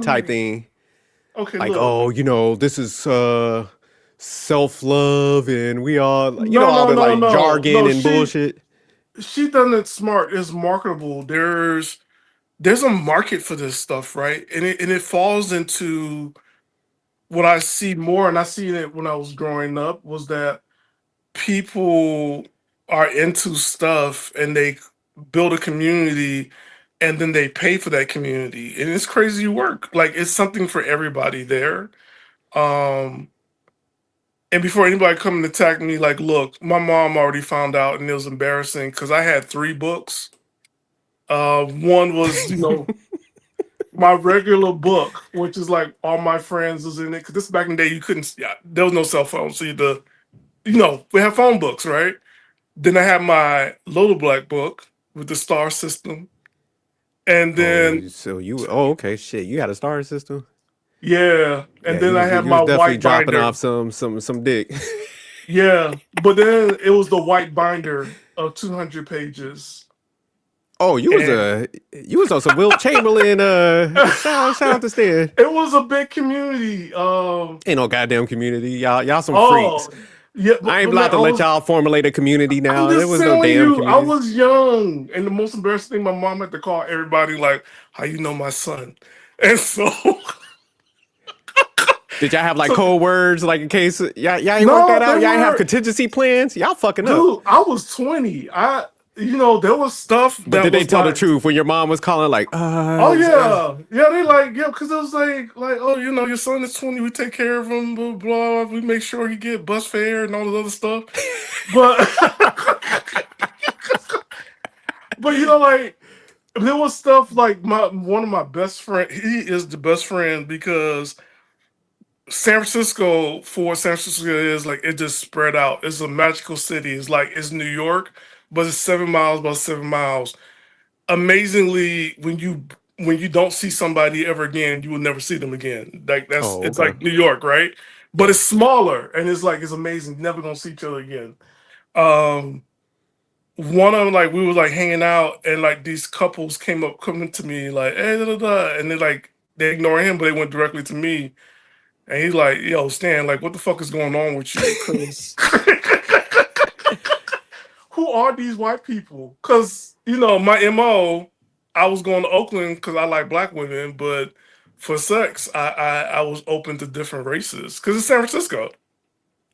type Oh, thing. okay. Like, Look, oh, this is self love, and we all, no, all no, the no, like no, jargon no. and bullshit. She done it smart. It's marketable. There's a market for this stuff, right? And it falls into what I see more, and I seen it when I was growing up, was that people are into stuff and they build a community and then they pay for that community. And it's crazy work. Like it's something for everybody there. Um and before anybody come and attack me, like, look, my mom already found out and it was embarrassing because I had three books. One was, my regular book, which is like all my friends was in it. Cause this back in the day, you couldn't, yeah, there was no cell phone. So we have phone books, right? Then I had my little black book with the star system. And then, Oh, okay, shit, you had a star system. yeah. Yeah, And then I had you my was definitely white dropping binder. off some dick. Yeah. But then it was the white binder of 200 pages. Oh, And you was on some Wilt Chamberlain. Shout out to Stan. it was a big community. Ain't no goddamn community. Y'all some freaks. Oh, yeah. I ain't But allowed man, to let y'all formulate a community I'm now. There just was no telling damn you, I community. was young. And the most embarrassing thing, my mom had to call everybody, like, how you know my son? And so, Did y'all have like so code words like in case y'all ain't work that no, they out? Y'all ain't have were, contingency plans? Y'all fucking up. dude, I was 20. There was stuff But that did they was tell the like, truth when your mom was calling like, oh yeah, yeah, they like, yeah, because it was like, oh, your son is 20, we take care of him, blah, blah, we make sure he get bus fare and all this other stuff. But, but like, there was stuff like one of my best friend, he is the best friend because San Francisco is like, it just spread out. It's a magical city. It's like, it's New York, but it's 7 miles by 7 miles. Amazingly, when you don't see somebody ever again, you will never see them again. Like oh, it's okay. like New York, right? But Yeah. it's smaller and it's like it's amazing. Never gonna see each other again. Um, One of them, like, we was like hanging out and like these couples coming to me like, hey, da, da, da, and they ignore him, but they went directly to me, and he's like, yo, Stan, like, what the fuck is going on with you? Because who are these white people? Because my mo, I was going to Oakland because I like black women, but for sex, I was open to different races because it's San Francisco.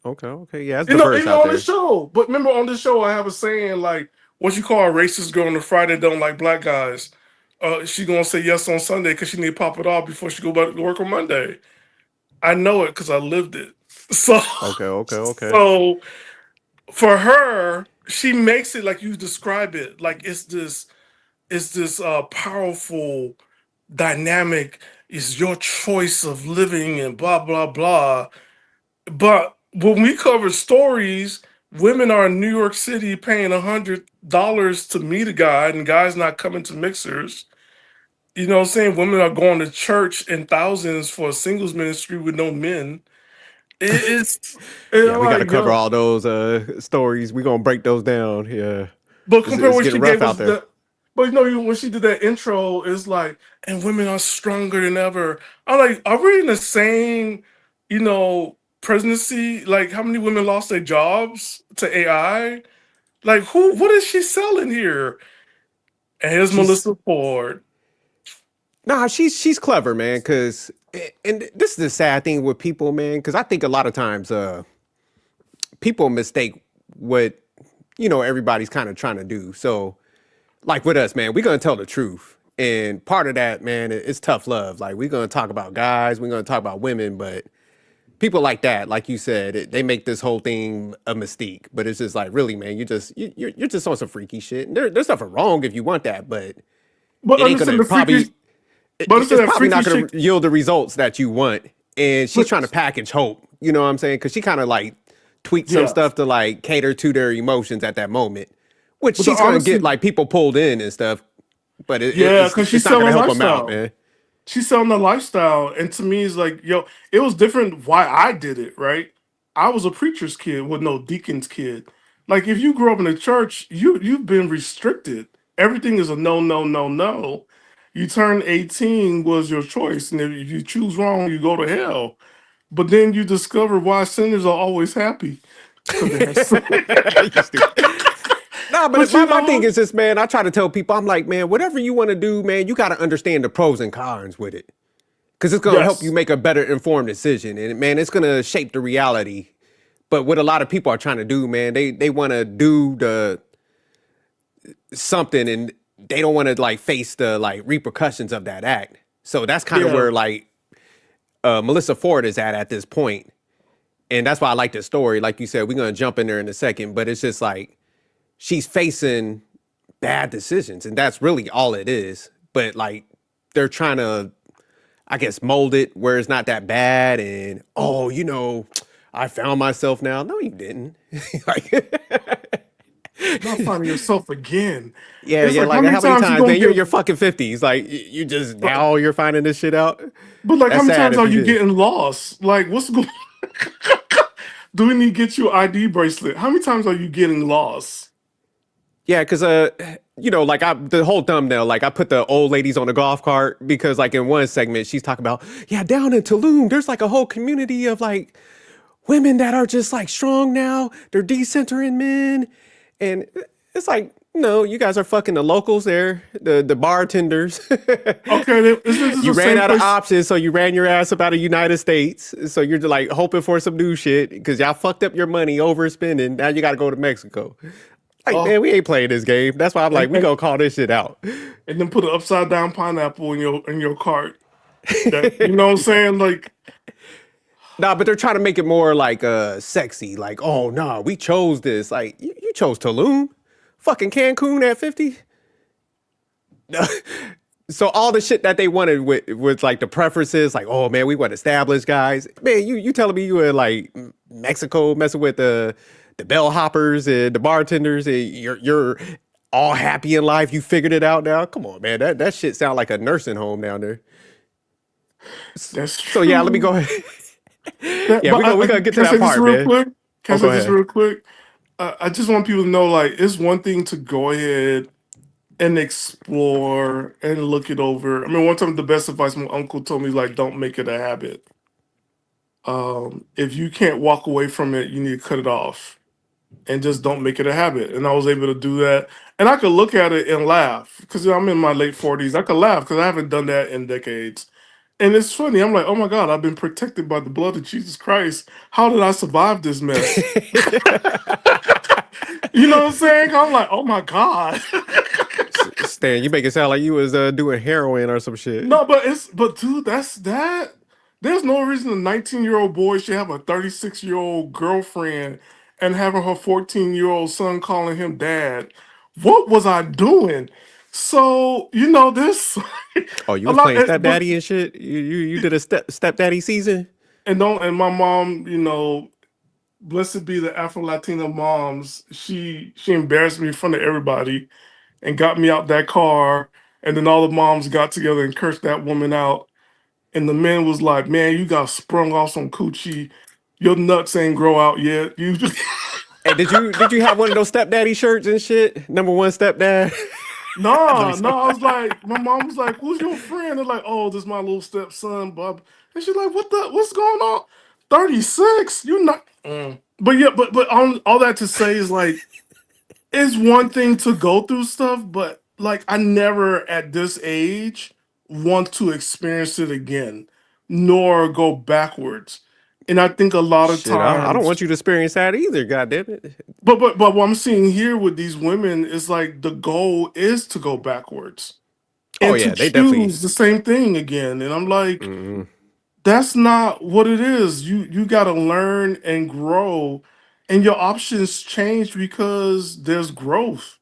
Okay, okay. Yeah, it's diverse out On the there. show. But remember, on the show, I have a saying like, "What you call a racist girl on a Friday don't like black guys." She gonna say yes on Sunday because she need to pop it off before she go back to work on Monday. I know it because I lived it. So, Okay, okay, okay. so for her, she makes it like you describe it. Like it's this powerful dynamic. It's your choice of living and blah blah blah. But when we cover stories, women are in New York City paying $100 to meet a guy, and guys not coming to mixers. You know what I'm saying? Women are going to church in thousands for a singles ministry with no men. It's Yeah, we got to like, cover yo, all those stories. We gonna break those down. Yeah, but compare it's what getting she rough gave out us there. the. But when she did that intro, it's like, and women are stronger than ever. I'm like, are we in the same, presidency? Like, how many women lost their jobs to AI? Like, who? What is she selling here? And here's She's Melissa Ford. Nah, she's clever, man. Cause and this is the sad thing with people, man. Cause I think a lot of times, people mistake what everybody's kind of trying to do. So, like with us, man, we're gonna tell the truth, and part of that, man, it's tough love. Like we're gonna talk about guys, we're gonna talk about women, but people like that, like you said, they make this whole thing a mystique. But it's just like, really, man, you're just on some freaky shit. And there's nothing wrong if you want that, but But it ain't understand gonna the freaky. probably But understand it's that probably freaky not going shit. to yield the results that you want. And she's But trying to package hope. You know what I'm saying? Because she kind of like tweaked some yeah, stuff to like cater to their emotions at that moment, which but the she's going to get honesty, like people pulled in and stuff. But yeah, because it's she's not going to selling help them out, lifestyle. man. She's selling the lifestyle, and to me, it's like, yo, it was different. Why I did it, right? I was a preacher's kid with no deacon's kid. Like, if you grew up in a church, you've been restricted. Everything is a no, no, no, no. You turn 18 was your choice, and if you choose wrong, you go to hell. But then you discover why sinners are always happy because they have sin. You stupid. Nah, but But you my thing know, is this, man. I try to tell people, I'm like, man, whatever you want to do, man, you got to understand the pros and cons with it. Because it's going to help you yes, make a better informed decision. And, man, it's going to shape the reality. But what a lot of people are trying to do, man, they want to do the something and they don't want to like face the like repercussions of that act. So that's kind of yeah, where like Melissa Ford is at this point. And that's why I like the story. Like you said, we're going to jump in there in a second, but it's just like she's facing bad decisions. And that's really all it is. But like they're trying to, I guess, mold it where it's not that bad. And, oh, I found myself now. No, you didn't. Like, not finding yourself again. yeah, It's yeah. like how Like many how many times you times, gonna man? You're in get, your fucking 50s. Like you just but, now you're finding this shit out. but like how That's many sad times if are you you did. getting lost? Like what's going? Do we need to get you an ID bracelet? How many times are you getting lost? Yeah, because like the whole thumbnail, like I put the old ladies on the golf cart because like in one segment she's talking about, yeah, down in Tulum, there's like a whole community of like women that are just like strong now. They're decentering men. And it's like, no, you guys are fucking the locals there, the bartenders. Okay, isn't this You the ran same out of place? options, so you ran your ass up out of United States. So you're like hoping for some new shit because y'all fucked up your money overspending. Now you got to go to Mexico. Like, man, Oh, we ain't playing this game. That's why I'm like, and, we and gonna call this shit out. and then put an upside down pineapple in your cart. That you know what I'm saying? Like, Nah, but they're trying to make it more like sexy. Like, oh nah, we chose this. Like, you chose Tulum, fucking Cancun at 50. So all the shit that they wanted with like the preferences, like, oh man, we want established guys. Man, you telling me you were like Mexico messing with the bellhoppers and the bartenders, and you're all happy in life. You figured it out now. Come on, man. That shit sound like a nursing home down there. that's So yeah, let me true. go ahead. That, Yeah, but we gonna get to can I that say this part, real man. quick? Can I Oh, say go this ahead. real quick? I just want people to know, like, it's one thing to go ahead and explore and look it over. I mean, one time the best advice my uncle told me is like, don't make it a habit. If you can't walk away from it, you need to cut it off and just don't make it a habit. And I was able to do that. And I could look at it and laugh because I'm in my late 40s. I could laugh because I haven't done that in decades. And it's funny. I'm like, oh my God, I've been protected by the blood of Jesus Christ. How did I survive this mess? You know what I'm saying? I'm like, oh my God. Stan, you make it sound like you was doing heroin or some shit. No, but dude, that's that. There's no reason a 19-year-old boy should have a 36-year-old girlfriend and having her 14-year-old son calling him dad. What was I doing? So, this Oh, you a was lot playing but stepdaddy and shit. You did a stepdaddy season. and my mom, blessed be the Afro Latina moms, she embarrassed me in front of everybody and got me out that car, and then all the moms got together and cursed that woman out. And the man was like, "Man, you got sprung off some coochie. Your nuts ain't grow out yet. You just Hey, did you have one of those stepdaddy shirts and shit? Number one stepdad. Let me nah, stop. nah." I was like, my mom was like, "Who's your friend?" They're like, "Oh, this is my little stepson, Bob." And she's like, What's going on? 36? You not?" But yeah, but on all that to say is like, it's one thing to go through stuff, but like I never at this age want to experience it again, nor go backwards. And I think a lot of Shit, I don't times, want you to experience that either. God damn it. but what I'm seeing here with these women is like the goal is to go backwards Oh and to yeah, they definitely. choose the same thing again. And I'm like, Mm, that's not what it is. You got to learn and grow, and your options change because there's growth.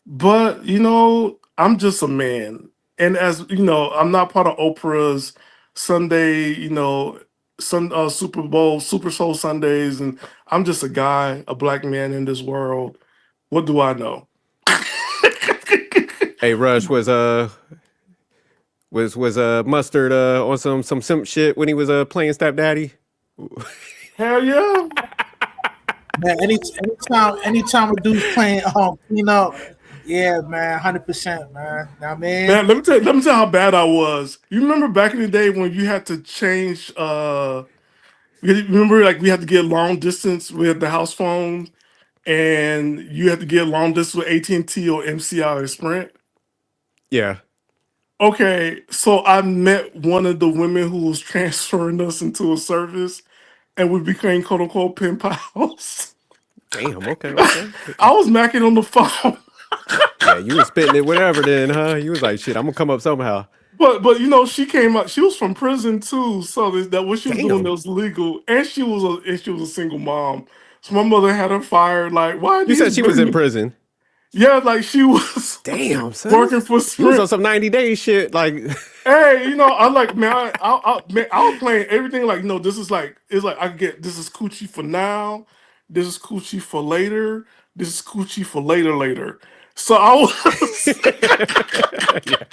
But I'm just a man, and as you know, I'm not part of Oprah's Sunday, Super Bowl, Super Soul Sundays, and I'm just a guy, a black man in this world. What do I know? hey, Rush was mustard on some simp shit when he was playing stepdaddy. Hell yeah! Man, anytime a dude's playing clean up Yeah, man, 100%, man. Now, man, Man, let me tell you how bad I was. You remember back in the day when you had to change you remember like we had to get long distance with the house phone and you had to get long distance with AT&T or MCI or Sprint? Yeah. Okay, so I met one of the women who was transferring us into a service and we became quote unquote pen pals. Damn. Okay. Okay. I was macking on the phone. Yeah, you was spitting it, whatever. Then, huh? You was like, shit. I'm gonna come up somehow. But you know she came out. She was from prison too, so that what she was doing that Damn. was legal, and she was a single mom. So my mother had her fired. Like, why You these said she was in women? prison. Yeah, like she was Damn, son. working for You was on Sprint. some 90 days shit. Like, Hey, I like man. I was playing everything like no. This is like it's like I get this is coochie for now. This is coochie for later. This is coochie for later later. So I was. yeah,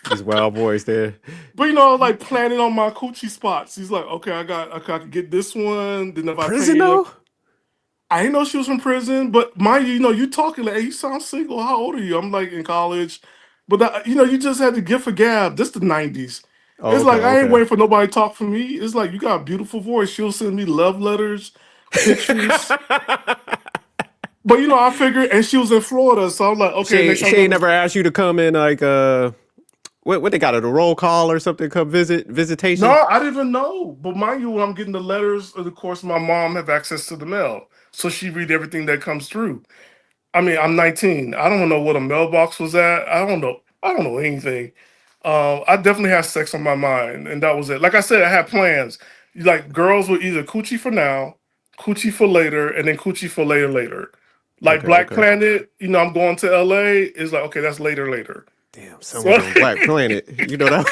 these wild boys there. But like planning on my coochie spots. He's like, okay, I could get this one. Then if I pay Prison you, though? I didn't know she was from prison. But mind you, you talking like, hey, you sound single. How old are you? I'm like in college. But that, you just had to give a gab. This the '90s. Oh, It's okay, like I ain't okay. waiting for nobody to talk for me. It's like you got a beautiful voice. She'll send me love letters, pictures. But I figured, and she was in Florida, so I'm like, okay, next time She I'm ain't going. never asked you to come in like what they got it, a roll call or something, come No, visitation? I didn't even know. But mind you, when I'm getting the letters, of course, my mom have access to the mail, so she read everything that comes through. I mean, I'm 19. I don't know what a mailbox was at. I don't know. I don't know anything. I definitely had sex on my mind, and that was it. Like I said, I had plans. Like girls were either coochie for now, coochie for later, and then coochie for later later. Like Okay, Black okay. Planet, I'm going to LA. Is like okay, that's later later. Damn, son was So on Black Planet. You know that?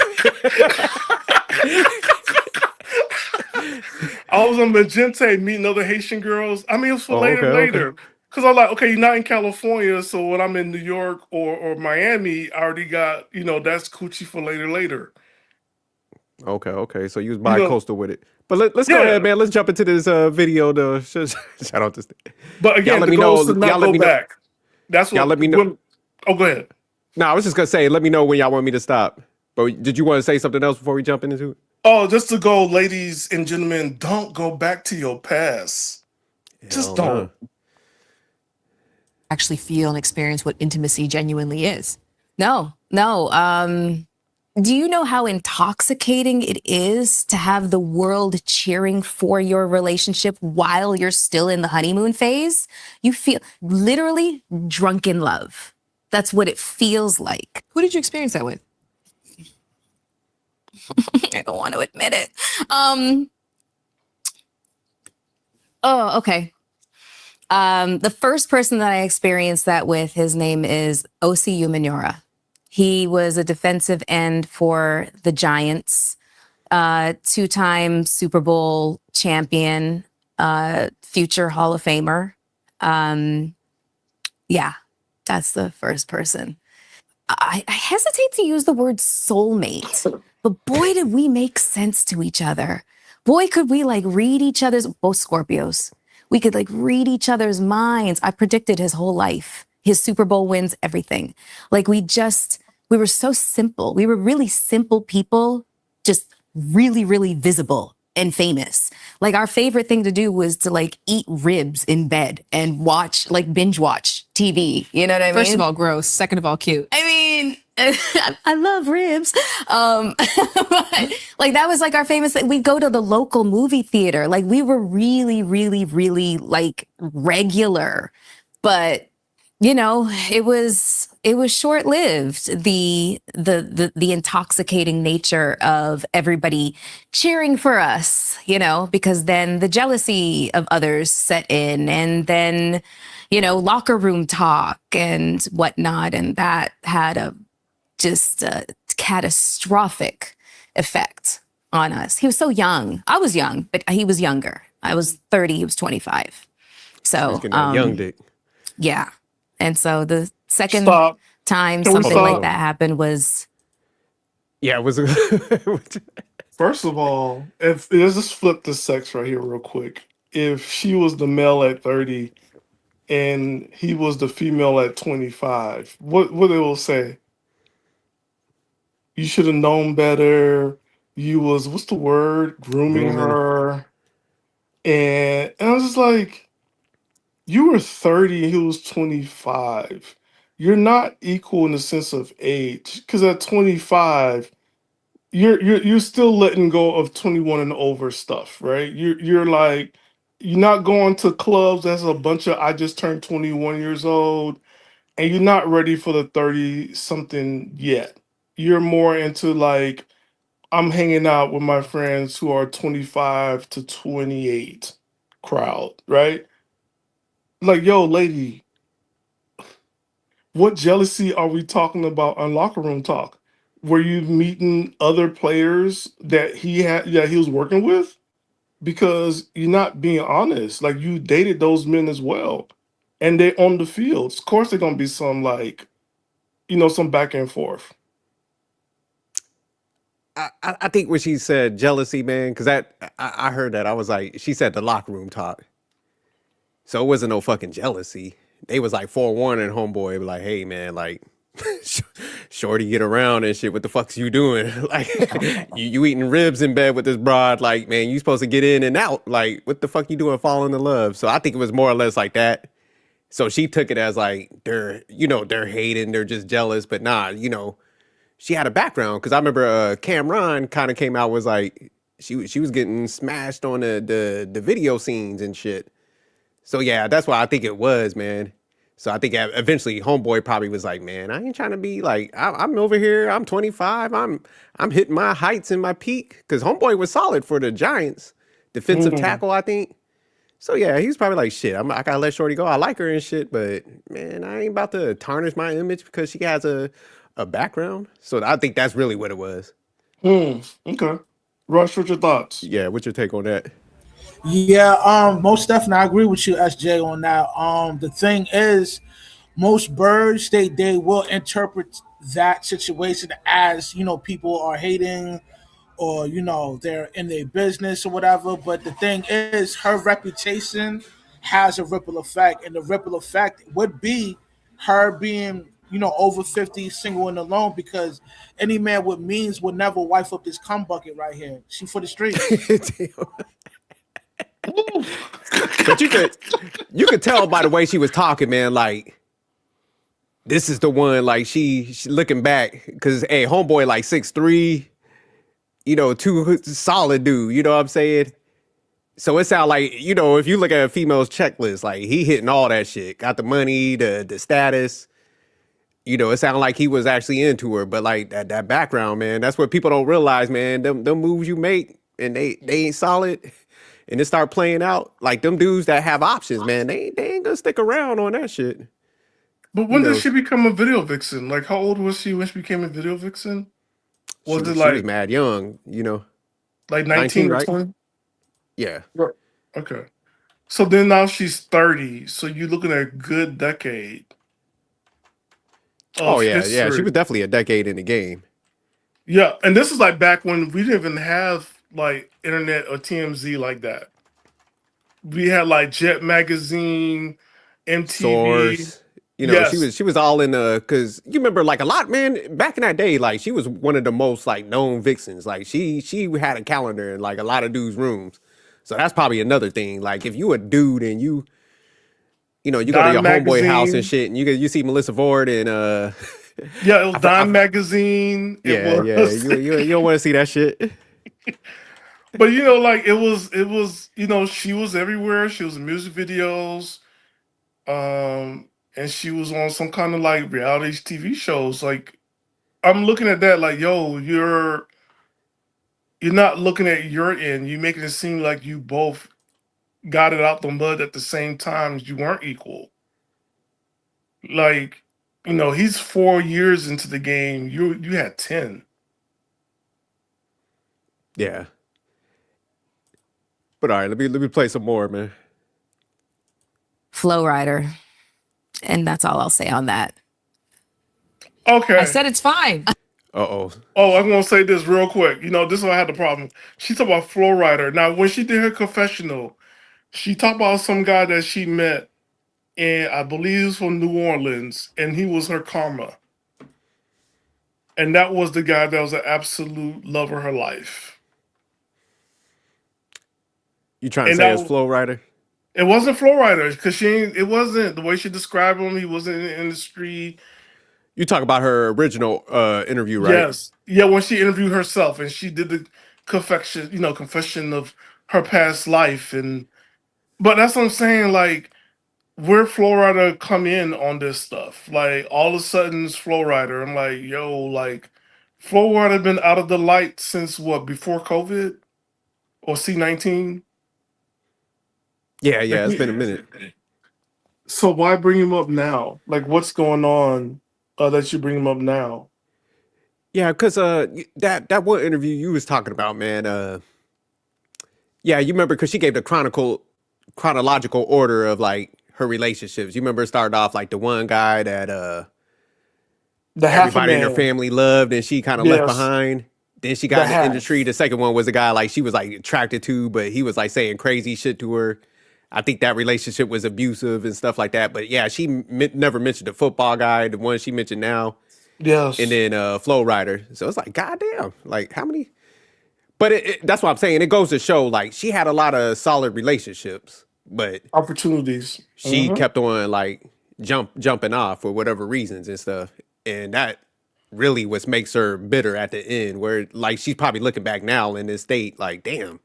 I was on Magente meeting other Haitian girls. I mean, it was for Oh, okay, later, okay. later. Because I'm like, okay, you're not in California, so when I'm in New York or Miami, I already got, that's coochie for later, later. Okay, okay. So you was You know, bi-coastal with it. But let's go ahead, yeah. man. Let's jump into this video to shout out this. But Y'all again, let the me goal is to know. not go back. That's Y'all what let me know. when. Oh, go ahead. No, I was just gonna say, let me know when y'all want me to stop. But did you want to say something else before we jump into it? Oh, just to go, ladies and gentlemen, don't go back to your past. Just Hell don't. no. Actually feel and experience what intimacy genuinely is. No, no. Do you know how intoxicating it is to have the world cheering for your relationship while you're still in the honeymoon phase? You feel literally drunk in love. That's what it feels like. Who did you experience that with? I don't want to admit it. Oh, okay. The first person that I experienced that with, his name is Osi Umenyiora. He was a defensive end for the Giants, two-time Super Bowl champion, future Hall of Famer. Yeah, that's the first person. I hesitate to use the word soulmate, but boy, did we make sense to each other. Boy, could we like read each other's, both Scorpios. We could like read each other's minds. I predicted his whole life, his Super Bowl wins, everything. Like we were so simple. We were really simple people, just really, really visible and famous. Like our favorite thing to do was to like eat ribs in bed and watch, like binge watch TV. You know what I mean? First of all, gross. Second of all, cute. I mean, I love ribs. But, like that was like our famous thing. We'd go to the local movie theater. Like we were really, really, really like regular. But it was short-lived, the intoxicating nature of everybody cheering for us, because then the jealousy of others set in, and then locker room talk and whatnot, and that had a catastrophic effect on us. He was so young. I was young, but he was younger. I was 30, he was 25. He's So getting that young dick. yeah. And so the second Stop. time Can we something like stop? that happened was Yeah, it was. First of all, if let's just flip the sex right here real quick. If she was the male at 30, and he was the female at 25. What they will say? You should have known better. You was, what's the word? Grooming Grooming. her. And I was just like, you were 30 and he was 25. You're not equal in the sense of age. Because at 25, you're still letting go of 21 and over stuff, right? You're like, you're not going to clubs that's a bunch of I just turned 21 years old, and you're not ready for the 30 something yet. You're more into like, I'm hanging out with my friends who are 25 to 28 crowd, right? Like, yo, lady, what jealousy are we talking about on locker room talk? Were you meeting other players that he was working with? Because you're not being honest. Like, you dated those men as well, and they on the fields. Of course, they're gonna be some like, some back and forth. I think when she said jealousy, man, because I heard that I was like, she said the locker room talk, so it wasn't no fucking jealousy. They was like forewarning homeboy, like, hey man, like, shorty get around and shit. What the fuck's you doing? Like, you eating ribs in bed with this broad? Like, man, you supposed to get in and out. Like, what the fuck you doing, falling in love? So I think it was more or less like that. So she took it as like they're hating, they're just jealous, but nah, she had a background because I remember Cameron kind of came out was like she was getting smashed on the video scenes and shit. So yeah, that's why I think it was, man. So I think eventually Homeboy probably was like, man, I ain't trying to be like I'm over here. I'm 25. I'm hitting my heights and my peak because Homeboy was solid for the Giants, defensive Mhm. tackle, I think. So yeah, he's probably like, shit, I gotta let Shorty go. I like her and shit, but man, I ain't about to tarnish my image because she has a background. So I think that's really what it was. Okay. Rush, what's your thoughts? Yeah, what's your take on that? Yeah, most definitely, I agree with you, SJ, on that. The thing is, most birds they will interpret that situation as people are hating or they're in their business or whatever. But the thing is, her reputation has a ripple effect, and the ripple effect would be her being over 50, single and alone, because any man with means would never wife up this cum bucket right here. She for the streets. But you could tell by the way she was talking, man, like this is the one, like she looking back, because hey, homeboy like 6'3", too solid dude, you know what I'm saying? So it sound like, if you look at a female's checklist, like he hitting all that shit, got the money, the status, it sounded like he was actually into her, but like that background, man, that's what people don't realize, man. Them moves you make and they ain't solid, and it start playing out like them dudes that have options, man. They ain't gonna stick around on that shit. But You when did know, she become a video vixen? Like, how old was she when she became a video vixen? she Was it was she was like mad young, 19, 19 or right? 20? Yeah. Right. Okay. So then now she's 30. So you're looking at a good decade Oh of yeah, yeah. She history. was definitely a decade in the game. Yeah. And this is like back when we didn't even have like internet or TMZ like that. We had like Jet Magazine, MTV. Source. She Yes. was all in the, cause you remember like a lot, man, back in that day, like she was one of the most like known vixens. Like she had a calendar in like a lot of dudes' rooms. So that's probably another thing. Like if you a dude and you go to Dime your homeboy house and Magazine. shit, and you see Melissa Ford and Yeah, it was I, Dime Magazine. It yeah, was. you don't want to see that shit. But like it was, she was everywhere. She was in music videos, and she was on some kind of like reality TV shows. Like, I'm looking at that like, yo, you're not looking at your end. You making it seem like you both got it out the mud at the same time. You weren't equal. Like, he's 4 years into the game. You had 10. Yeah. But all right, let me play some more, man. Flow rider. And that's all I'll say on that. Okay. I said it's fine. Uh-oh. Oh, I'm gonna say this real quick. This is why I had the problem. She talked about Flow Rider. Now, when she did her confessional, she talked about some guy that she met and I believe he was from New Orleans, and he was her karma. And that was the guy that was an absolute love of her life. You trying to And say that it's Flow Rider? it wasn't Flow Rider because she ain't, it wasn't the way she described him. He wasn't in the industry. You talk about her original interview, right? Yes, yeah. When she interviewed herself and she did the confession of her past life, and but that's what I'm saying. Like, where Flow Rider come in on this stuff? Like, all of a sudden, it's Flow Rider. I'm like, yo, like, Flow Rider been out of the light since what, before COVID or C-19? Yeah, Like, yeah. It's been a minute. so why bring him up now? Like, what's going on that you bring him up now? Yeah, because that one interview you was talking about, man. Yeah, you remember because she gave the chronological order of like her relationships. You remember it started off like the one guy that The half a everybody in her man. family loved and she kind of left Yes, behind. Then she the got in the industry. half. The second one was a guy like she was like attracted to, but he was like saying crazy shit to her. I think that relationship was abusive and stuff like that. But yeah, she never mentioned the football guy, the one she mentioned now, and Yes, then Flow Rider. So it's like, goddamn, like how many? But that's what I'm saying. It goes to show like she had a lot of solid relationships, but opportunities. she Hmm. kept on like jumping off for whatever reasons and stuff, and that really what makes her bitter at the end. Where like she's probably looking back now in this state, like damn,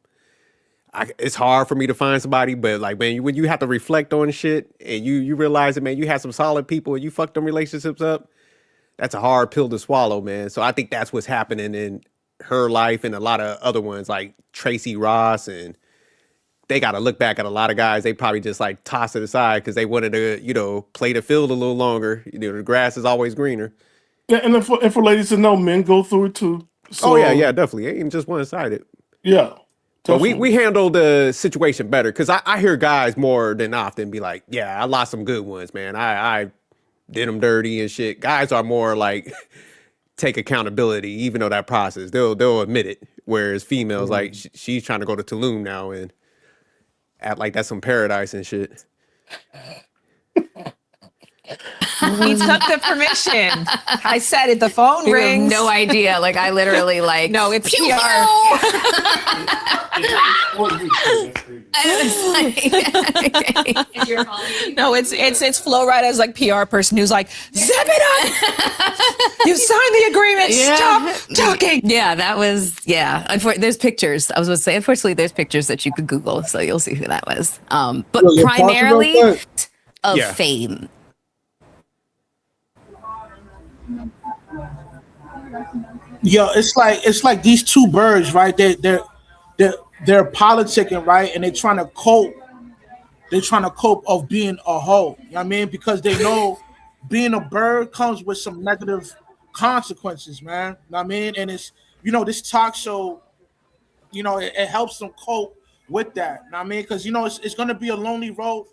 it's hard for me to find somebody. But like man, when you have to reflect on shit and you realize that man, you had some solid people and you fucked them relationships up. That's a hard pill to swallow, man. So I think that's what's happening in her life and a lot of other ones like Tracy Ross, and they got to look back at a lot of guys. They probably just like toss it aside because they wanted to, play the field a little longer. The grass is always greener. Yeah, and for ladies to know, men go through it too. Oh yeah, So yeah, definitely. It ain't just one sided. yeah, But we definitely. handle the situation better because I hear guys more than often be like, yeah, I lost some good ones, man. I did them dirty and shit. Guys are more like take accountability, even though that process they'll admit it. Whereas females like Mhm. she's trying to go to Tulum now and act like that's some paradise and shit. He took the permission. I said it. The phone You have rings. no idea. Like I literally like No, it's pew, PR. No, it's Flo Rida's like PR person who's like, zip it up. You signed the agreement. Yeah. Stop talking. Yeah, that was there's pictures. I was going to say, unfortunately, there's pictures that you could Google, so you'll see who that was. But Yo, pause it real primarily quick. of Yeah. fame. Yo, it's like these two birds, right? They're politicking, right? And they're trying to cope. They're trying to cope of being a hoe. You know what I mean? Because they know being a bird comes with some negative consequences, man. You know what I mean? And it's this talk show, it helps them cope with that. You know what I mean? Because it's gonna be a lonely road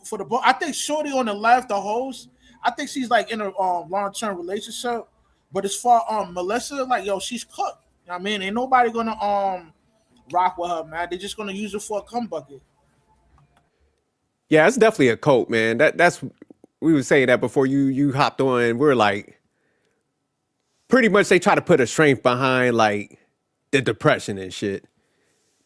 for the boy. I think Shorty on the left, the host, I think she's like in a long-term relationship. But as far Melissa, like yo, she's cooked. You know what I mean? Ain't nobody gonna rock with her, man. They're just gonna use her for a cum bucket. Yeah, it's definitely a cult, man. That's we were saying that before you hopped on. We're like pretty much they try to put a strength behind like the depression and shit.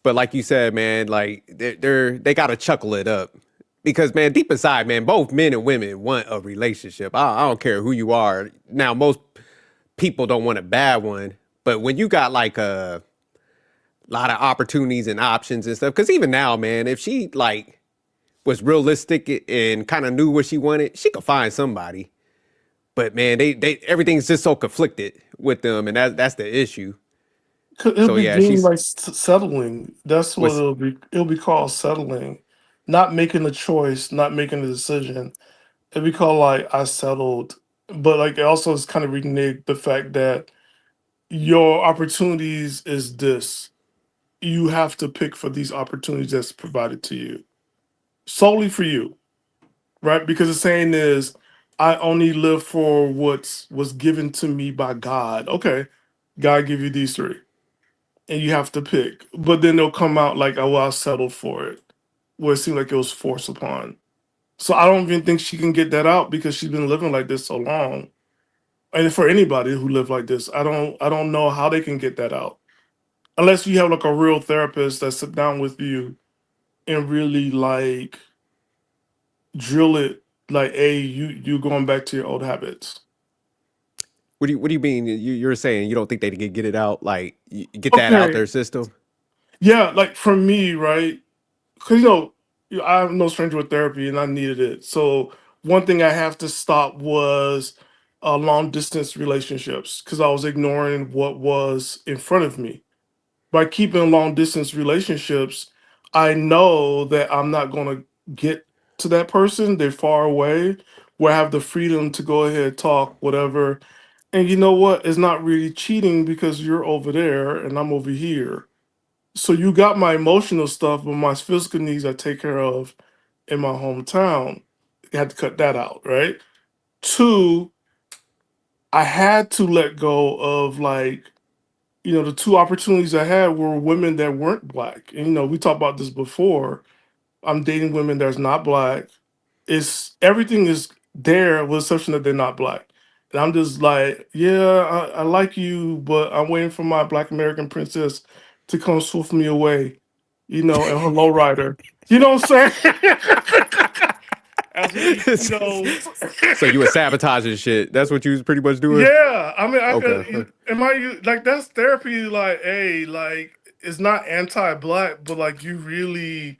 But like you said, man, like they gotta chuckle it up. Because man, deep inside, man, both men and women want a relationship. I don't care who you are. Now, most people don't want a bad one, but when you got like a lot of opportunities and options and stuff, because even now, man, if she like was realistic and kind of knew what she wanted, she could find somebody. But man, they everything's just so conflicted with them, and that's the issue. It'll So be yeah, deemed she's like settling. That's what was it'll be. It'll be called settling, not making a choice, not making a decision. It'll be called like I settled. But like it also is kind of reneged the fact that your opportunities is this. You have to pick for these opportunities that's provided to you solely for you, right? Because the saying is, I only live for what's was given to me by God. Okay, God give you these three, and you have to pick. But then they'll come out like, oh, well, I settled for it, where it seemed like it was forced upon. So I don't even think she can get that out because she's been living like this so long. And for anybody who live like this, I don't know how they can get that out. Unless you have like a real therapist that sit down with you and really like drill it like, hey, you going back to your old habits. What do you mean? You're saying you don't think they can get it out, like get that out Okay. their system? Yeah, like for me, right? Because I'm no stranger with therapy, and I needed it. So one thing I have to stop was long distance relationships because I was ignoring what was in front of me. By keeping long distance relationships, I know that I'm not going to get to that person. They're far away, where I have the freedom to go ahead, talk, whatever. And you know what? It's not really cheating because you're over there and I'm over here. So you got my emotional stuff, but my physical needs I take care of in my hometown. I had to cut that out, right? Two, I had to let go of like, the two opportunities I had were women that weren't black. And we talked about this before. I'm dating women that's not black. It's everything is there with the exception that they're not black. And I'm just like, yeah, I like you, but I'm waiting for my black American princess to come swoop me away, and her lowrider. You know what I'm saying? As we, So you were sabotaging shit. That's what you was pretty much doing. yeah. I mean, Okay. am I like that's therapy? Like, hey, like it's not anti-black, but like you really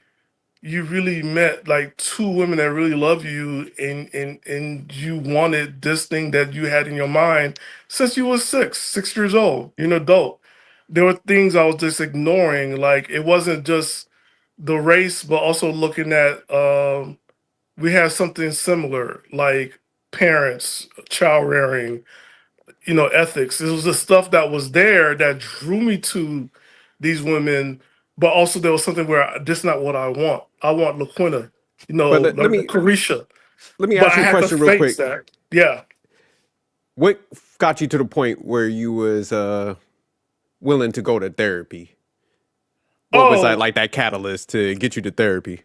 met like two women that really love you and you wanted this thing that you had in your mind since you were 6 years old. You're an adult. There were things I was just ignoring. Like it wasn't just the race, but also looking at we have something similar, like parents, child rearing, ethics. It was the stuff that was there that drew me to these women, but also there was something where this is not what I want. I want LaQuinta, But like the Carisha. let me But ask I you a had to question real face quick. that. Yeah. What got you to the point where you was willing to go to therapy? What was that Oh, like that catalyst to get you to therapy?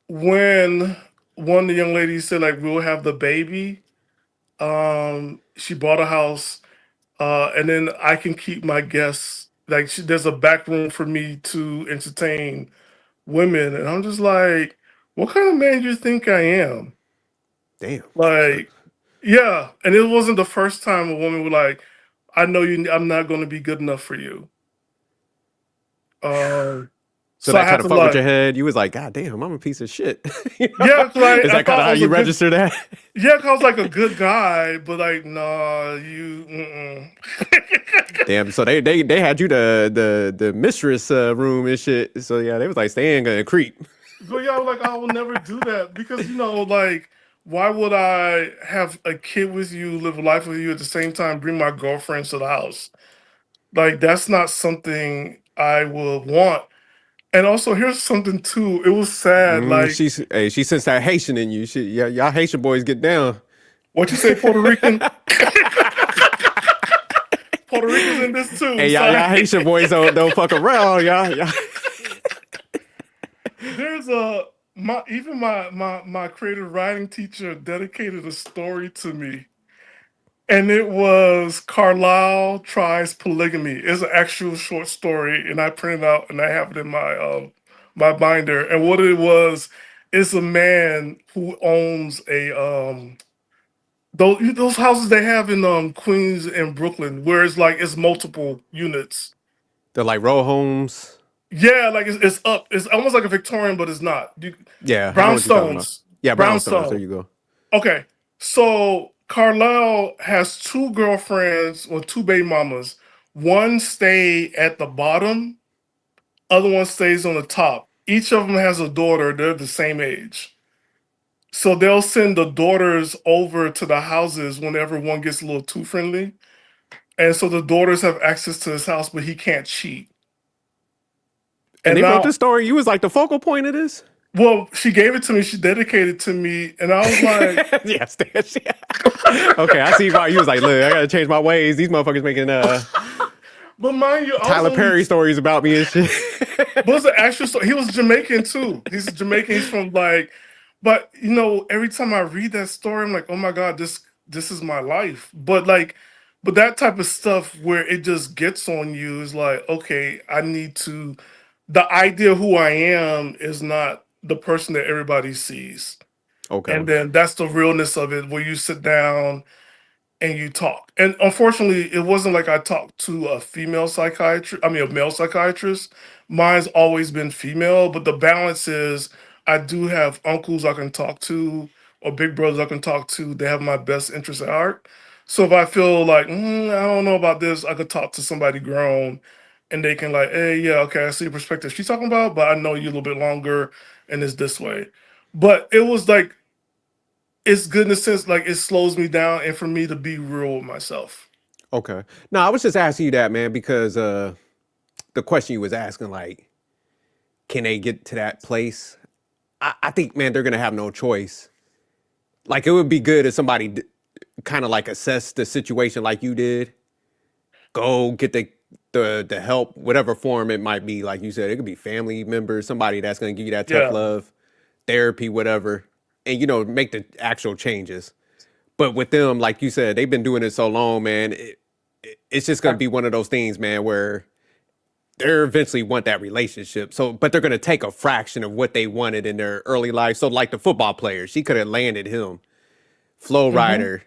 when one of the young ladies said like we'll have the baby, she bought a house, and then I can keep my guests. Like there's a back room for me to entertain women, and I'm just like, what kind of man do you think I am? Damn. So, Like, yeah, and it wasn't the first time a woman was like, I know you. I'm not going to be good enough for you. Um, so so I that had kind to of fuck with like, your head. You was like, God damn, I'm a piece of shit. You yeah, know? because I, Is I that kind thought of I how was you a good, register that? yeah, 'cause I was like a good guy, but like, nah, you, mm-mm. Damn. So they had you the mistress room and shit. So yeah, they was like, stay ain't gonna creep. But yeah, I was like, I will never do that because like, why would I have a kid with you, live a life with you at the same time, bring my girlfriends to the house? Like, that's not something I would want. And also, here's something too. It was sad. Like, She sensed that Haitian in you. Yeah, y'all Haitian boys get down. what you say, Puerto Rican? Puerto Ricans in this too. Hey, So y'all Haitian boys don't fuck around, y'all. there's a my even my creative writing teacher dedicated a story to me, and it was Carlisle tries polygamy. It's an actual short story, and I printed out and I have it in my binder. And what it was is a man who owns a those houses they have in Queens and Brooklyn, where it's like it's multiple units. They're like row homes. Yeah, like it's up. It's almost like a Victorian, but it's not. Yeah, I know what you're talking about. Brownstones. Yeah, brownstones. There Brownstone. you go. Okay, so Carlisle has two girlfriends or two baby mamas. One stay at the bottom, other one stays on the top. Each of them has a daughter. They're the same age. So they'll send the daughters over to the houses whenever one gets a little too friendly. And so the daughters have access to his house, but he can't cheat. And And they wrote this now, story. You was like the focal point of this. well, she gave it to me. She dedicated it to me. And I was like, Yes. Okay, I see why you was like, look, I gotta change my ways. These motherfuckers making but mind you, I was Tyler only Perry stories about me and shit. But it's an actual story. He was Jamaican too. He's Jamaican. He's from like But every time I read that story, I'm like, oh my god, this is my life. But that type of stuff where it just gets on you is like, okay, I need to. The idea of who I am is not the person that everybody sees, Okay. and then that's the realness of it, where you sit down and you talk. And unfortunately, it wasn't like I talked to a female psychiatrist, I mean, a male psychiatrist. Mine's always been female, but the balance is I do have uncles I can talk to or big brothers I can talk to. They have my best interest at heart. So if I feel like, I don't know about this, I could talk to somebody grown and they can, like, hey, yeah, okay, I see your perspective she's talking about, but I know you a little bit longer and it's this way. But it was like, it's good in the sense like it slows me down and for me to be real with myself. Okay. No, I was just asking you that, man, because the question you was asking, like, can they get to that place? I think, man, they're gonna have no choice. Like, it would be good if somebody kind of like assess the situation like you did. Go get the help, whatever form it might be. Like you said, it could be family members, somebody that's gonna give you that tough Yeah, love, therapy, whatever, and make the actual changes. But with them, like you said, they've been doing it so long, man. It's just gonna be one of those things, man, where they're eventually want that relationship. So, but they're gonna take a fraction of what they wanted in their early life. So, like the football player, she could have landed him. Flow hmm rider,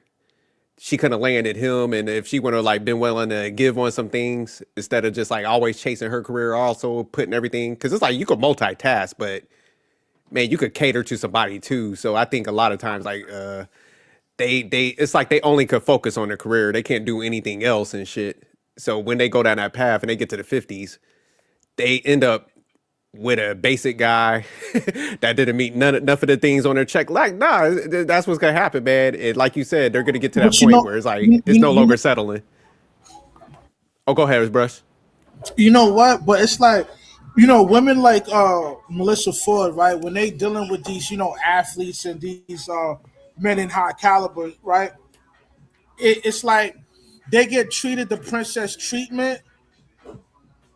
she could have landed him, and if she would have like been willing to give on some things instead of just like always chasing her career, also putting everything, because it's like you could multitask, but man, you could cater to somebody too. So I think a lot of times like they it's like they only could focus on their career. They can't do anything else and shit. So when they go down that path and they get to the 50s, they end up with a basic guy that didn't meet enough of the things on their check. Like, nah, that's what's gonna happen, man. And like you said, they're gonna get to that But point where it's like it's no longer settling. Oh, go ahead, Brush. you know what? But it's like, women like Melissa Ford, right? When they dealing with these, athletes and these men in high caliber, right? It's like they get treated the princess treatment,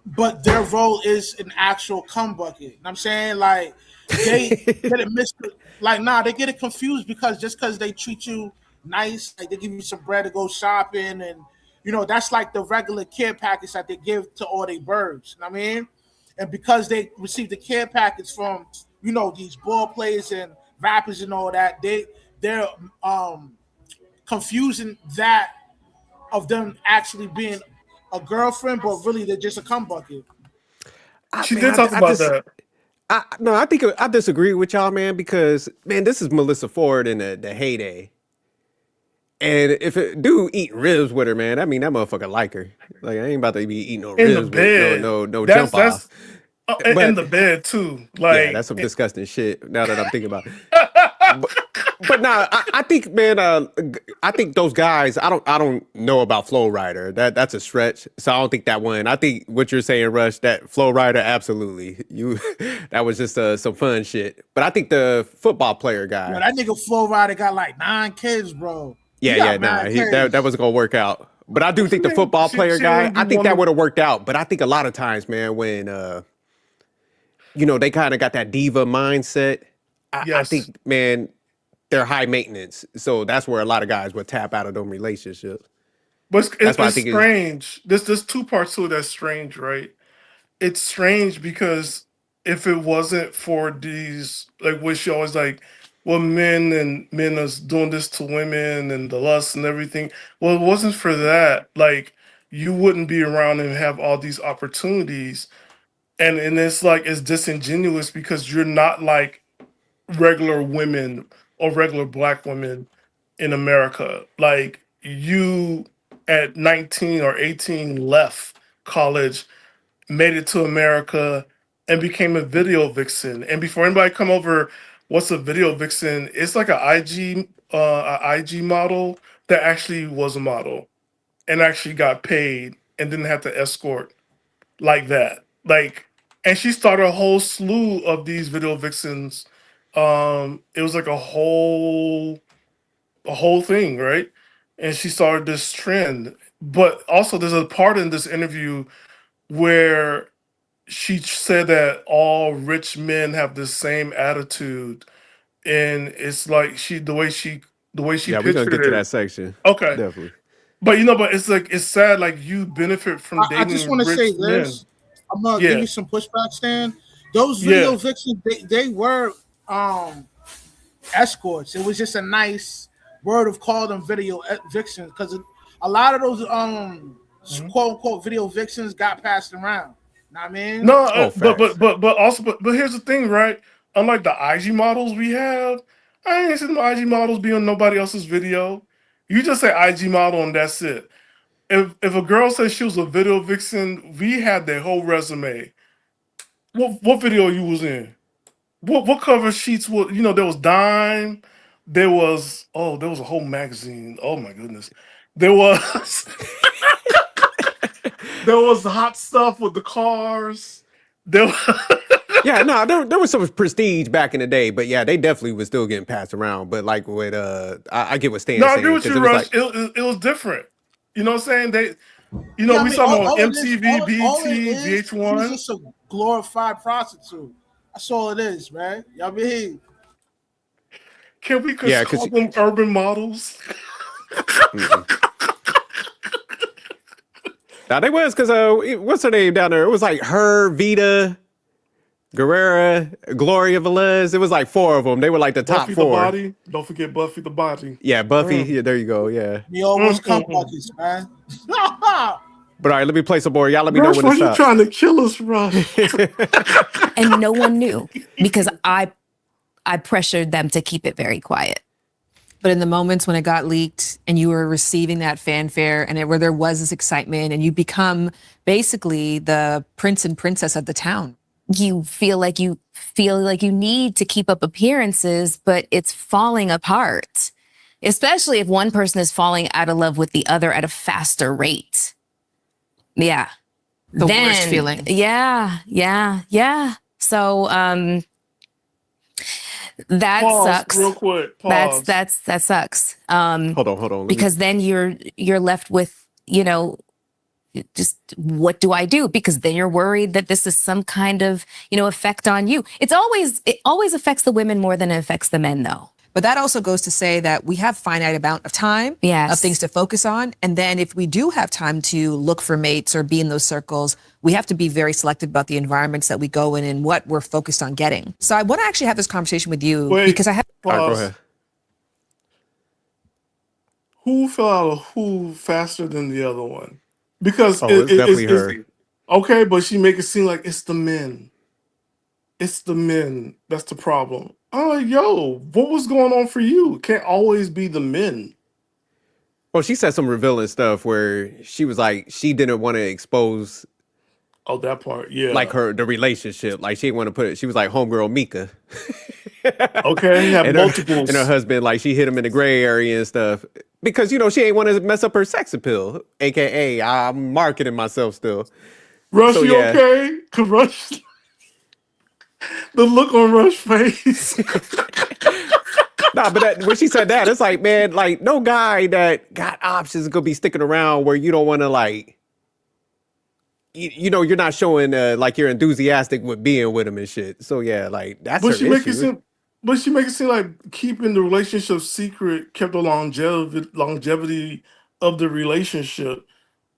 but their role is an actual cum bucket. You know what I'm saying? Like they get it mixed. Like nah, they get it confused because just because they treat you nice, like they give you some bread to go shopping, and that's like the regular care package that they give to all their birds. You know what I mean? And because they receive the care package from these ball players and rappers and all that, they're confusing that of them actually being a girlfriend, but really they're just a cum bucket. she Man, did talk I about just that. no, I think I disagree with y'all, man, because man, this is Melissa Ford in the heyday. And if a dude eat ribs with her, man, I mean that motherfucker like her. Like I ain't about to be eating no In the ribs with bed, no that's jump off. that's in But the bed too. yeah, Like that's some disgusting shit. Now that I'm thinking about it. But but nah, I think man, I think those guys. I don't know about Flow Rider. That's a stretch. So I don't think that one. I think what you're saying, Rush, that Flow Rider, absolutely. You that was just some fun shit. But I think the football player Yo, guy. that nigga Flow Rider got like 9 kids, bro. He Yeah, yeah, got nah, mad that kids. wasn't gonna work out. But I do what you think the mean? football She player she only guy, I be think that one. would have worked out. But I think a lot of times, man, when they kind of got that diva mindset, I Yes, think, man, they're high maintenance. So that's where a lot of guys would tap out of them relationships. but That's why I it's think is strange. There's two parts to it that's strange, right? It's strange because if it wasn't for these, like what she always like, well, men is doing this to women and the lust and everything. Well, it wasn't for that. Like you wouldn't be around and have all these opportunities. And it's like it's disingenuous because you're not like regular women or regular black women in America. Like you at 19 or 18 left college, made it to America, and became a video vixen. And before anybody come over, what's a video vixen? It's like a IG model that actually was a model and actually got paid and didn't have to escort like that. Like, and she started a whole slew of these video vixens. It was like a whole thing, right? And she started this trend. But also, there's a part in this interview where she said that all rich men have the same attitude and it's like the way she Yeah, we're gonna pictured get to it. that section. Okay, Definitely. but but it's like it's sad. Like you benefit from I just dating want to say rich men. this. I'm gonna give Yeah, you some pushback, Stan. Those yeah. video vixens, they were escorts. It was just a nice word of call them video vixens because a lot of those Mhm. quote unquote video vixens got passed around. Know what I mean? No, Oh, facts. but here's the thing, right? Unlike the IG models we have, I ain't seen my IG models be on nobody else's video. You just say IG model and that's it. If a girl says she was a video vixen, we had their whole resume. What video you was in? What cover sheets were there was Dime, there was a whole magazine. Oh my goodness. There was there was the hot stuff with the cars. There was, Yeah, no, there was some prestige back in the day, but yeah, they definitely was still getting passed around. But like with I get what no, Stan's I agree saying with because you, it was Rush. like, It was different. You know what I'm saying? Yeah, I We mean, saw them on all it is, MTV, all it BT, is, she's VH1. just a glorified prostitute. That's all it is, man. Y'all mean? Can we yeah, just call because them urban models? now they was because what's her name down there? It was like her, Vita, Guerrera, Gloria Velez. It was like four of them. They were like the top Buffy the four. Body. Don't forget Buffy the Body. Yeah, Buffy. Mm. Yeah, there you go. Yeah. They always Mm, come mm, mm. buckets, man. But all right, let me play some more. Y'all let me know Rush, when to why you stop. trying to kill us, Rush? And no one knew because I pressured them to keep it very quiet. But in the moments when it got leaked and you were receiving that fanfare and where there was this excitement and you become basically the prince and princess of the town. You feel like you need to keep up appearances, but it's falling apart. Especially if one person is falling out of love with the other at a faster rate. Yeah. The worst feeling. Yeah. So that Pause sucks. real quick. Pause. That sucks. Hold on. Because then you're left with, just what do I do? Because then you're worried that this is some kind of, effect on you. It always affects the women more than it affects the men though. But that also goes to say that we have finite amount of time Yes. of things to focus on. And then if we do have time to look for mates or be in those circles, we have to be very selective about the environments that we go in and what we're focused on getting. So I want to actually have this conversation with you Wait, because I have. All right, go pause. ahead. Who fell out of who faster than the other one? Because Oh, it's definitely her. okay, but she make it seem like it's the men. It's the men that's the problem. I'm like, yo, what was going on for you? It can't always be the men. Well, she said some revealing stuff where she was like, she didn't want to expose Oh, that part, yeah. like the relationship. Like she didn't want to put it. She was like homegirl Mika. Okay, have and multiples. her husband, like she hit him in the gray area and stuff because she ain't want to mess up her sex appeal, aka I'm marketing myself still. Rush, So, you yeah. okay? Cause Rush, the look on Rush's face. Nah, but when she said that, it's like, man, like no guy that got options is gonna be sticking around where you don't want to like, you're not showing like you're enthusiastic with being with him and shit. So yeah, like that's But her she make it issue. seem, but she make it seem like keeping the relationship secret kept the longevity of the relationship.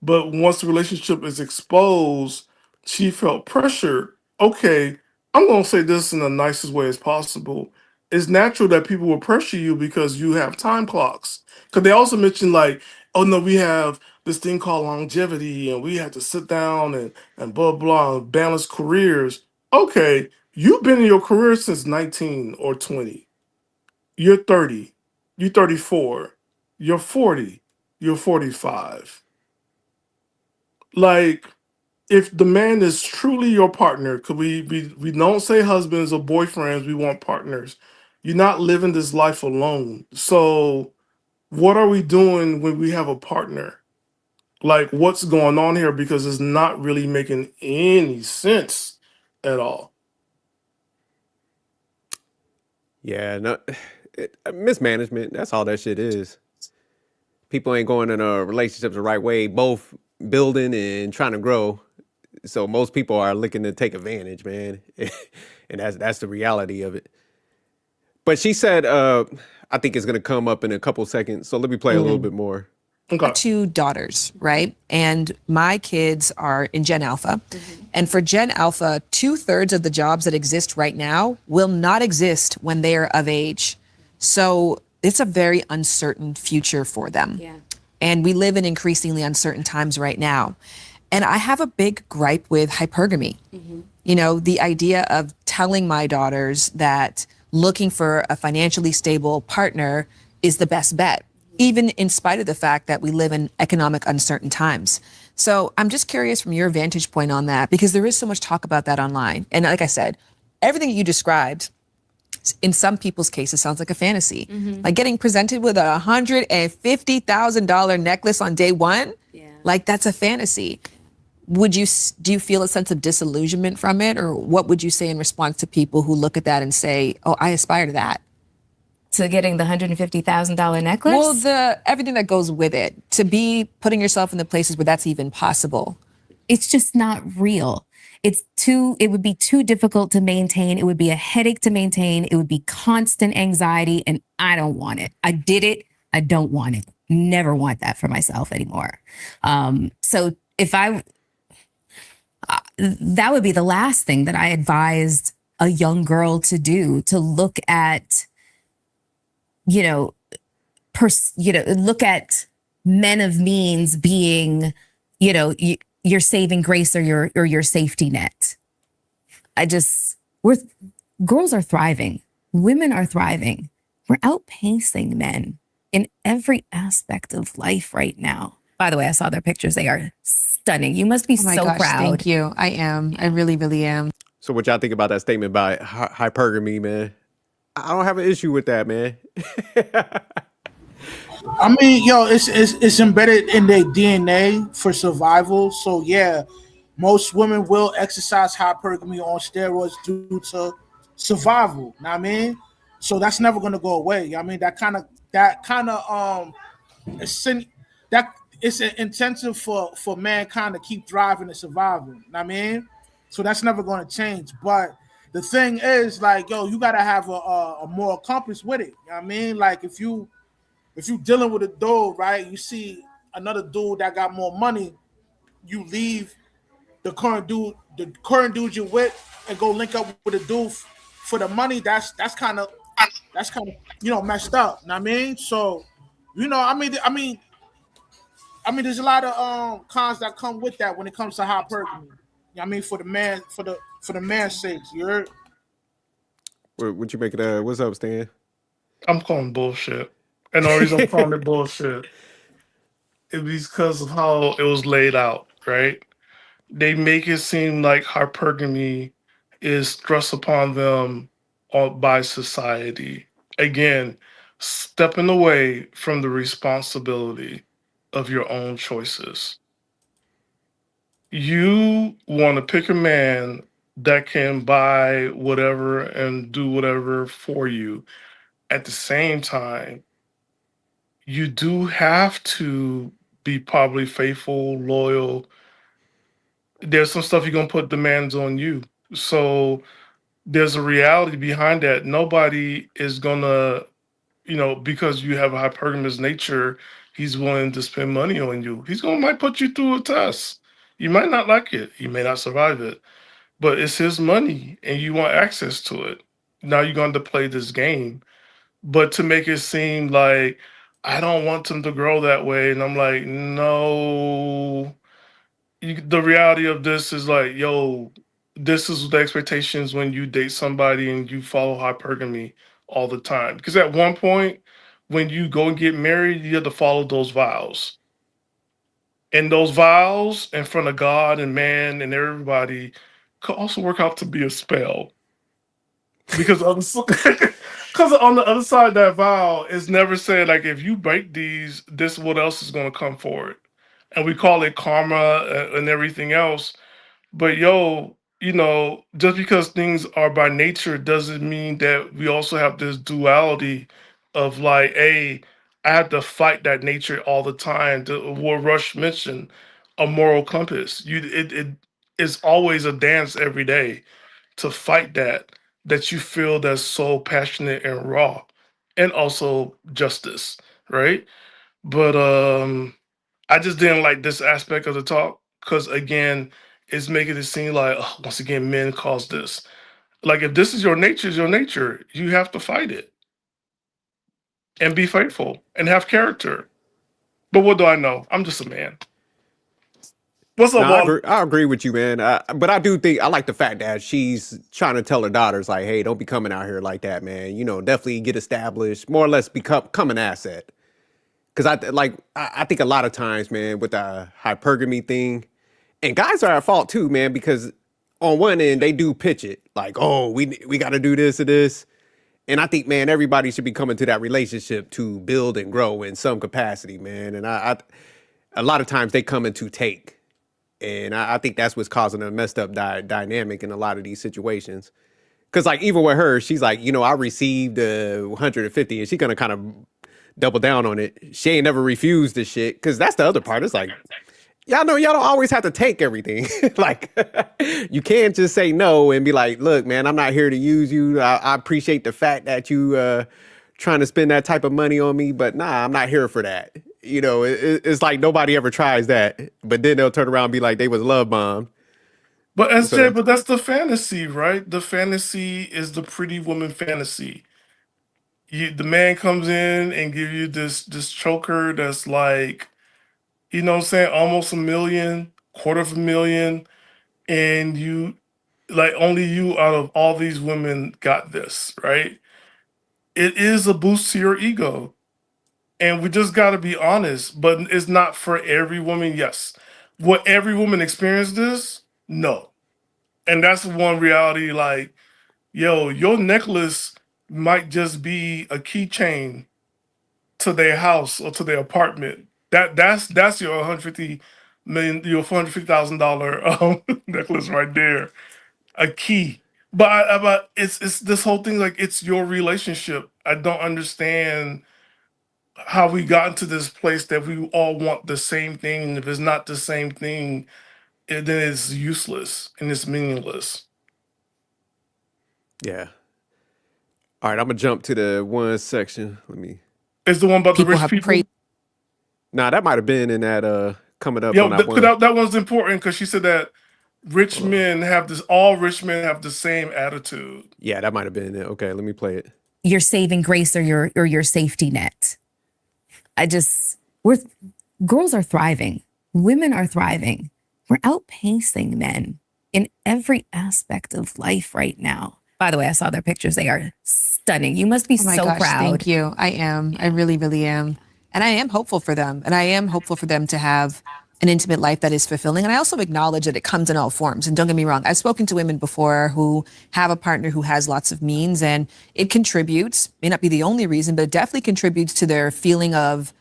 But once the relationship is exposed, she felt pressured. Okay, I'm gonna say this in the nicest way as possible. It's natural that people will pressure you because you have time clocks. Because they also mentioned like, oh no, we have this thing called longevity, and we have to sit down and blah blah and balance careers. Okay, you've been in your career since 19 or 20. You're 30. You're 34. You're 40. You're 45. Like, if the man is truly your partner, because we don't say husbands or boyfriends, we want partners. You're not living this life alone. So what are we doing when we have a partner? Like, what's going on here? Because it's not really making any sense at all. Yeah, no, mismanagement. That's all that shit is. People ain't going in a relationship the right way, both building and trying to grow. So most people are looking to take advantage, man, and that's the reality of it. But she said, I think it's gonna come up in a couple seconds. So let me play a little bit more. Okay. 2 daughters, right? And my kids are in Gen Alpha. And for Gen Alpha, 2/3 of the jobs that exist right now will not exist when they are of age. So it's a very uncertain future for them. Yeah. And we live in increasingly uncertain times right now. And I have a big gripe with hypergamy. You know, the idea of telling my daughters that looking for a financially stable partner is the best bet, even in spite of the fact that we live in economic uncertain times. So I'm just curious from your vantage point on that, because there is so much talk about that online. And like I said, everything you described, in some people's cases, sounds like a fantasy. Like getting presented with a $150,000 necklace on day one, like that's a fantasy. Do you feel a sense of disillusionment from it? Or what would you say in response to people who look at that and say, oh, I aspire to that? To getting the $150,000 necklace? Well, everything that goes with it, to be putting yourself in the places where that's even possible. It's just not real. It would be too difficult to maintain. It would be a headache to maintain. It would be constant anxiety, and I don't want it. I did it. I don't want it. Never want that for myself anymore. So if that would be the last thing that I advised a young girl to do, to look at, look at men of means being, your saving grace or your safety net. Girls are thriving. Women are thriving. We're outpacing men in every aspect of life right now. By the way, I saw their pictures. They are stunning. You must be Oh my so gosh, proud. thank you. I am. I really, really am. So what y'all think about that statement by hypergamy, man? I don't have an issue with that, man. I mean, yo, it's embedded in their DNA for survival. So yeah, most women will exercise hypergamy on steroids due to survival. Know what I mean? So that's never gonna go away. I mean, that kind of that it's an intensive for mankind to keep thriving and surviving. Know what I mean? So that's never gonna change. But the thing is, like, yo, you gotta have a moral compass with it. You know what I mean? Like if you dealing with a dude, right? You see another dude that got more money, you leave the current dude you're with, and go link up with a dude for the money. That's kind of messed up. Know what I mean? So, I mean, there's a lot of cons that come with that when it comes to hypergamy. I mean, for the man's sake, you heard? What you make it? What's up, Stan? I'm calling bullshit. And the only reason I'm calling it bullshit is because of how it was laid out, right? They make it seem like hypergamy is thrust upon them by society. Again, stepping away from the responsibility of your own choices. You want to pick a man that can buy whatever and do whatever for you. At the same time, you do have to be probably faithful, loyal. There's some stuff you're gonna put demands on you. So there's a reality behind that. Nobody is gonna, because you have a hypergamous nature, he's willing to spend money on you. He's gonna might put you through a test. You might not like it, you may not survive it, but it's his money and you want access to it. Now you're going to play this game. But to make it seem like I don't want them to grow that way, and I'm like, no. The reality of this is like, yo, this is the expectations when you date somebody and you follow hypergamy all the time. Because at one point, when you go and get married, you have to follow those vows. And those vows in front of God and man and everybody could also work out to be a spell. Because because on the other side of that vow is never said like if you break these, this what else is going to come forward, and we call it karma and everything else. But yo, just because things are by nature doesn't mean that we also have this duality of like, hey, I have to fight that nature all the time. What Rush mentioned, a moral compass. It is always a dance every day to fight that. that you feel that's so passionate and raw, and also justice, right? But I just didn't like this aspect of the talk because again, it's making it seem like, oh, once again, men cause this. Like if this is your nature, is your nature. You have to fight it and be faithful and have character. But what do I know? I'm just a man. What's No, up, Wally? I agree with you, man. But I do think I like the fact that she's trying to tell her daughters, like, hey, don't be coming out here like that, man. You know, definitely get established, more or less become an asset. Because I think a lot of times, man, with the hypergamy thing, and guys are at fault too, man, because on one end they do pitch it like, oh, we got to do this or this, and I think, man, everybody should be coming to that relationship to build and grow in some capacity, man. And I a lot of times they come in to take, and I think that's what's causing a messed up dynamic in a lot of these situations. Because like even with her, she's like, you know, I received 150, and she's gonna kind of double down on it. She ain't never refused this shit. Because that's the other part. It's like, y'all know y'all don't always have to take everything. Like you can't just say no and be like, look, man, I'm not here to use you. I appreciate the fact that you trying to spend that type of money on me, but nah, I'm not here for that. You know, it's like nobody ever tries that, but then they'll turn around and be like they was love bombed. But So SJ, that, but that's the fantasy, right? The fantasy is the pretty woman fantasy. The man comes in and give you this choker that's like, you know what I'm saying, almost a million, quarter of a million, and you like only you out of all these women got this, right? It is a boost to your ego. And we just got to be honest, but it's not for every woman. Yes. Will every woman experience this? No. And that's one reality. Like, yo, your necklace might just be a keychain to their house or to their apartment. That's your 150 million, your $450,000 necklace right there, a key. But it's this whole thing like it's your relationship. I don't understand how we got into this place that we all want the same thing, and if it's not the same thing, then it's useless and it's meaningless. yeah. All right, I'm gonna jump to the one section. Let me. It's the one about the People rich have people. praised. Nah, that might have been in that coming up Yeah, on that one. that one's important because she said that rich Hold on. men have this. All rich men have the same attitude. Yeah, that might have been it. Okay, let me play it. Your saving grace or your safety net. We're girls are thriving. Women are thriving. We're outpacing men in every aspect of life right now. By the way, I saw their pictures. They are stunning. You must be Oh my so gosh, proud. thank you. I am. I really, really am. And I am hopeful for them. And I am hopeful for them to have an intimate life that is fulfilling. And I also acknowledge that it comes in all forms. And don't get me wrong, I've spoken to women before who have a partner who has lots of means, and it contributes, may not be the only reason, but it definitely contributes to their feeling of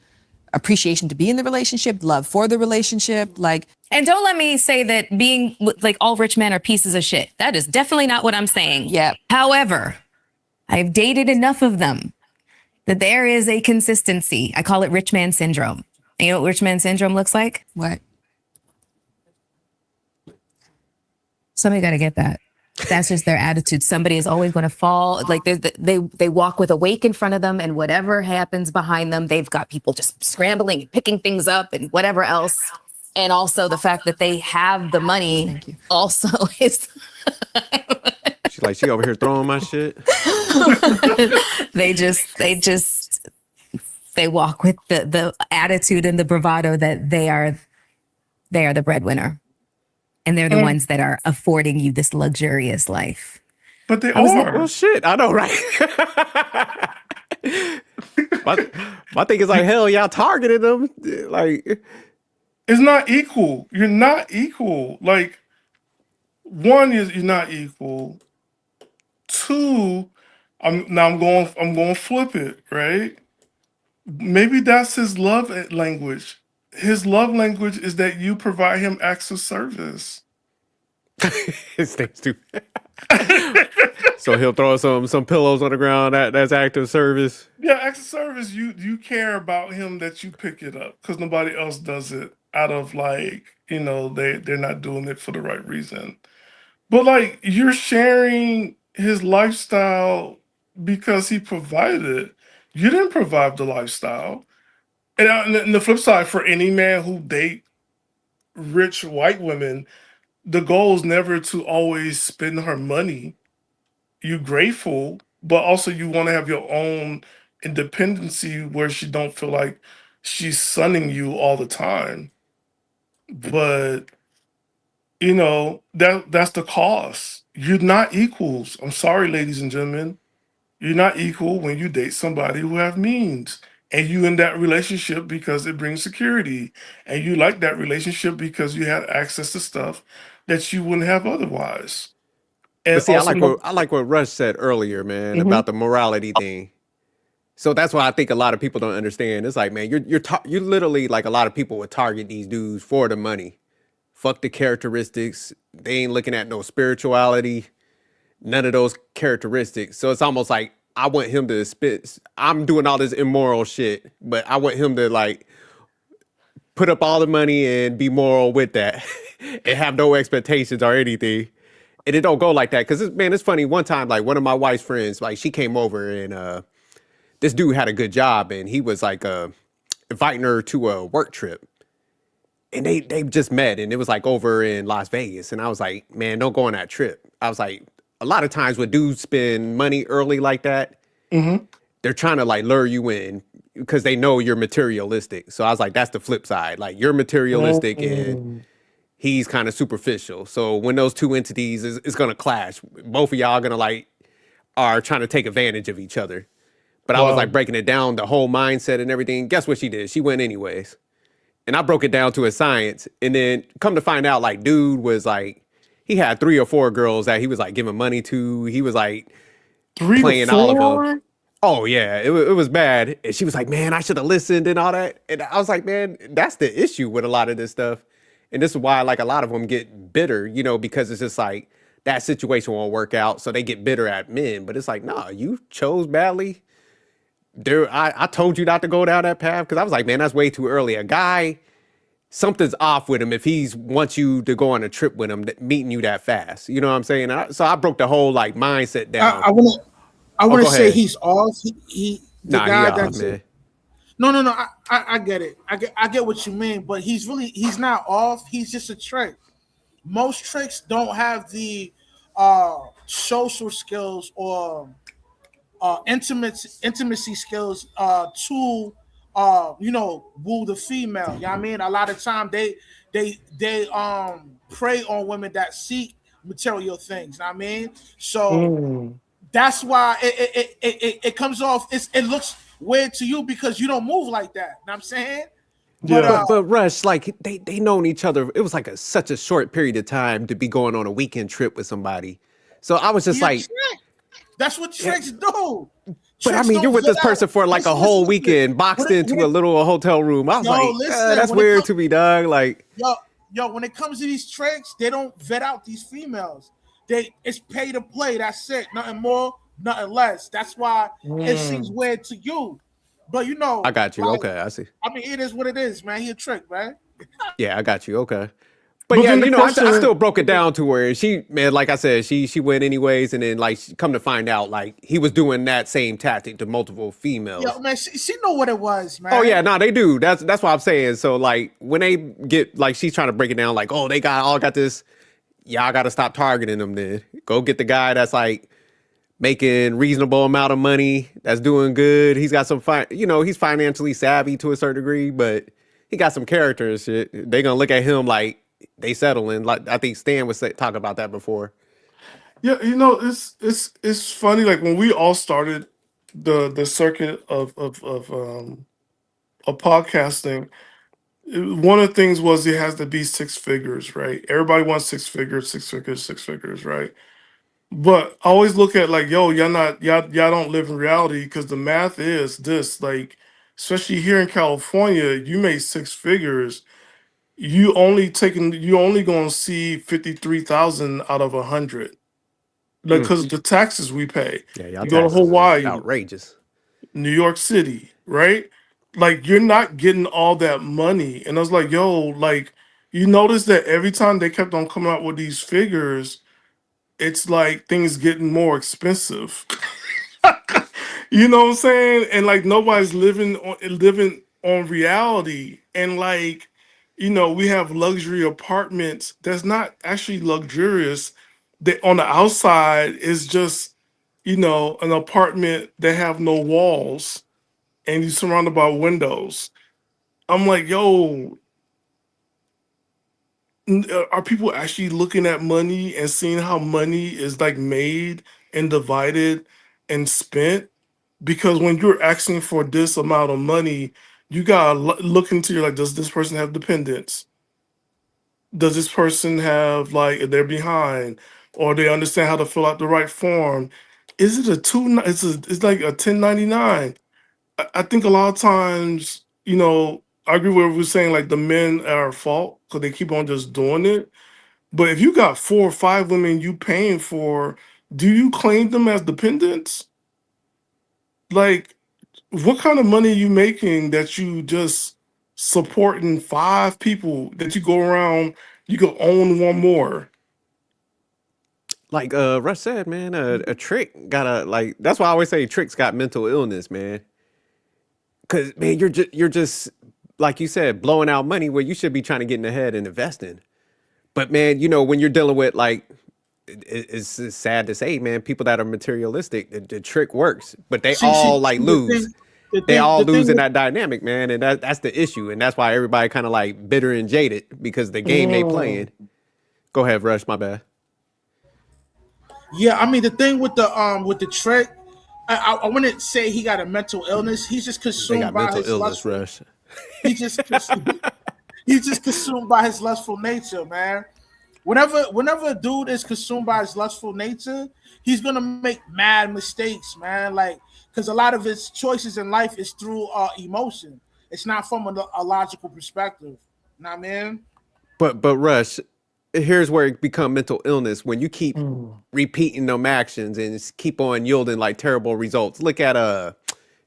appreciation to be in the relationship, love for the relationship. Like, And don't let me say that being like all rich men are pieces of shit. That is definitely not what I'm saying. yeah, However, I've dated enough of them that there is a consistency. I call it rich man syndrome. And you know what rich man syndrome looks like? what? Somebody got to get that. That's just their attitude. Somebody is always going to fall. Like they walk with a wake in front of them, and whatever happens behind them, they've got people just scrambling and picking things up and whatever else. And also the fact that they have the money also is She's like, she over here throwing my shit. they walk with the attitude and the bravado that they are the breadwinner. And they're the ones that are affording you this luxurious life. But they was are. Well, shit, I know, right? my thing is like, hell, y'all targeted them. Like, It's not equal. You're not equal. Like, one is you're not equal. Two, I'm going to flip it, right? Maybe that's his love language. His love language is that you provide him acts of service. his thing's too. So he'll throw some pillows on the ground. That's active service. Yeah, acts of service. You care about him that you pick it up because nobody else does it out of like they're not doing it for the right reason. But like you're sharing his lifestyle because he provided it. You didn't provide the lifestyle. And on the flip side, for any man who date rich white women, the goal is never to always spend her money. You grateful, but also you want to have your own independency where she don't feel like she's sunning you all the time. But that's the cost. You're not equals. I'm sorry, ladies and gentlemen. You're not equal when you date somebody who have means. And you in that relationship because it brings security. And you like that relationship because you had access to stuff that you wouldn't have otherwise. And But see, also, I like what Rush said earlier, man, Mhm. about the morality thing. So that's why I think a lot of people don't understand. It's like, man, you literally, like, a lot of people would target these dudes for the money. Fuck the characteristics. They ain't looking at no spirituality, none of those characteristics. So it's almost like I want him to spit. I'm doing all this immoral shit, but I want him to, like, put up all the money and be moral with that and have no expectations or anything. And it don't go like that. Cause man, it's funny. One time, like, one of my wife's friends, like, she came over and this dude had a good job and he was like inviting her to a work trip. And they just met and it was like over in Las Vegas. And I was like, man, don't go on that trip. I was like, a lot of times when dudes spend money early like that, Mhm. they're trying to, like, lure you in because they know you're materialistic. So I was like, that's the flip side. Like, you're materialistic and Mm. he's kind of superficial. So when those two entities is going to clash, both of y'all going to, like, are trying to take advantage of each other. But I was Wow. like breaking it down, the whole mindset and everything. Guess what she did? She went anyways. And I broke it down to a science. And then come to find out, like, dude was like, he had 3 or 4 girls that he was, like, giving money to. He was, like, Three to playing all of them. four? Oh yeah, it was bad. And she was like, "Man, I should have listened and all that." And I was like, "Man, that's the issue with a lot of this stuff." And this is why, like, a lot of them get bitter, because it's just like that situation won't work out, so they get bitter at men. But it's like, nah, you chose badly. I told you not to go down that path because I was like, man, that's way too early. A guy, something's off with him if he's wants you to go on a trip with him, meeting you that fast. You know what I'm saying? So I broke the whole, like, mindset I, down. I want to. I Oh, want to go say ahead. he's off. He the Nah, he guy off, that's man. no, no, no. I get it. I get what you mean, but he's not off. He's just a trick. Most tricks don't have the social skills or intimacy skills to woo the female. You know what I mean? A lot of time they prey on women that seek material things. You know what I mean? So Mm. that's why it comes off. It looks weird to you because you don't move like that. You know what I'm saying? But Yeah. But Rush, like, they known each other. It was like such a short period of time to be going on a weekend trip with somebody. So I was just he a like, trick. That's what yeah, tricks do. but I Tricks mean, you're don't with vet this out. person for like a Listen, whole listen, listen. weekend, When boxed it, when into a it, little hotel room. I was yo, like, listen. that's When it weird comes, to me, dog. Like, yo, when it comes to these tricks, they don't vet out these females. It's pay to play. That's it. Nothing more, nothing less. That's why it seems Mm. weird to you. But I got you. like, Okay, I see. I mean, it is what it is, man. He a trick, man. Yeah, I got you. Okay. But But yeah, then the I still question, broke it down to where she, man, like I said, she went anyways, and then, like, come to find out, like, he was doing that same tactic to multiple Yo, females. man, she know what it was, Oh yeah, man. no, they do. That's what I'm saying. So, like, when they get, like, she's trying to break it down, like, oh, they got this. Y'all got to stop targeting them. Then go get the guy that's, like, making reasonable amount of money, that's doing good. He's got some he's financially savvy to a certain degree, but he got some character and shit. They gonna look at him like they settling. Like, I think Stan was talking about that before. yeah, it's funny. Like when we all started the circuit of podcasting, one of the things was it has to be 6 figures, right? Everybody wants 6 figures, 6 figures, 6 figures, right? But I always look at like, yo, y'all don't live in reality because the math is this, like, especially here in California, you made 6 figures. You only gonna see 53,000 out of 100, like, Mm. because the taxes we pay. Yeah, y'all You go to taxes is Hawaii, outrageous. New York City, right? Like you're not getting all that money. And I was like, yo, like you notice that every time they kept on coming out with these figures, it's like things getting more expensive. You know what I'm saying? And like nobody's living on reality. And like, we have luxury apartments that's not actually luxurious. That on the outside is just, an apartment that have no walls and you're surrounded by windows. I'm like, yo, are people actually looking at money and seeing how money is like made and divided and spent? Because when you're asking for this amount of money, you gotta look into your like, does this person have dependents? Does this person have like, they're behind, or they understand how to fill out the right form? Is it a two? It's like a 1099. I think a lot of times, I agree with what we're saying. Like the men are at fault because they keep on just doing it. But if you got 4 or 5 women you paying for, do you claim them as dependents? Like, what kind of money are you making that you just supporting 5 people that you go around, you could own one more? Like Russ said, man, a trick gotta like. That's why I always say tricks got mental illness, man. Cause man, you're just like you said, blowing out money where you should be trying to get in the head and investing. But man, when you're dealing with like, it's sad to say, man, people that are materialistic, the trick works, but they all like lose. They all lose in that dynamic, man, and that's the issue, and that's why everybody kind of like bitter and jaded because the game they playing. Go ahead, Rush. My bad. Yeah, I mean the thing with the trick, I wouldn't say he got a mental illness. He's just They consumed got by mental his illness, lustful. Rush. He just he's just consumed by his lustful nature, man. Whenever a dude is consumed by his lustful nature, he's gonna make mad mistakes, man. Like, because a lot of his choices in life is through emotion. It's not from a logical perspective. Know what I mean? But Rush, here's where it become mental illness when you keep repeating them actions and keep on yielding like terrible results. Look at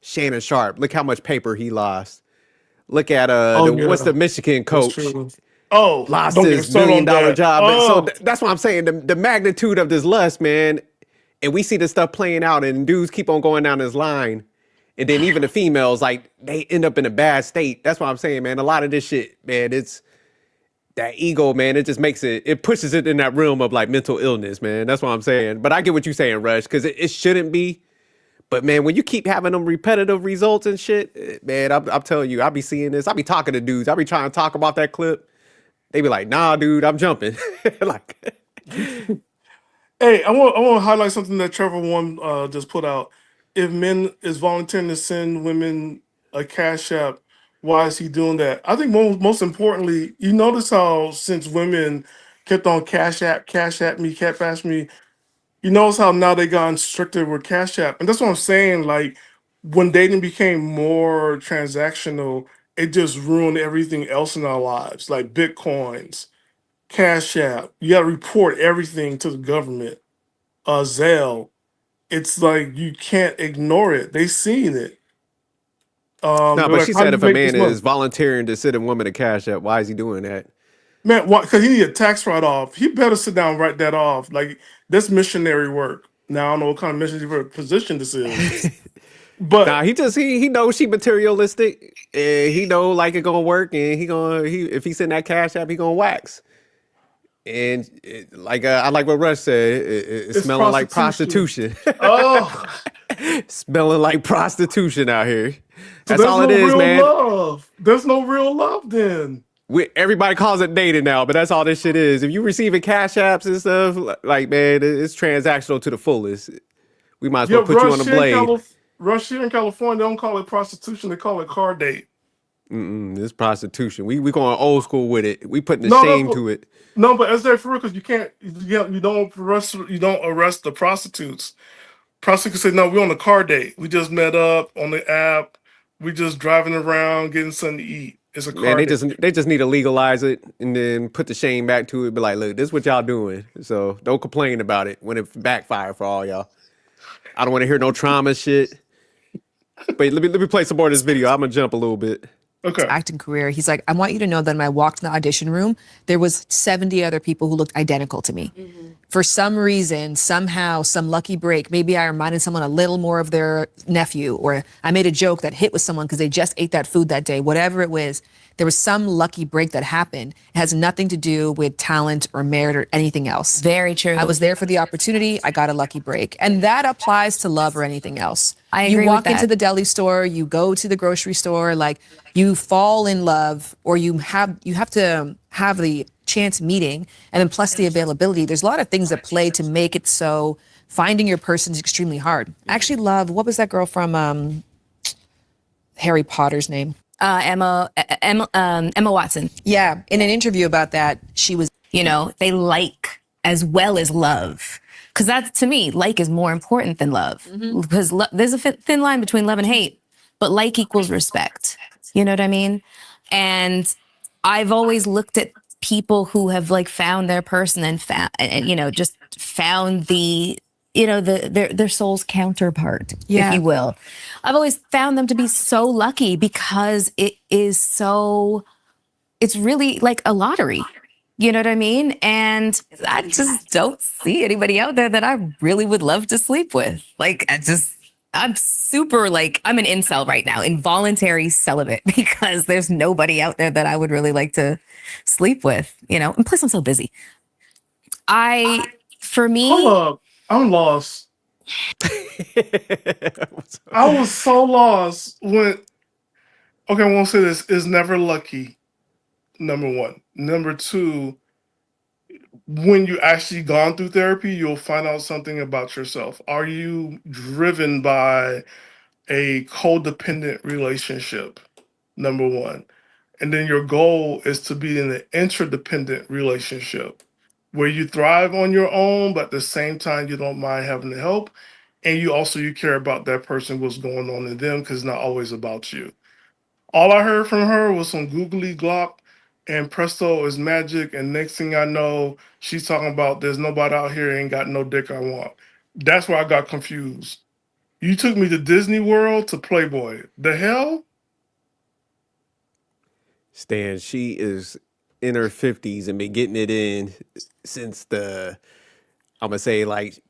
Shannon Sharp. Look how much paper he lost. Look at Oh what's yeah, the Michigan that's coach true. Oh, lost don't get me his started on $1 million that. job. So Oh, that's what I'm saying. The magnitude of this lust, man, and we see this stuff playing out, and dudes keep on going down this line, and then even the females like they end up in a bad state. That's what I'm saying, man. A lot of this shit, man, it's that ego, man. It just makes it pushes it in that realm of like mental illness, man. That's what I'm saying. But I get what you're saying, Rush, because it shouldn't be. But man, when you keep having them repetitive results and shit, man, I'm telling you, I be seeing this. I be talking to dudes. I be trying to talk about that clip. They be like, nah, dude, I'm jumping. Like, hey, I want to highlight something that Trevor One just put out. If men is volunteering to send women a cash app, why is he doing that? I think most importantly, you notice how since women kept on cash app me, catfish me, you notice how now they gotten stricter with cash app, and that's what I'm saying. Like when dating became more transactional, it just ruined everything else in our lives, like bitcoins, cash app. You got to report everything to the government. Zelle. It's like you can't ignore it. They seen it. no, They're but like, she how do said you if a make this man money? is volunteering to send a woman a cash app, why is he doing that? Man, what? Because he need a tax write off. He better sit down and write that off. Like this missionary work. Now I don't know what kind of missionary position this is, Nah, but he knows she materialistic. And he know like it gonna work, and he if he send that cash app, he gonna wax. And like I like what Rush said, it's it's smelling like prostitution. prostitution. Oh, Smelling like prostitution out here. so That's there's all it no is, real man. love. There's no real love then. Everybody calls it dating now, but that's all this shit is. If you receiving cash apps and stuff, like man, it's transactional to the fullest. We might as Yeah, well put you on a blade. Russia in California, they don't call it prostitution. They call it car date. It's prostitution. We going old school with it. We putting the No, shame no, to it. no, but as they're for real, because you don't arrest the prostitutes. Prostitutes say, no, we're on a car date. We just met up on the app. We just driving around getting something to eat. It's a Man, car date. they just need to legalize it and then put the shame back to it. Be like, look, this is what y'all doing. So don't complain about it when it backfire for all y'all. I don't want to hear no trauma shit. But let me play some more of this video. I'm gonna jump a little bit. Okay. Acting career. He's like, I want you to know that when I walked in the audition room, there was 70 other people who looked identical to me. for some reason, somehow, some lucky break, maybe I reminded someone a little more of their nephew, or I made a joke that hit with someone because they just ate that food that day, whatever it was, there was some lucky break that happened. It has nothing to do with talent or merit or anything else. Very true. I was there for the opportunity. I got a lucky break. And that applies to love or anything else. I You agree walk with into that. the deli store, you go to the grocery store, like you fall in love, or you have to have the chance meeting, and then plus the availability. There's a lot of things that play to make it so finding your person is extremely hard. I actually love, what was that girl from Harry Potter's name? Emma Watson. Yeah, in an interview about that, she was, They like as well as love. Because that's, to me, like is more important than love. Because there's a thin line between love and hate, but like equals respect. You know what I mean? And I've always looked at people who have like found their person and found, just found the, their soul's counterpart, Yeah. if you will. I've always found them to be so lucky because it's really like a lottery. You know what I mean? And I just don't see anybody out there that I really would love to sleep with. Like, I'm super I'm an incel right now, involuntary celibate, because there's nobody out there that I would really like to sleep with, and plus I'm so busy. For me, Hold up. I'm lost. What's up? I was so lost when. Okay, I won't say this. Is never lucky. Number one. Number two, when you actually gone through therapy, you'll find out something about yourself. Are you driven by a codependent relationship? Number one. And then your goal is to be in an interdependent relationship where you thrive on your own, but at the same time, you don't mind having the help. And you care about that person, what's going on in them, because it's not always about you. All I heard from her was some googly glop and presto is magic. And next thing I know, she's talking about there's nobody out here ain't got no dick I want. That's where I got confused. You took me to Disney World to Playboy. The hell? Stan, she is in her 50s and been getting it in since I'm gonna say like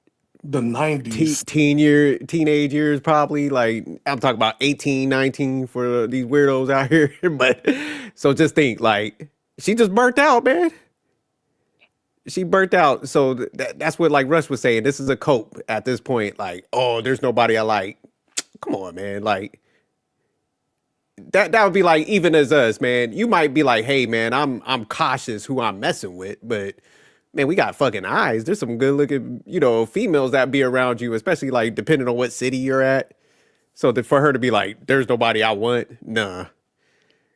The 90s. teenage years, probably. Like, I'm talking about 18, 19 for these weirdos out here. But so just think, like, she just burnt out, man. She burnt out. So that's what like Russ was saying. This is a cope at this point. Like, oh, there's nobody I like. Come on, man. Like, that would be like, even as us, man. You might be like, hey, man, I'm cautious who I'm messing with, but man, we got fucking eyes. There's some good looking, females that be around you, especially like depending on what city you're at. So for her to be like, there's nobody I want, nah.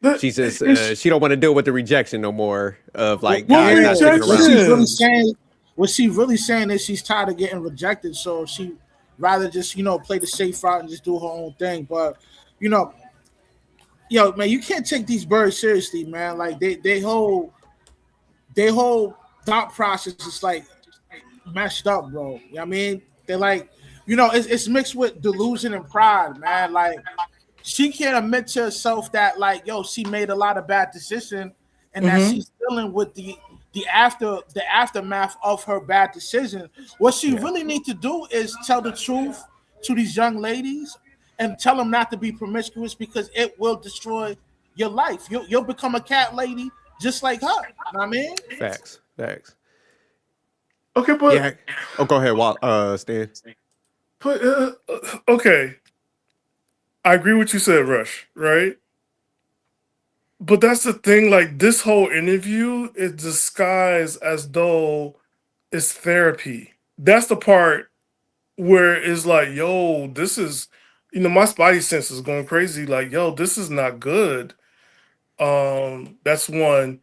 That- She just it's- she don't want to deal with the rejection no more of like What guys not sticking rejection? What she's around. really saying, is she's tired of getting rejected, so she rather just play the safe route and just do her own thing. But you know, man, you can't take these birds seriously, man. Like they whole thought process is like messed up, bro. You know what I mean? They're like, it's mixed with delusion and pride, man. Like, she can't admit to herself that, like, she made a lot of bad decisions, and that she's dealing with the aftermath of her bad decision. What she really need to do is tell the truth to these young ladies and tell them not to be promiscuous, because it will destroy your life. You'll become a cat lady just like her. You know what I mean? Facts. Okay, but Yeah. Oh, go ahead, Stan. Okay. I agree with you said, Rush, right? But that's the thing, like this whole interview is disguised as though it's therapy. That's the part where it's like, yo, this is, my spidey sense is going crazy. Like, yo, this is not good. That's one.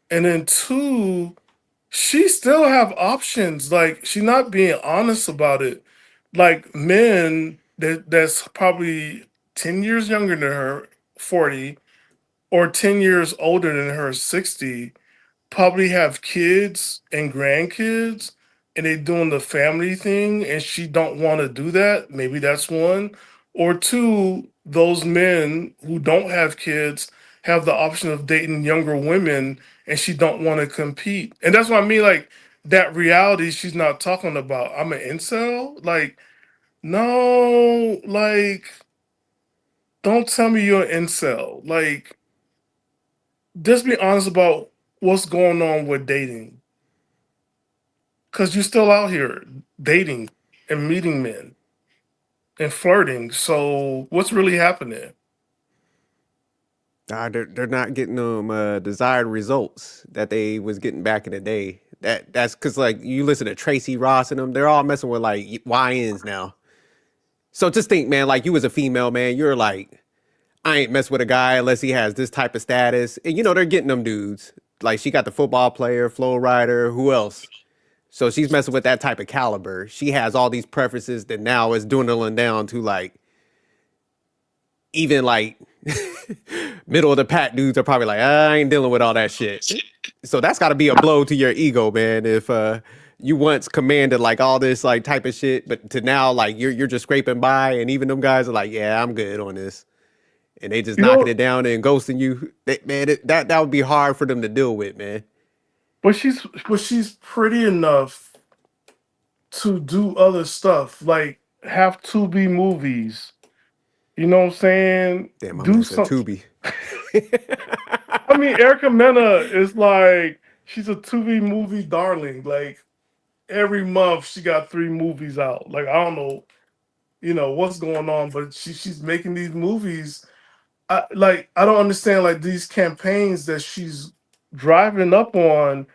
And then two, she still have options. Like, she not being honest about it. Like, men that's probably 10 years younger than her, 40, or 10 years older than her, 60, probably have kids and grandkids, and they doing the family thing, and she don't want to do that. Maybe that's one. Or two, those men who don't have kids have the option of dating younger women, and she don't want to compete. And that's what I mean. Like, that reality she's not talking about. I'm an incel. Like, no, like, don't tell me you're an incel. Like, just be honest about what's going on with dating, because you're still out here dating and meeting men and flirting. So what's really happening? They're not getting them desired results that they was getting back in the day. That's because like you listen to Tracy Ross and them, they're all messing with like YNs now. So just think, man, like you as a female, man, you're like, I ain't mess with a guy unless he has this type of status. And you know, they're getting them dudes. Like she got the football player, flow rider, who else? So she's messing with that type of caliber. She has all these preferences that now is dwindling down to like even like middle of the pack dudes are probably like, I ain't dealing with all that shit. So that's got to be a blow to your ego, man. If you once commanded like all this like type of shit, but to now like you're just scraping by, and even them guys are like, yeah, I'm good on this, and they just You knocking know, it down and ghosting you. That would be hard for them to deal with, man. but she's pretty enough to do other stuff, like have to be movies. You know what I'm saying? Damn, my Do man said something. Tubi. I mean, Erica Mena is like she's a Tubi movie darling. Like every month she got 3 movies out. Like I don't know, what's going on, but she's making these movies. I don't understand like these campaigns that she's driving up on.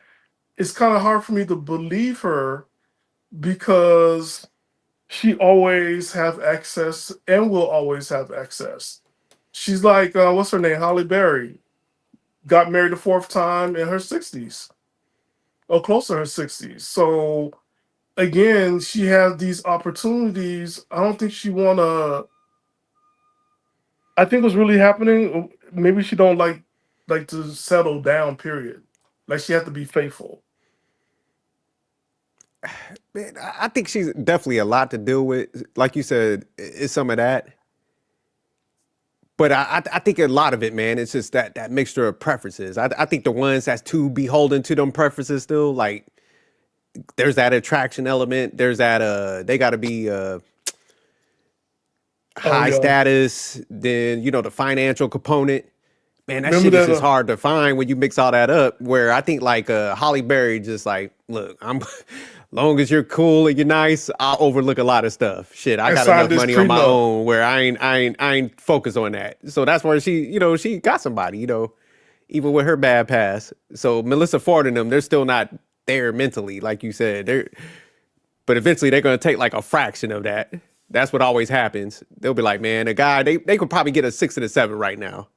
It's kind of hard for me to believe her because she always have access and will always have access. She's like what's her name? Holly Berry got married the 4th time in her 60s or close to her 60s. So again, she has these opportunities. I don't think she wanna. I think what's really happening. Maybe she don't like to settle down. Period. Like she has to be faithful. Man, I think she's definitely a lot to deal with. Like you said, it's some of that. But I think a lot of it, man, it's just that mixture of preferences. I think the ones that's too beholden to them preferences still, like there's that attraction element. There's that they got to be Oh high yeah. status. Then you know the financial component. Man, that Remember shit is that? just hard to find when you mix all that up. Where I think like Holly Berry just like, look, I'm long as you're cool and you're nice, I'll overlook a lot of stuff. Shit, I I got signed enough this money on my prenup. own where I ain't focused on that. So that's where she got somebody, even with her bad past. So Melissa Ford and them, they're still not there mentally, like you said. But eventually they're gonna take like a fraction of that. That's what always happens. They'll be like, man, a guy they could probably get a 6 and a 7 right now.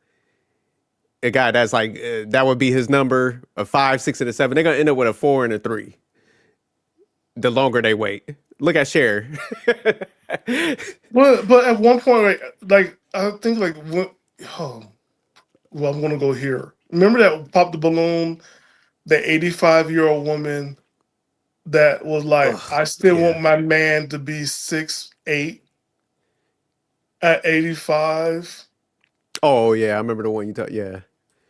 A guy that's like that would be his number, a 5, 6, and a 7. They're gonna end up with a 4 and a 3. The longer they wait. Look at Cher. But at one point, like I think like oh, well, I'm gonna go here. Remember that pop the balloon, the 85-year-old woman that was like, Ugh, I still yeah. want my man to be 6'8" at 85. Oh yeah, I remember the one you talked. Yeah.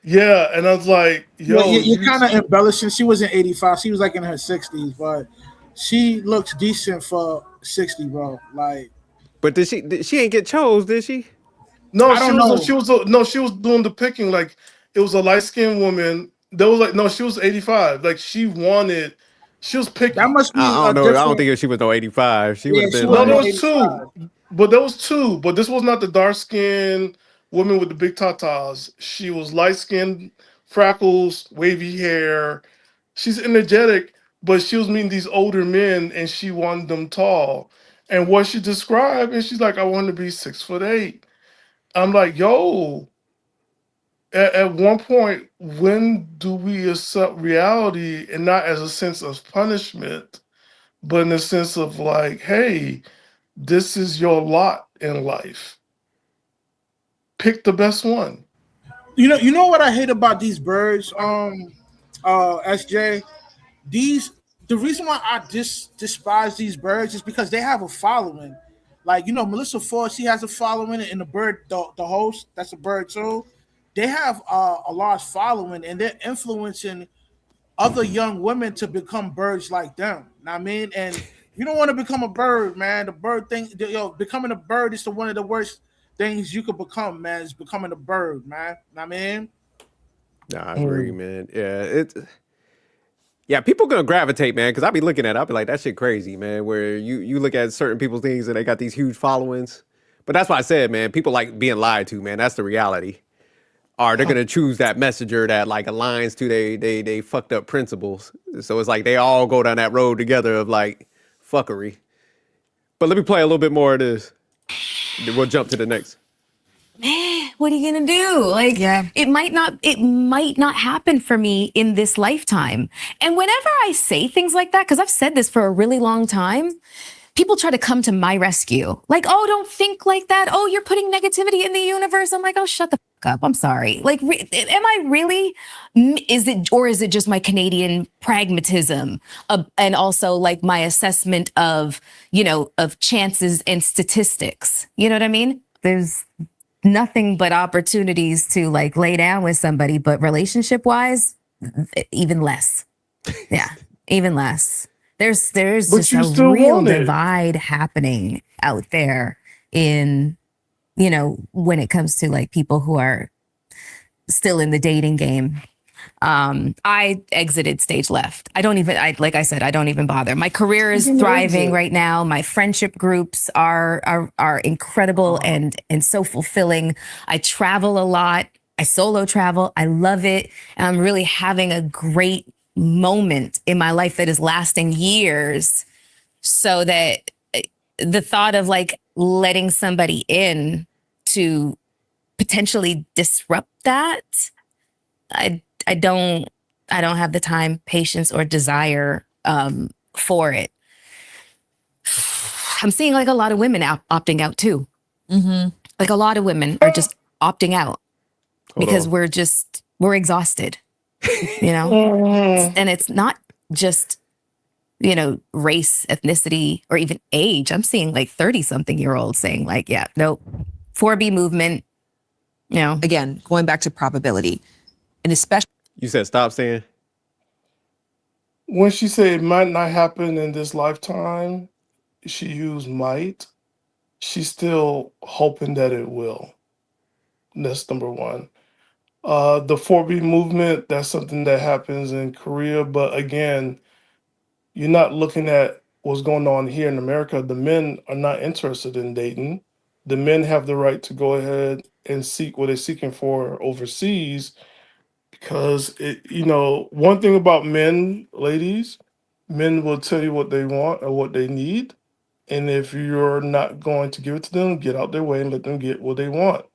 Yeah, and I was like, Yeah, yo, you're you kind of embellishing. She wasn't 85. She was like in her 60s, but she looks decent for 60, bro. Like, But she ain't get chose, did she? no, I don't know. she was doing the picking. Like it was a light skinned woman. That was like no, she was 85. Like she was That picky. must be I a don't know. I don't different. think she was no 85. She would Yeah, have she been No, wasn't there no like, was 85. two, but there was two. But this was not the dark skinned woman with the big tatas. She was light skinned, freckles, wavy hair. She's energetic, but she was meeting these older men, and she wanted them tall. And what she described, and she's like, I want to be 6'8". I'm like, yo, at one point, when do we accept reality and not as a sense of punishment, but in the sense of like, hey, this is your lot in life. Pick the best one. You know what I hate about these birds, SJ. These The reason why I despise these birds is because they have a following. Like Melissa Ford, she has a following, and the bird, the host, that's a bird too. They have a large following, and they're influencing other young women to become birds like them. Know what I mean, and you don't want to become a bird, man. The bird thing, becoming a bird is one of the worst things you could become, man. Is becoming a bird, man. Know what I mean, Nah, I agree, man. Yeah, yeah, people gonna gravitate, man, because I be looking at it, I be like, that shit crazy, man. Where you look at certain people's things and they got these huge followings. But that's why I said, man, people like being lied to, man. That's the reality. Or they're gonna choose that messenger that like aligns to they fucked up principles. So it's like they all go down that road together of like fuckery. But let me play a little bit more of this. Then we'll jump to the next. What are you gonna do? Like, Yeah. it might not happen for me in this lifetime. And whenever I say things like that, because I've said this for a really long time, people try to come to my rescue. Like, oh, don't think like that. Oh, you're putting negativity in the universe. I'm like, oh, shut the fuck up. I'm sorry. Like, am I really? Is it just my Canadian pragmatism, and also like my assessment of of chances and statistics? You know what I mean? There's nothing but opportunities to like lay down with somebody, but relationship wise, even less. Yeah, even less. There's But just you a still real want it. divide happening out there in when it comes to like people who are still in the dating game. I exited stage left. Like I said, I don't even bother. My career is thriving right now. My friendship groups are incredible and so fulfilling. I travel a lot. I solo travel. I love it. And I'm really having a great moment in my life that is lasting years, so that the thought of like letting somebody in to potentially disrupt that, I don't have the time, patience, or desire for it. I'm seeing like a lot of women opting out too. Mm-hmm. Like a lot of women are just opting out because on. we're exhausted, Mm. and it's not just race, ethnicity, or even age. I'm seeing like 30-something-year-olds saying like, yeah, nope, 4B movement. Again, going back to probability, and especially. You said stop saying. When she said it might not happen in this lifetime, she used might. She's still hoping that it will. That's number one. The 4B movement, that's something that happens in Korea. But again, you're not looking at what's going on here in America. The men are not interested in dating. The men have the right to go ahead and seek what they're seeking for overseas, because one thing about men, ladies, men will tell you what they want or what they need. And if you're not going to give it to them, get out their way and let them get what they want.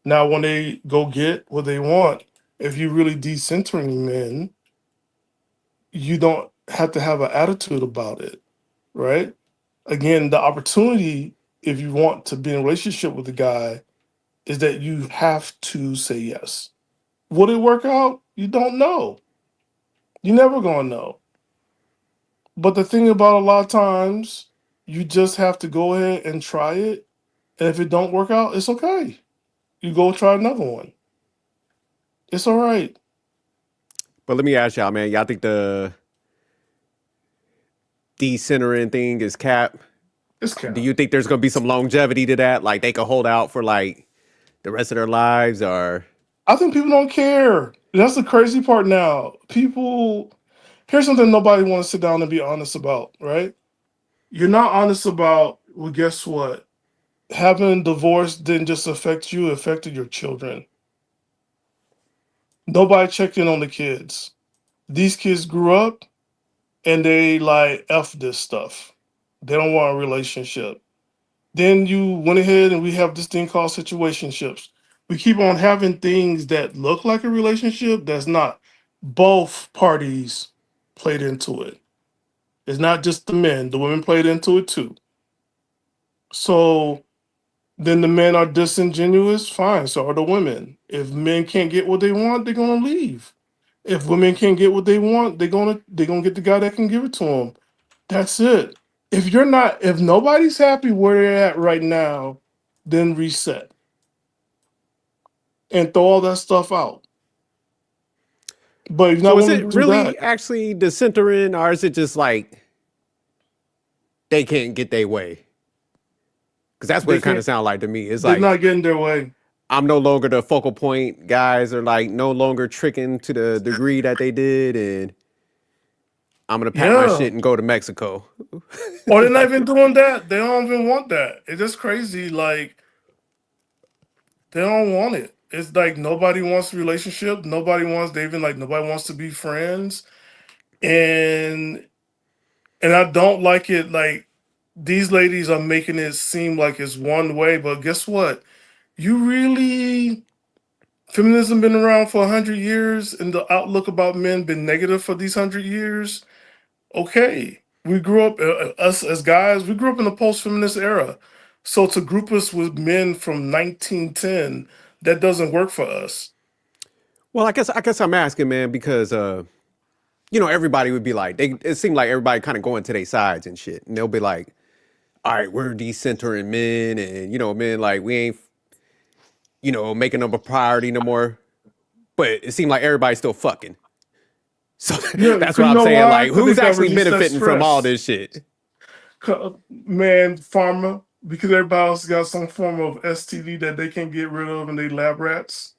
Now, when they go get what they want, if you're really decentering men, you don't have to have an attitude about it, right? Again, the opportunity, if you want to be in a relationship with a guy, is that you have to say yes. Will it work out? You don't know. You're never gonna know. But the thing about a lot of times, you just have to go ahead and try it. And if it don't work out, it's okay. You go try another one. It's all right. But let me ask y'all, man. Y'all think the decentering thing is cap? It's Do cap. you think there's gonna be some longevity to that? Like they could hold out for like the rest of their lives, or I think people don't care. That's the crazy part now. People, here's something nobody wants to sit down and be honest about, right? You're not honest about, well, guess what? Having divorce didn't just affect you, it affected your children. Nobody checked in on the kids. These kids grew up and they like F this stuff. They don't want a relationship. Then you went ahead and we have this thing called situationships. We keep on having things that look like a relationship that's not. Both parties played into it. It's not just the men, the women played into it too. So then the men are disingenuous, fine, so are the women. If men can't get what they want, they're gonna leave. If women can't get what they want, they're gonna get the guy that can give it to them. That's it. If nobody's happy where they're at right now, then reset and throw all that stuff out. But he's not So is willing it to do really that. actually the centering, or is it just like they can't get their way? Because that's what They it kind of can't. sounds like to me. It's They're like not getting their way. I'm no longer the focal point. Guys are like no longer tricking to the degree that they did, and I'm gonna pack my Yeah. shit and go to Mexico. Or they're not even doing that. They don't even want that. It's just crazy. Like they don't want it. It's like nobody wants a relationship. Nobody wants. They even like nobody wants to be friends. And I don't like it. Like these ladies are making it seem like it's one way. But guess what? You really feminism been around for 100 years, and the outlook about men been negative for these 100 years. Okay, we grew up us as guys. We grew up in the post-feminist era, so to group us with men from 1910, that doesn't work for us. Well, I guess I'm asking, man, because everybody would be like, it seemed like everybody kind of going to their sides and shit, and they'll be like, all right, we're decentering men, and men like we ain't making them a priority no more. But it seemed like everybody's still fucking. So Yeah, that's because what you I'm know saying. why? Like, Because they who's got actually released that benefiting from all stress. this shit? Man, pharma, because everybody else got some form of STD that they can't get rid of, and they lab rats.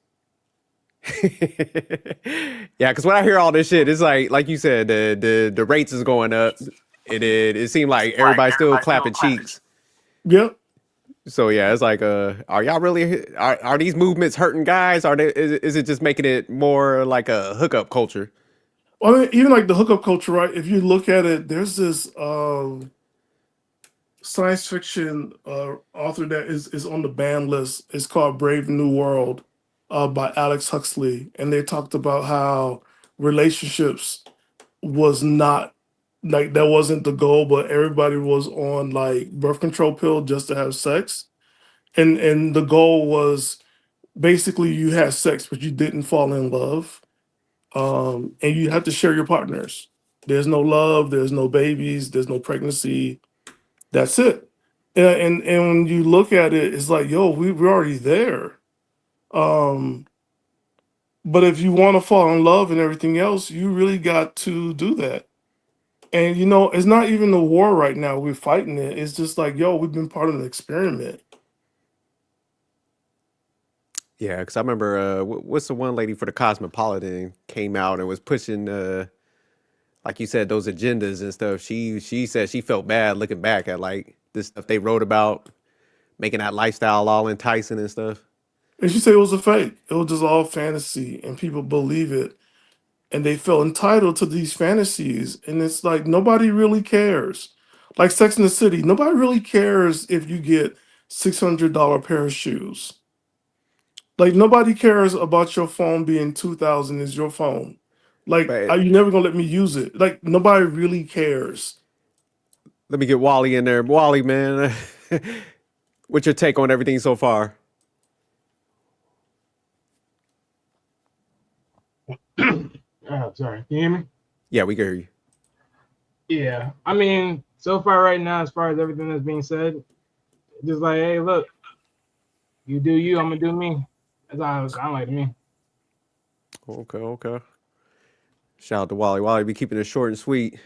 Yeah, because when I hear all this shit, it's like you said, the rates is going up. It seemed like everybody's still clapping cheeks. Yep. So yeah, it's like, are y'all really are these movements hurting guys? Is it just making it more like a hookup culture? Well, I mean, even like the hookup culture, right? If you look at it, there's this science fiction author that is on the ban list. It's called Brave New World by Alex Huxley, and they talked about how relationships was not like that wasn't the goal, but everybody was on like birth control pill just to have sex, and the goal was basically you had sex, but you didn't fall in love, and you have to share your partners. There's no love, there's no babies, there's no pregnancy. That's it. And when you look at it, it's like, yo, we're already there. Um, but if you want to fall in love and everything else, you really got to do that. And it's not even a war right now. We're fighting it. It's just like, yo, we've been part of an experiment. Yeah, because I remember what's the one lady for the Cosmopolitan came out and was pushing like you said, those agendas and stuff. She said she felt bad looking back at like this stuff they wrote about making that lifestyle all enticing and stuff. And she said it was a fake. It was just all fantasy, and people believe it, and they feel entitled to these fantasies. And it's like nobody really cares. Like Sex in the City, nobody really cares if you get $600 pair of shoes. Like nobody cares about your phone being 2,000 is your phone. Like, But are you never gonna let me use it? Like nobody really cares. let me get Wally in there. Wally, man, what's your take on everything so far? Oh, sorry. Can you hear me? Yeah, we can hear you. Yeah. I mean, so far right now, as far as everything that's being said, just like, hey, look, you do you, I'm gonna do me. That's how it sounds like to me. Okay. Shout out to Wally. Wally be keeping it short and sweet.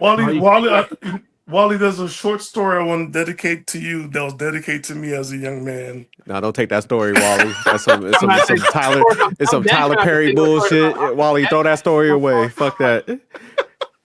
Wally, you- Wally, there's a short story I want to dedicate to you that was dedicated to me as a young man. No, don't take that story, Wally. That's some I'm not taking Tyler. no story. It's some I'm Tyler definitely Perry not taking no story bullshit. from- Wally, throw that story away. Fuck that.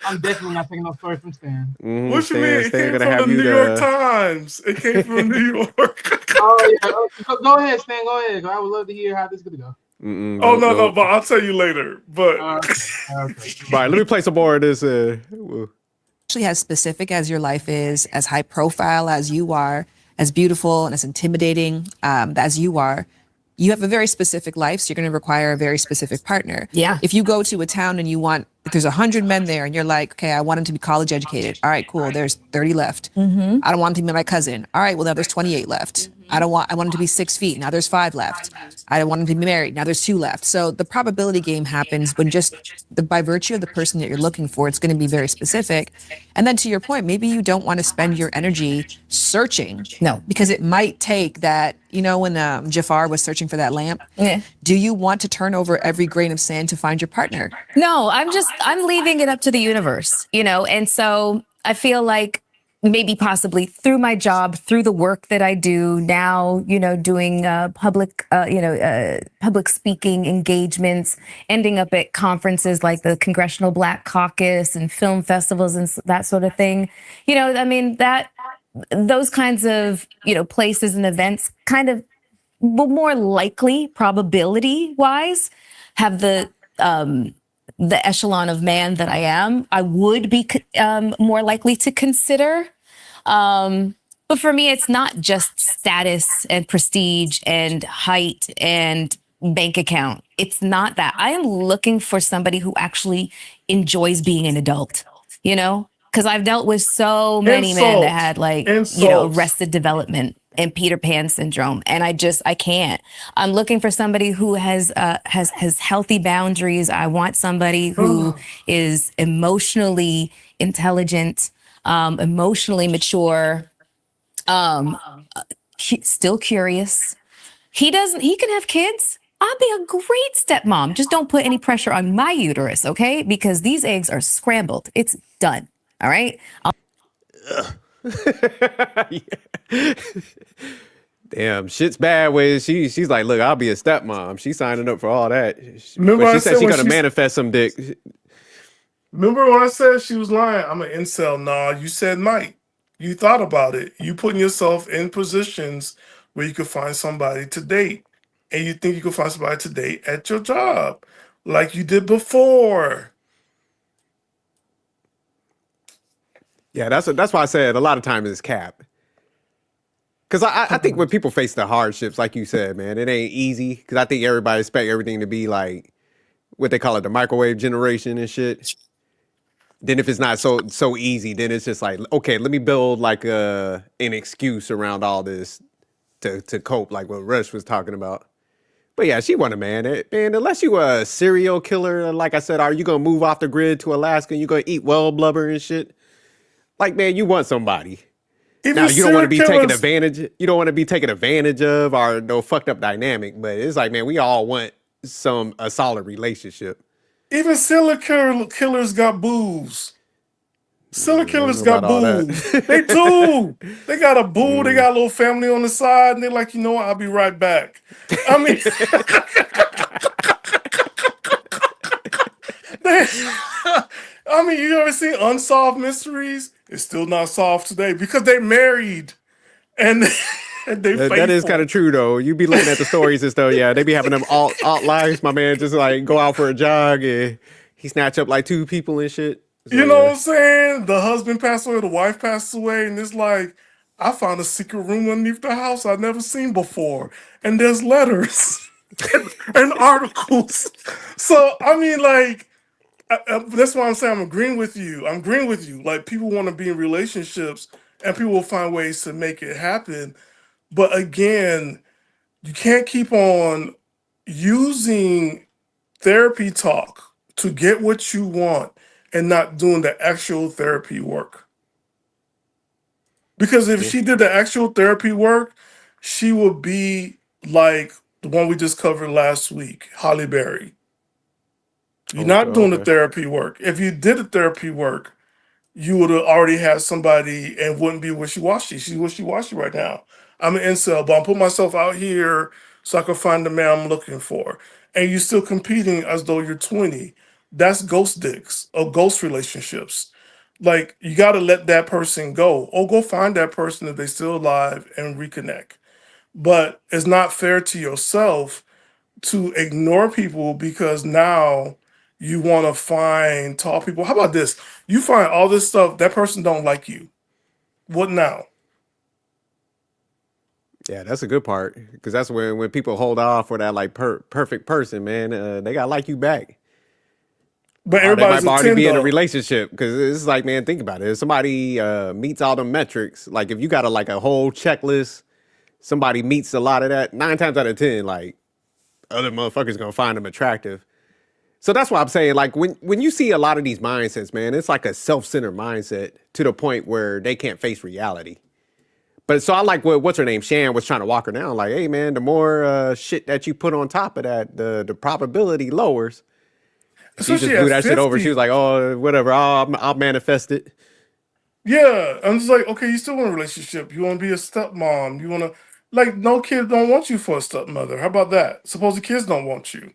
I'm definitely not taking no story from Stan. What you mean? It Stan came gonna from have the you New York Times. It came from New York. Oh yeah. Go ahead, Stan. Go ahead. I would love to hear how this is gonna go. Oh no, but I'll tell you later. But Okay. All right, let me play some more of this. Actually, as specific as your life is, as high profile as you are, as beautiful and as intimidating as you are, you have a very specific life, so you're going to require a very specific partner. Yeah. If you go to a town and if there's 100 men there and you're like, okay, I want him to be college educated. All right, cool. There's 30 left. I don't want him to be my cousin. All right, well, now there's 28 left. I want him to be 6 feet. Now there's 5 left. I want him to be married. Now there's 2 left. So the probability game happens when by virtue of the person that you're looking for, it's going to be very specific. And then to your point, maybe you don't want to spend your energy searching. No. Because it might take that You know, when Jafar was searching for that lamp, Yeah. do you want to turn over every grain of sand to find your partner? No, I'm leaving it up to the universe, you know? And so I feel like maybe possibly through my job, through the work that I do now, you know, doing public speaking engagements, ending up at conferences like the Congressional Black Caucus and film festivals and that sort of thing. You know, I mean, those kinds of, you know, places and events kind of will more likely, probability wise, have the echelon of man that I am. I would be more likely to consider. But for me, it's not just status and prestige and height and bank account. It's not that. I am looking for somebody who actually enjoys being an adult, you know? Because I've dealt with so many men that had like, you know, arrested development and Peter Pan syndrome. And I can't. I'm looking for somebody who has healthy boundaries. I want somebody who is emotionally intelligent, emotionally mature, still curious. He can have kids. I'll be a great stepmom. Just don't put any pressure on my uterus, okay? Because these eggs are scrambled. It's done. All right. Damn, shit's bad when she's like, look, I'll be a stepmom. She's signing up for all that. Remember But I she said said she's when gonna manifest some dick. Remember when I said she was lying? I'm an incel. Nah, you said might. You thought about it. You putting yourself in positions where you could find somebody to date. And you think you could find somebody to date at your job. Like you did before. Yeah, that's why I said a lot of times it's cap. Because I think when people face the hardships, like you said, man, it ain't easy. Because I think everybody expect everything to be like what they call it, the microwave generation and shit. Then if it's not so easy, then it's just like, okay, let me build like an excuse around all this to cope, like what Rush was talking about. But yeah, she want a man. Man, unless you a serial killer, like I said, are you gonna move off the grid to Alaska and you gonna eat well blubber and shit? Like, man, you want somebody. Even Now you don't want to be serial taken killers- advantage. You don't want to be taken advantage of or no fucked up dynamic. But it's like, man, we all want a solid relationship. Even serial killers got booze. Serial killers got about all that. booze. They do. They got a boo. They got a little family on the side, and they're like, you know what? I'll be right back. I mean, you ever seen Unsolved Mysteries? It's still not solved today because they married, and they That is kind of true though. You be looking at the stories and stuff. Yeah, they be having them alt lives. My man just like go out for a jog and he snatch up like 2 people and shit. So, You know what I'm saying? The husband passed away, the wife passed away, and it's like, I found a secret room underneath the house I've never seen before. And there's letters and articles. So, I mean, like, that's why I'm saying I'm agreeing with you. I'm agreeing with you. Like, people want to be in relationships and people will find ways to make it happen. But again, you can't keep on using therapy talk to get what you want and not doing the actual therapy work. Because if she did the actual therapy work, she would be like the one we just covered last week, Holly Berry. You're not doing the therapy work. If you did the therapy work, you would have already had somebody and wouldn't be wishy-washy. She's wishy-washy right now. I'm an incel, but I'm putting myself out here so I can find the man I'm looking for. And you're still competing as though you're 20. That's ghost dicks or ghost relationships. Like, you got to let that person go. Or go find that person if they're still alive and reconnect. But it's not fair to yourself to ignore people because now you want to find tall people. How about this? You find all this stuff, that person don't like you. What now? Yeah, that's a good part because that's when people hold off for that like perfect person, man. They gotta like you back. But Or they everybody's might a already 10 be in a though. relationship because it's like, man, think about it. If somebody meets all the metrics, like if you got a whole checklist, somebody meets a lot of that. 9 times out of 10, like other motherfuckers gonna find them attractive. So that's why I'm saying, like, when you see a lot of these mindsets, man, it's like a self-centered mindset to the point where they can't face reality. But so I like what's her name? Shan was trying to walk her down. Like, hey man, the more shit that you put on top of that, the probability lowers. And she just Especially blew at that shit over. She 50. was like, oh, whatever. I'll manifest it. Yeah, I'm just like, okay, you still want a relationship. You want to be a stepmom. You want to, like, no kid don't want you for a stepmother. How about that? Suppose the kids don't want you.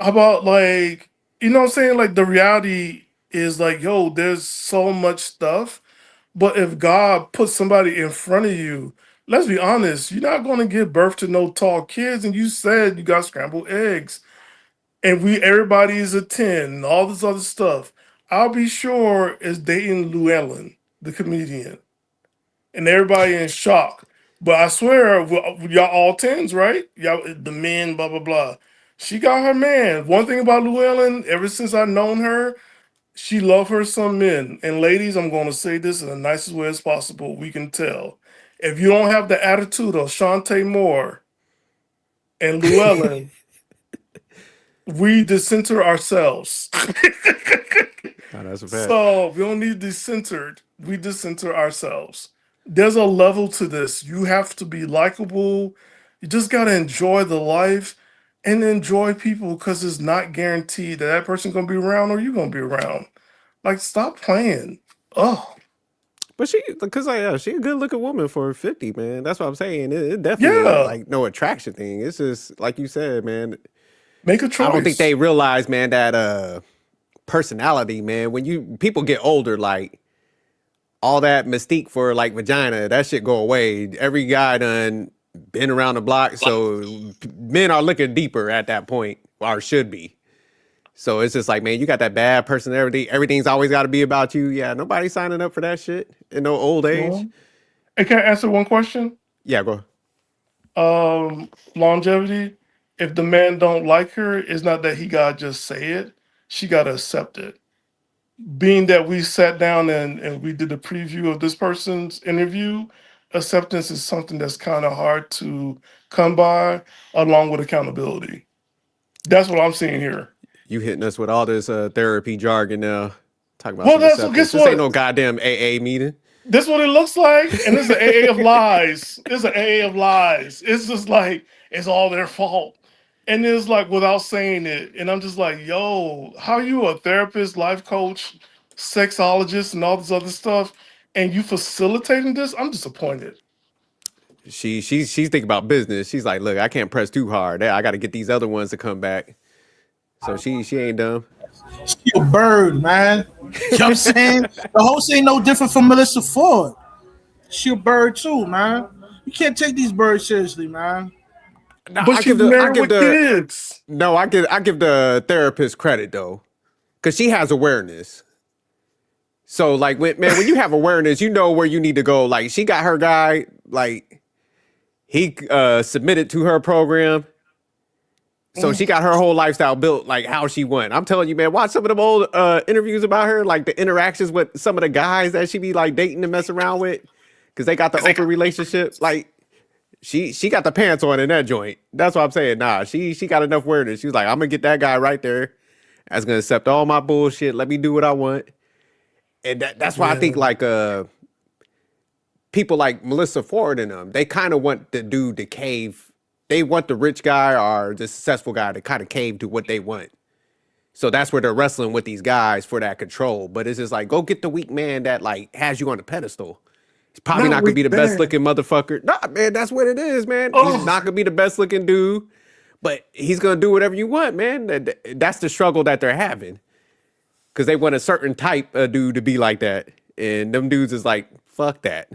How about, like, you know what I'm saying? Like, the reality is, like, yo, there's so much stuff. But if God puts somebody in front of you, let's be honest, you're not going to give birth to no tall kids. And you said you got scrambled eggs. And everybody is a 10, and all this other stuff. I'll be sure is dating Llewellyn, the comedian, and everybody in shock. But I swear, y'all all tens, right? Y'all, the men, blah blah blah. She got her man. One thing about Llewellyn, ever since I've known her, she love her some men. And ladies, I'm going to say this in the nicest way as possible. We can tell if you don't have the attitude of Shantae Moore and Llewellyn, we decenter ourselves. Oh, that's a fact. So we don't need decentered. We decenter ourselves. There's a level to this. You have to be likable. You just gotta enjoy the life and enjoy people because it's not guaranteed that that person's gonna be around or you're gonna be around. Like, stop playing. Oh, But because she a good looking woman for 50, man. That's what I'm saying. It definitely ain't yeah. like no attraction thing. It's just like you said, man. Make a I don't think choice. they realize, man, that personality, man. When people get older, like all that mystique for like vagina, that shit go away. Every guy done been around the block, so men are looking deeper at that point, or should be. So it's just like, man, you got that bad personality. Everything's always got to be about you. Yeah, nobody's signing up for that shit in no old age. Well, hey, can I answer one question? Yeah, go. Longevity. If the man don't like her, it's not that he gotta just say it. She gotta accept it. Being that we sat down and we did a preview of this person's interview, acceptance is something that's kind of hard to come by, along with accountability. That's what I'm seeing here. You hitting us with all this therapy jargon now. Talking about Well, some that's acceptance. guess This ain't no what? goddamn AA meeting. This what it looks like, and it's an AA of lies. It's an AA of lies. It's just like it's all their fault, and it's like without saying it. And I'm just like, yo, how you a therapist, life coach, sexologist, and all this other stuff, and you facilitating this? I'm disappointed. She's thinking about business. She's like, look, I can't press too hard. I got to get these other ones to come back. So she ain't dumb. She a bird, man. You know what I'm saying? The host ain't no different from Melissa Ford. She a bird too, man. You can't take these birds seriously, man. No, But she's married with kids. I give the therapist credit though, because she has awareness. So like when you have awareness, you know where you need to go. Like she got her guy, like he submitted to her program. So she got her whole lifestyle built like how she went. I'm telling you, man, watch some of them old interviews about her, like the interactions with some of the guys that she be like dating and mess around with, because they got the open relationship. Like she got the pants on in that joint. That's what I'm saying. Nah, she got enough awareness. She was like, I'm gonna get that guy right there. That's gonna accept all my bullshit. Let me do what I want. And that's why I think Yeah. like people like Melissa Ford and them, they kind of want the dude to cave. They want the rich guy or the successful guy to kind of cave to what they want. So that's where they're wrestling with these guys for that control. But it's just like, go get the weak man that like has you on the pedestal. He's probably Not not gonna be weak the best man. looking motherfucker. Nah, man, that's what it is, man. He's Oh, not gonna be the best looking dude, but he's gonna do whatever you want, man. That's the struggle that they're having. Cause they want a certain type of dude to be like that. And them dudes is like, fuck that.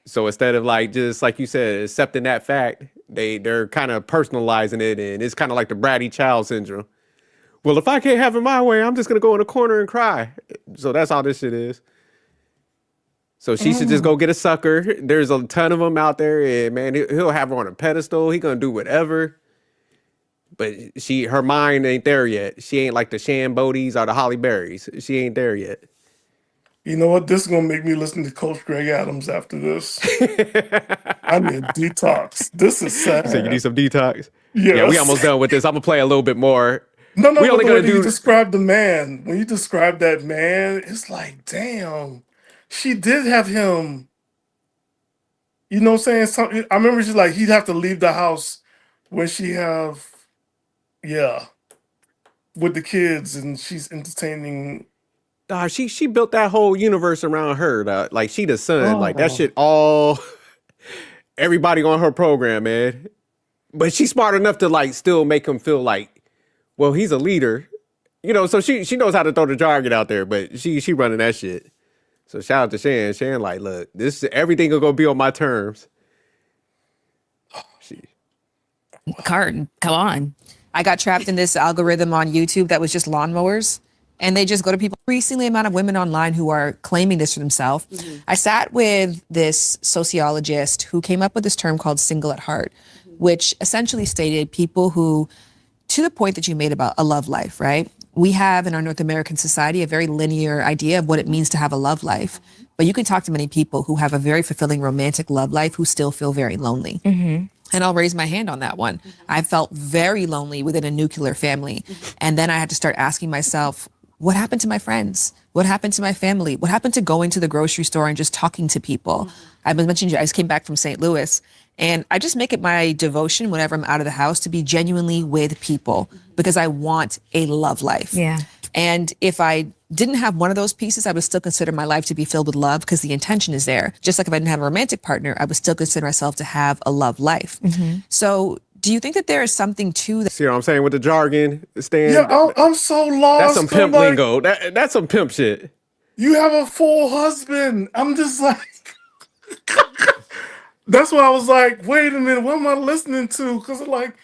So instead of like just like you said, accepting that fact, they're kind of personalizing it, and it's kind of like the bratty child syndrome. Well, if I can't have it my way, I'm just gonna go in a corner and cry. So that's all this shit is. So she should just go get a sucker. There's a ton of them out there, and man, he'll have her on a pedestal. He gonna do whatever. But her mind ain't there yet. She ain't like the Shan Bodies or the Holly Berries. She ain't there yet. you know what? This is gonna make me listen to Coach Greg Adams after this. I need a detox. This is So you need sad. some detox. Yeah, we Yes. almost done with this. I'm gonna play a little bit more. No, no, We but only the way gonna that you do. described the man, when you describe that man, it's like, damn, she did have him You know what I'm saying? I remember she's like he'd have to leave the house when she have yeah with the kids and she's entertaining. She built that whole universe around her. Like she the son. Like that Oh shit all everybody on her program, man. But she's smart enough to like still make him feel like, well, he's a leader. You know, so she knows how to throw the jargon out there, but she running that shit. So shout out to Shan. Shan like, look, this everything will go be on my terms. She, Carton, come on. I got trapped in this algorithm on YouTube that was just lawnmowers. And they just go to people, increasingly amount of women online who are claiming this for themselves. I sat with this sociologist who came up with this term called single at heart, which essentially stated people who, to the point that you made about a love life, right? We have in our North American society a very linear idea of what it means to have a love life. But you can talk to many people who have a very fulfilling romantic love life who still feel very lonely. And I'll raise my hand on that one. I felt very lonely within a nuclear family. And then I had to start asking myself, what happened to my friends? What happened to my family? What happened to going to the grocery store and just talking to people? I've been mentioning, I just came back from St. Louis, and I just make it my devotion whenever I'm out of the house to be genuinely with people because I want a love life. Yeah. And if I didn't have one of those pieces, I would still consider my life to be filled with love because the intention is there. Just like if I didn't have a romantic partner, I would still consider myself to have a love life. So do you think that there is something to that? see what I'm saying with the jargon, Stan? yeah, I'm so lost. That's some pimp I'm like, lingo. That's some pimp shit. you have a full husband. I'm just like, that's why I was like, wait a minute, what am I listening to? Because like,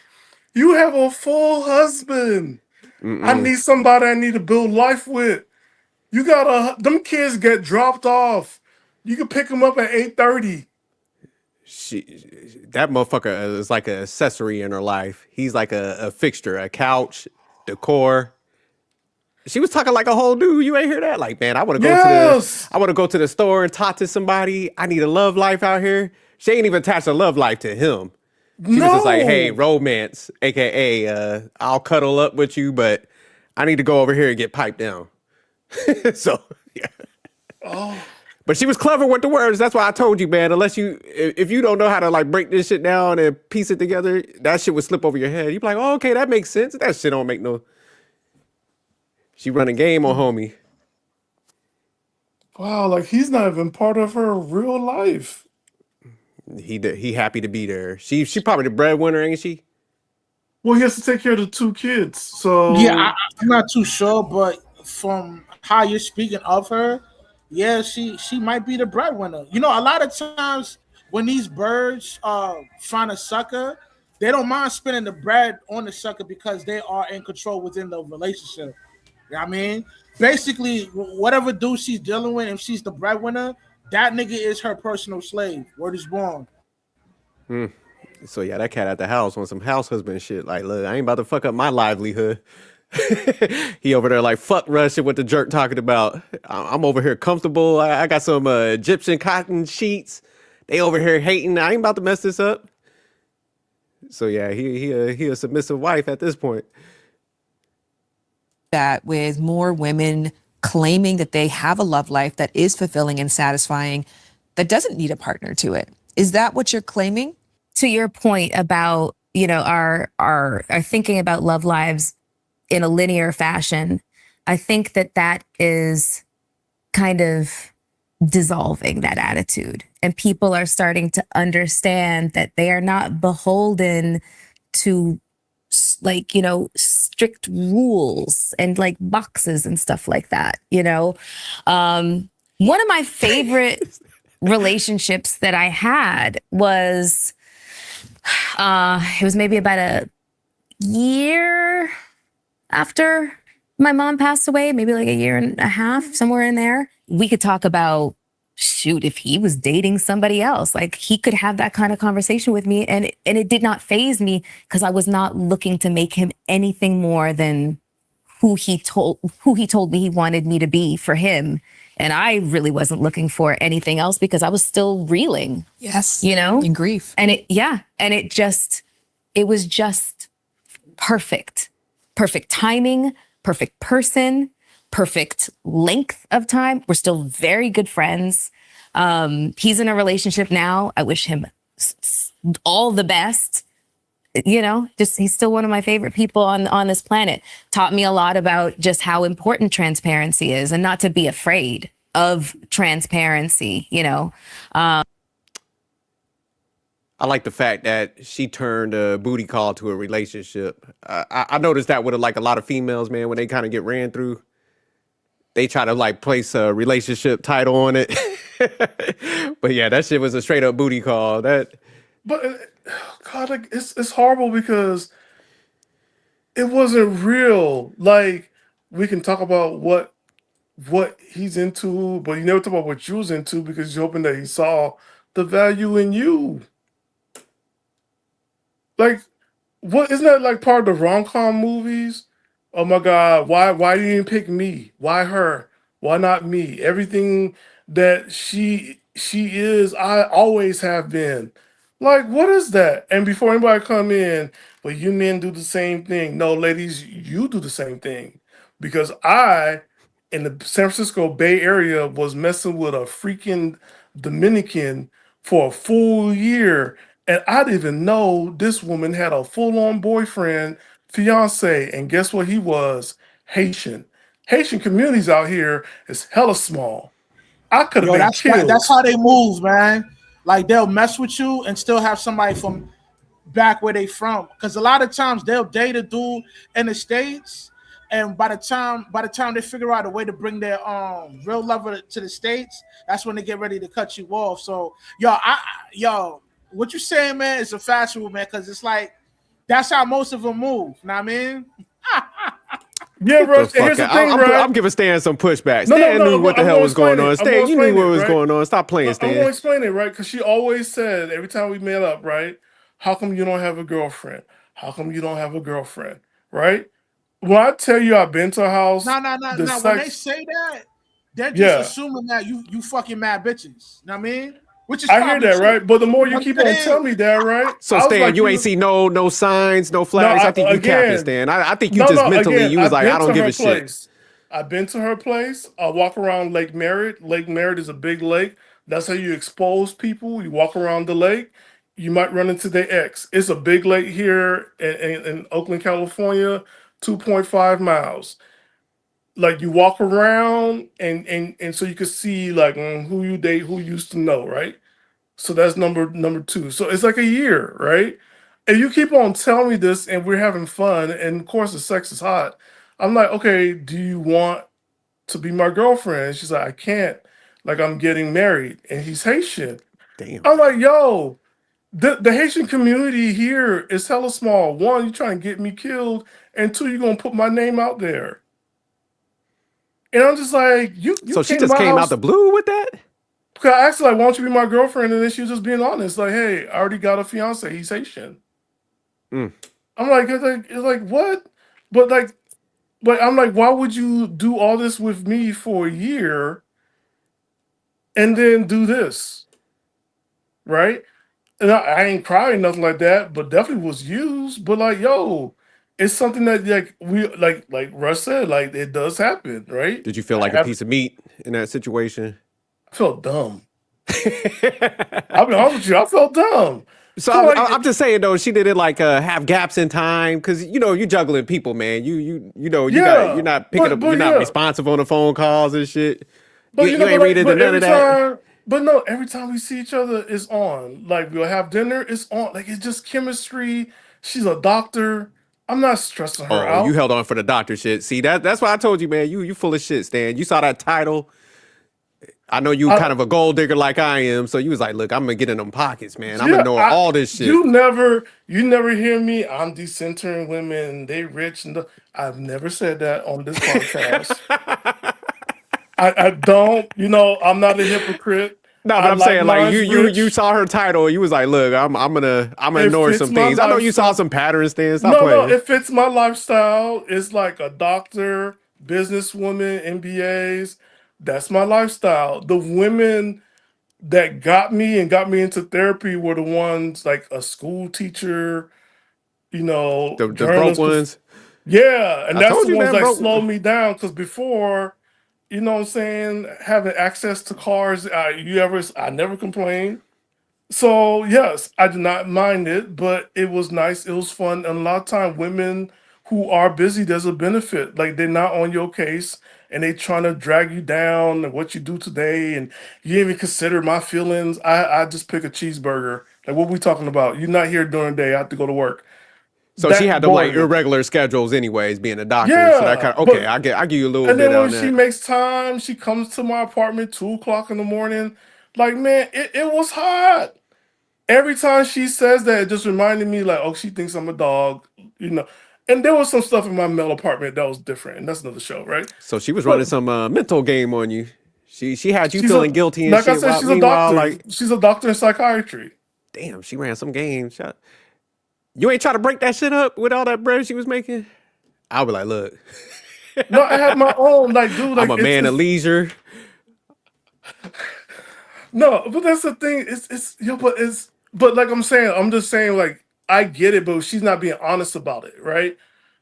you have a full husband. I need somebody I need to build life with. You gotta, them kids get dropped off. You can pick them up at 8:30. That motherfucker is like an accessory in her life. He's like a fixture, a couch, decor. She was talking like a whole dude. You ain't hear that? Like, man, Yes. I want to go to the store and talk to somebody. I need a love life out here. She ain't even attached a love life to him. She was just like, hey, romance, aka I'll cuddle up with you, but I need to go over here and get piped down. So yeah. Oh, But she was clever with the words. That's why I told you, man. If you don't know how to like break this shit down and piece it together, that shit would slip over your head. You'd be like, oh, okay, that makes sense. That shit don't make no. She running game on homie. wow, like he's not even part of her real life. He happy to be there. She probably the breadwinner, ain't she? Well, he has to take care of the two kids. So Yeah, I'm not too sure, but from how you're speaking of her, yeah, she might be the breadwinner. You know, a lot of times when these birds find a sucker, they don't mind spending the bread on the sucker because they are in control within the relationship. You know what I mean? Basically, whatever dude she's dealing with, if she's the breadwinner, that nigga is her personal slave. Word is born. So yeah, that cat at the house on some house husband shit. Like, look, I ain't about to fuck up my livelihood. He over there like fuck Russia what the jerk talking about. I'm over here comfortable. I got some Egyptian cotton sheets. They over here hating. I ain't about to mess this up. So yeah, he a submissive wife at this point. That with more women claiming that they have a love life that is fulfilling and satisfying, that doesn't need a partner to it. Is that what you're claiming? To your point about, you know, our thinking about love lives in a linear fashion, I think that is kind of dissolving that attitude. And people are starting to understand that they are not beholden to like, you know, strict rules and like boxes and stuff like that, you know. One of my favorite relationships that I had was it was maybe about a year after my mom passed away, maybe like a year and a half, somewhere in there. We could talk about, shoot, if he was dating somebody else, like he could have that kind of conversation with me. And it did not faze me because I was not looking to make him anything more than who he told me he wanted me to be for him. And I really wasn't looking for anything else because I was still reeling. Yes. You know? In grief. And it was just perfect. Perfect timing, perfect person, perfect length of time. We're still very good friends. He's in a relationship now. I wish him all the best. You know, just he's still one of my favorite people on this planet. Taught me a lot about just how important transparency is and not to be afraid of transparency, you know. I like the fact that she turned a booty call to a relationship. I noticed that with like a lot of females, man, when they kind of get ran through, they try to like place a relationship title on it. But yeah, that shit was a straight up booty call. That But God, like, it's horrible because it wasn't real. Like we can talk about what he's into, but you never talk about what you was into because you're hoping that he saw the value in you. Like, what isn't that like part of the rom-com movies? Oh my God, why you didn't pick me? Why her? Why not me? Everything that she is, I always have been. Like, what is that? And before anybody come in, but you men do the same thing. No, ladies, you do the same thing. Because I, in the San Francisco Bay Area, was messing with a freaking Dominican for a full year. And I didn't even know this woman had a full-on boyfriend, fiance, and guess what he was? Haitian. Haitian communities out here is hella small. I could have Yo, been that's killed. how they move, man. Like they'll mess with you and still have somebody from back where they from. Because a lot of times they'll date a dude in the States, and by the time they figure out a way to bring their real lover to the States, that's when they get ready to cut you off. So yo, what you saying, man, is a fast rule, man, because it's like that's how most of them move. Know what I mean? Yeah, the Russ, and fuck here's the out. thing, right? I'm giving Stan some pushback. No, no, Stan no. knew what the I'm hell gonna was going explain it. on. I'm gonna Stan, you knew explain what it, was right? going on. Stop playing, I'm gonna Stan. explain it, right? Because she always said every time we met up, right? How come you don't have a girlfriend? How come you don't have a girlfriend? Right? When I tell you I've been to her house, No, no, no, the no. When they sex, say that, they're just yeah, assuming that you fucking mad bitches. Know what I mean? Which is I hear probably that, true. right? But the more You you know keep what I'm on saying? telling me that, right? So I was Stan, like, you ain't see no signs, no no, flags. I think you capping, again, Stan. I think you no, just no, mentally again, you was I've like, I been don't to give her a shit. place. I've been to her place. I walk around Lake Merritt. Lake Merritt is a big lake. That's how you expose people. You walk around the lake. You might run into their ex. It's a big lake here in Oakland, California, 2.5 miles. Like you walk around and so you can see like who you date, who you used to know, right? So that's number two. So it's like a year, right? And you keep on telling me this, and we're having fun, and of course the sex is hot. I'm like, okay, do you want to be my girlfriend? She's like, I can't. Like I'm getting married, and he's Haitian. Damn. I'm like, yo, the Haitian community here is hella small. One, you trying to get me killed, and two, you're gonna put my name out there. And I'm just like, you So she came to just my came out house. the blue with that? Because I asked her, like, why don't you be my girlfriend? And then she was just being honest, like, hey, I already got a fiance. He's Haitian. Mm. I'm like, it's like what? But I'm like, why would you do all this with me for a year and then do this, right? And I ain't crying nothing like that, but definitely was used. But like, yo, it's something that like we like Russ said, like it does happen, right? Did you feel I like a have piece of meat in that situation? I felt dumb. I'll be honest with you, I felt dumb. So Cause I'm just saying though, she didn't like have gaps in time because you juggling people, man. You're yeah, not picking but up, you're but not yeah, responsive on the phone calls and shit. but You ain't but read into none of that. every time we see each other, it's on. Like we'll have dinner, it's on. Like it's just chemistry. She's a doctor. I'm not stressing her Oh, you out. held on for the doctor shit. See that's why I told you, man. You full of shit, Stan. You saw that title. I know you I, kind of a gold digger like I am, so you was like, look, I'm gonna get in them pockets, man. I'm gonna yeah, know all this shit. you never hear me. I'm decentering women. They rich I've never said that on this podcast. I don't. I'm not a hypocrite. No, I but I'm like saying like mine's you rich. saw her title. You was like, look, I'm gonna It ignore fits some my things. I know you saw lifestyle. some patterns, Stan. Stop No, no, playing. it fits my lifestyle. It's like a doctor, businesswoman, MBAs. That's my lifestyle. The women that got me and got me into therapy were the ones like a school teacher, The broke journalist. ones. Yeah, and I that's the told you, ones man, that broke. slowed me down because before You know what I'm saying? Having access to cars. I never complained. So yes, I did not mind it, but it was nice. It was fun. And a lot of time women who are busy, there's a benefit. Like they're not on your case and they trying to drag you down and what you do today. And you didn't even consider my feelings. I just pick a cheeseburger. Like what we talking about? You're not here during the day. I have to go to work. So she That had them like boring me. irregular schedules, anyways, being a doctor. So that Yeah. kind of okay. But I give you a little and bit then when on she that. makes time, she comes to my apartment 2 o'clock in the morning. Like, man, it was hot. Every time she says that, it just reminded me, like, oh, she thinks I'm a dog, you know. And there was some stuff in my male apartment that was different, and that's another show, right? So she was running But some mental game on you. She had you she's a, feeling guilty and like I shit. said, While she's a meanwhile, doctor. like, She's a doctor in psychiatry. damn, she ran some games. You ain't try to break that shit up with all that bread she was making. I'll be like, look, No, I have my own, like, dude, I'm like a it's, man of it's leisure. no, but that's the thing. But like I'm saying, I'm just saying, like, I get it, but she's not being honest about it, right?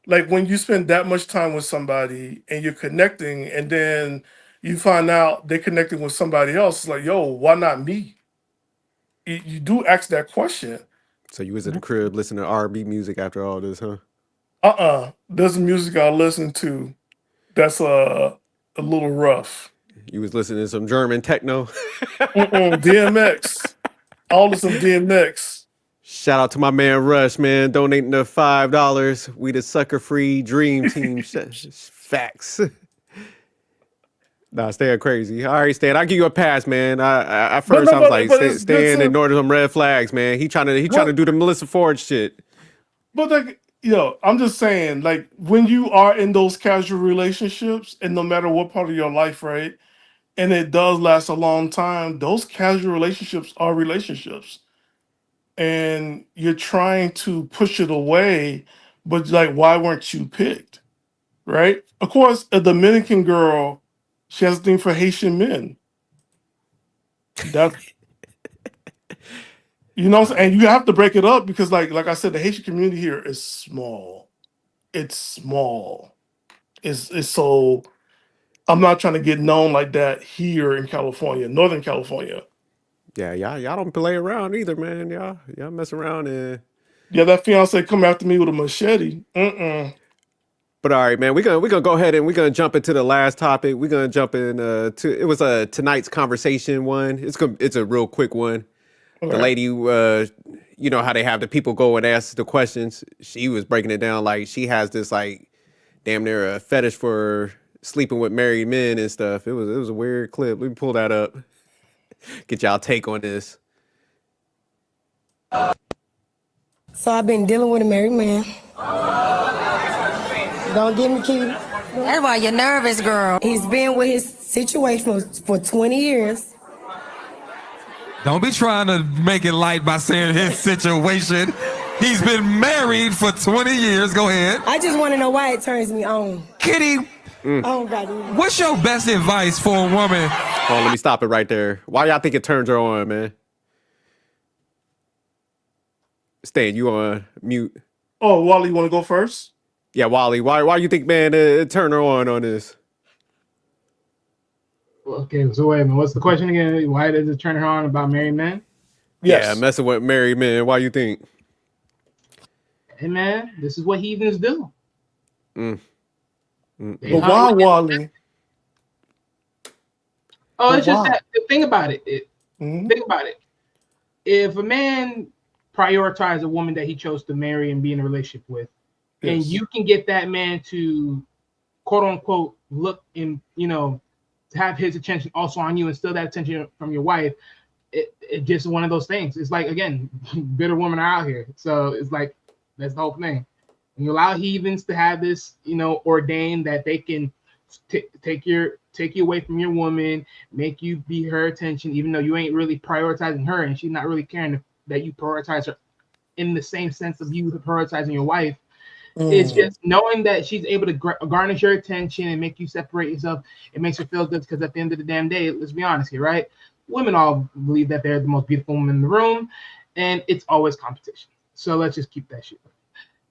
Like when you spend that much time with somebody and you're connecting, and then you find out they're connecting with somebody else, it's like, yo, why not me? You do ask that question. So you was in the crib listening to R&B music after all this, huh? There's music I listen to that's a little rough. You was listening to some German techno. DMX. All of some DMX. Shout out to my man Rush, man, donating the $5. We the sucker free dream team. Facts. Nah, Stan crazy. All right, Stan, I'll give you a pass, man. At But first no, I was like, but it's good Stan to ignored some red flags, man. He trying to what do the Melissa Ford shit. but like I'm just saying, like when you are in those casual relationships, and no matter what part of your life, right? And it does last a long time, those casual relationships are relationships. And you're trying to push it away, but like, why weren't you picked? Right? Of course, a Dominican girl, she has a thing for Haitian men. That and you have to break it up because like I said, the Haitian community here is small. It's small. It's so I'm not trying to get known like that here in California, Northern California. Yeah, y'all don't play around either, man. Y'all mess around and. Yeah, that fiance come after me with a machete. Mm-mm. But all right, man, we're gonna go ahead and we're gonna jump into the last topic. We're gonna jump in to it was tonight's conversation one. It's a real quick one. The Okay. lady, you know how they have the people go and ask the questions. She was breaking it down like she has this like damn near a fetish for sleeping with married men and stuff. It was a weird clip. Let me pull that up. Get y'all take on this. So I've been dealing with a married man. Don't get me key. That's why you're nervous, girl. He's been with his situation for 20 years. Don't be trying to make it light by saying his situation. He's been married for 20 years. Go ahead. I just want to know why it turns me on. Kitty, Oh, God. what's your best advice for a woman? Hold on, let me stop it right there. Why y'all think it turns her on, man? Stan, you on mute? Oh, Wally, you want to go first? Yeah, Wally. Why you think, man, it turned her on this? Okay, so wait a minute. What's the question again? Why does it turn her on about married men? Yeah, Yes. messing with married men. Why you think? Hey man, this is what heathens do. Mm. They But hunt why, with- Wally? Oh, But it's just why? that. Think about it. Mhm. Think about it. If a man prioritized a woman that he chose to marry and be in a relationship with, and Yes. you can get that man to quote unquote look in, to have his attention also on you and steal that attention from your wife, it just one of those things. It's like, again, bitter women are out here. So it's like, that's the whole thing. And you allow heathens to have this, ordained that they can take you away from your woman, make you be her attention, even though you ain't really prioritizing her and she's not really caring that you prioritize her in the same sense of you prioritizing your wife. It's just knowing that she's able to garnish your attention and make you separate yourself. It makes her feel good because at the end of the damn day, let's be honest here, right? Women all believe that they're the most beautiful woman in the room, and it's always competition. So let's just keep that shit.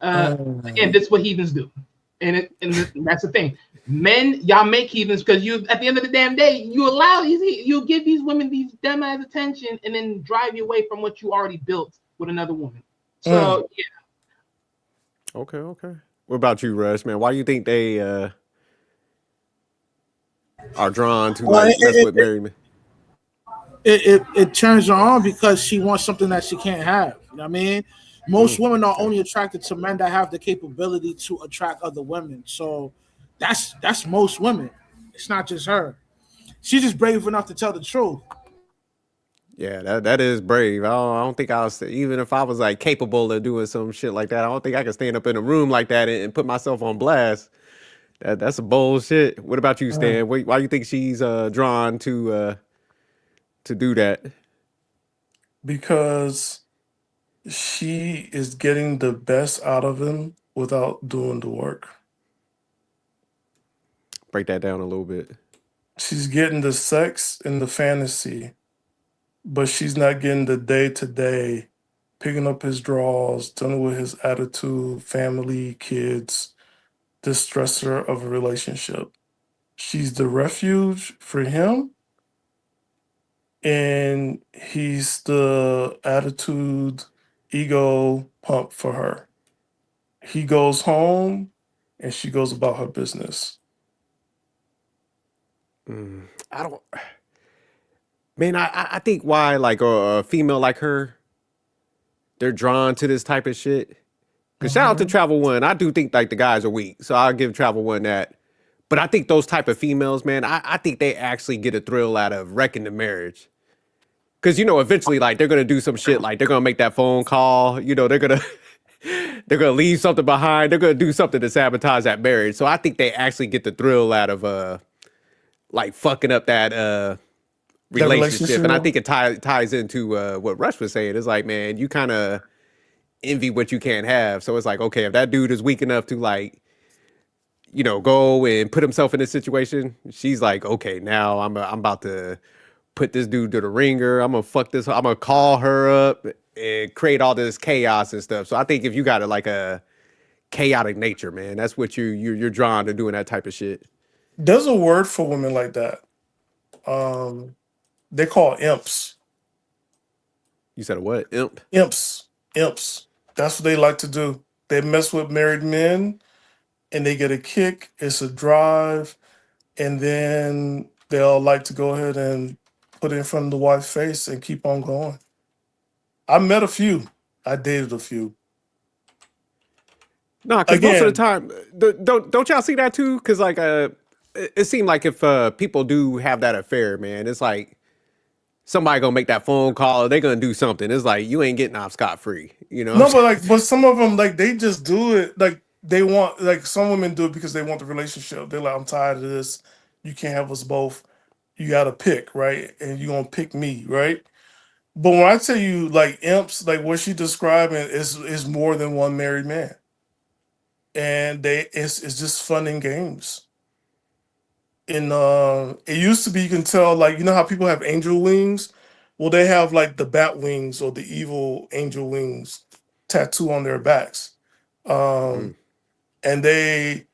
Again, this is what heathens do, and that's the thing. Men, y'all make heathens because you, at the end of the damn day, you give these women these dumb ass attention and then drive you away from what you already built with another woman. So yeah. Okay. What about you, Rush, man? Why do you think they are drawn to Well, mess with married men? it turns her on because she wants something that she can't have. You know what I mean? Most women are only attracted to men that have the capability to attract other women. So that's most women. It's not just her. She's just brave enough to tell the truth. Yeah, that is brave. I don't think I was, even if I was like capable of doing some shit like that, I don't think I could stand up in a room like that and put myself on blast. That's a bold shit. What about you, Stan? Why do you think she's drawn to do that? Because she is getting the best out of him without doing the work. Break that down a little bit. She's getting the sex and the fantasy, but she's not getting the day-to-day, picking up his drawers, dealing with his attitude, family, kids, the stressor of a relationship. She's the refuge for him, and he's the attitude, ego pump for her. He goes home, and she goes about her business. I don't. Man, I think why like a female like her, they're drawn to this type of shit. Cause shout out to Travel One. I do think like the guys are weak, so I'll give Travel One that. But I think those type of females, man, I think they actually get a thrill out of wrecking the marriage. Cause eventually, like they're gonna do some shit, like they're gonna make that phone call. They're gonna leave something behind. They're gonna do something to sabotage that marriage. So I think they actually get the thrill out of like fucking up that relationship. And I think it ties into what Rush was saying. It's like, man, you kind of envy what you can't have. So it's like, okay, if that dude is weak enough to like, go and put himself in this situation, she's like, okay, now I'm about to put this dude to the ringer. I'm gonna fuck this. I'm gonna call her up and create all this chaos and stuff. So I think if you got like a chaotic nature, man, that's what you're drawn to doing that type of shit. There's a word for women like that. They call imps. You said a what? Imp? Imps. That's what they like to do. They mess with married men and they get a kick. It's a drive. And then they'll like to go ahead and put it in front of the wife's face and keep on going. I met a few. I dated a few. No, because most of the time, don't y'all see that too? Because like it seemed like if people do have that affair, man, it's like somebody gonna make that phone call or they gonna do something. It's like you ain't getting off scot-free, No, but some of them like they just do it like they want, like some women do it because they want the relationship. They're like, I'm tired of this. You can't have us both. You gotta pick, right? And you gonna pick me, right? But when I tell you like imps, like what she's describing is more than one married man. And it's just fun and games. And it used to be, you can tell, like, how people have angel wings? Well, they have like the bat wings or the evil angel wings tattoo on their backs. And I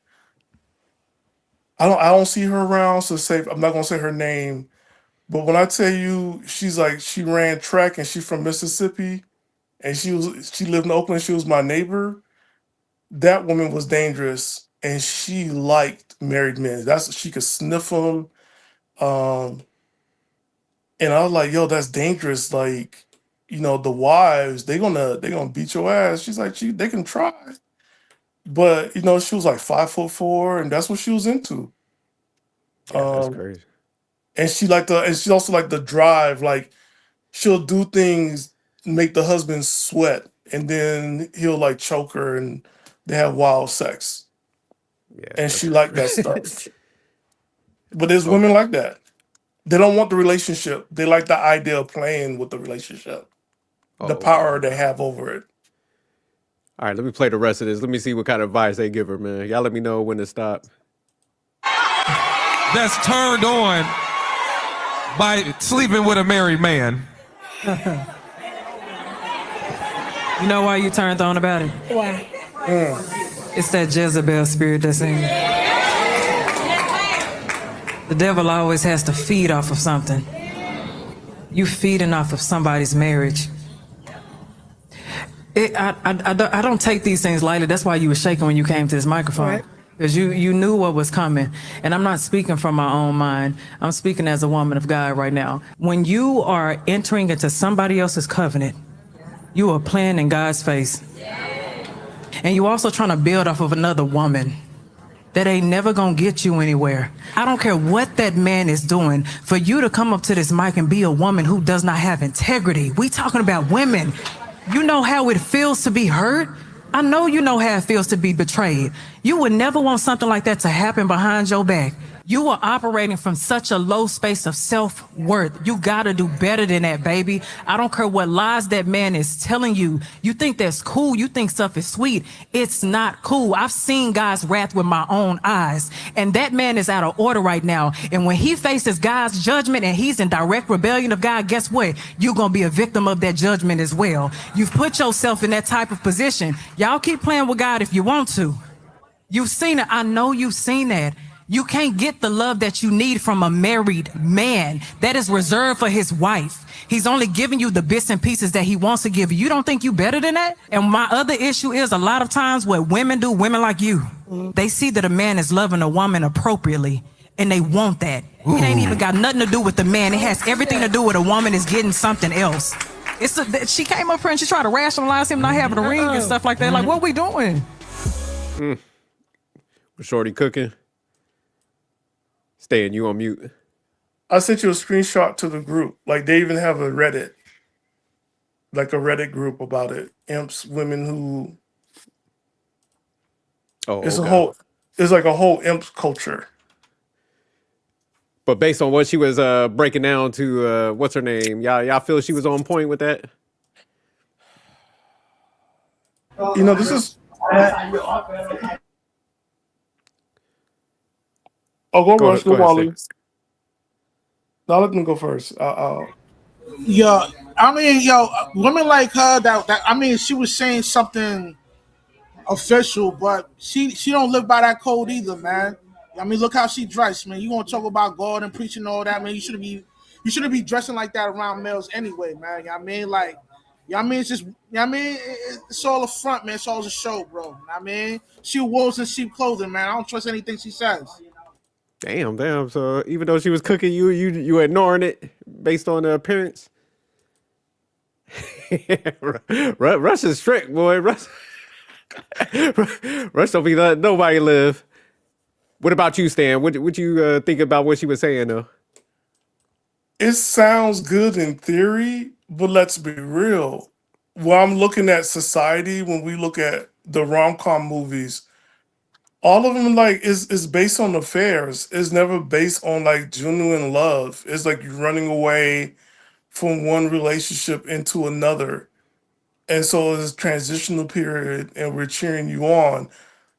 don't see her around, so I'm not gonna say her name, but when I tell you she's like, she ran track and she's from Mississippi and she lived in Oakland, she was my neighbor. That woman was dangerous and she liked married men. She could sniff them. And I was like, yo, that's dangerous. Like, the wives, they're gonna beat your ass. She's like, they can try. But she was like 5'4", and that's what she was into. Yeah, that's crazy. And she also liked the drive, like she'll do things, make the husband sweat, and then he'll like choke her and they have wild sex. Yeah, and she liked that stuff. But there's women like that. They don't want the relationship. They like the idea of playing with the relationship. The power they have over it. All right, let me play the rest of this. Let me see what kind of advice they give her, man. Y'all let me know when to stop. That's turned on by sleeping with a married man. You know why you turned on about it? Why? It's that Jezebel spirit that's in you. The devil always has to feed off of something. You feeding off of somebody's marriage. I don't take these things lightly. That's why you were shaking when you came to this microphone. Right. Because you knew what was coming. And I'm not speaking from my own mind. I'm speaking as a woman of God right now. When you are entering into somebody else's covenant, you are playing in God's face. And you also trying to build off of another woman. That ain't never gonna get you anywhere. I don't care what that man is doing. For you to come up to this mic and be a woman who does not have integrity. We talking about women. You know how it feels to be hurt? I know you know how it feels to be betrayed. You would never want something like that to happen behind your back. You are operating from such a low space of self-worth. You gotta do better than that, baby. I don't care what lies that man is telling you. You think that's cool. You think stuff is sweet. It's not cool. I've seen God's wrath with my own eyes. And that man is out of order right now. And when he faces God's judgment and he's in direct rebellion of God, guess what? You're gonna be a victim of that judgment as well. You've put yourself in that type of position. Y'all keep playing with God if you want to. You've seen it. I know you've seen that. You can't get the love that you need from a married man. That is reserved for his wife. He's only giving you the bits and pieces that he wants to give you. You don't think you better than that? And my other issue is a lot of times what women do, women like you, they see that a man is loving a woman appropriately and they want that. It ain't even got nothing to do with the man. It has everything to do with a woman is getting something else. She came up here and she tried to rationalize him not having a ring and stuff like that. Like, what we doing? Was Shorty cooking? Stan, you on mute. I sent you a screenshot to the group. Like they even have a Reddit, like a Reddit group about it. Imps, women who. Oh, It's okay. It's like a whole imp culture. But based on what she was breaking down to, what's her name? Y'all feel she was on point with that? You know, this is. Oh, go Rush, go Go ahead, Wally. Stan. Now let them go first. Yo, I mean, women like her that I mean, she was saying something official, but she don't live by that code either, man. I mean, look how she dressed, man. You gonna talk about God and preaching all that, man? You shouldn't be dressing like that around males anyway, man. You know what I mean, like, you know what I mean, it's just, you know what I mean, it's all a front, man. It's all a show, bro. You know what I mean, she wolves in sheep clothing, man. I don't trust anything she says. Damn. So even though she was cooking, you ignoring it based on the appearance. Russ is strict, boy. Russ don't be letting nobody live. What about you, Stan? What you think about what she was saying though? It sounds good in theory, but let's be real. When I'm looking at society, when we look at the rom-com movies, all of them like is based on affairs. It's never based on like genuine love. It's like you're running away from one relationship into another. And so it's a transitional period and we're cheering you on.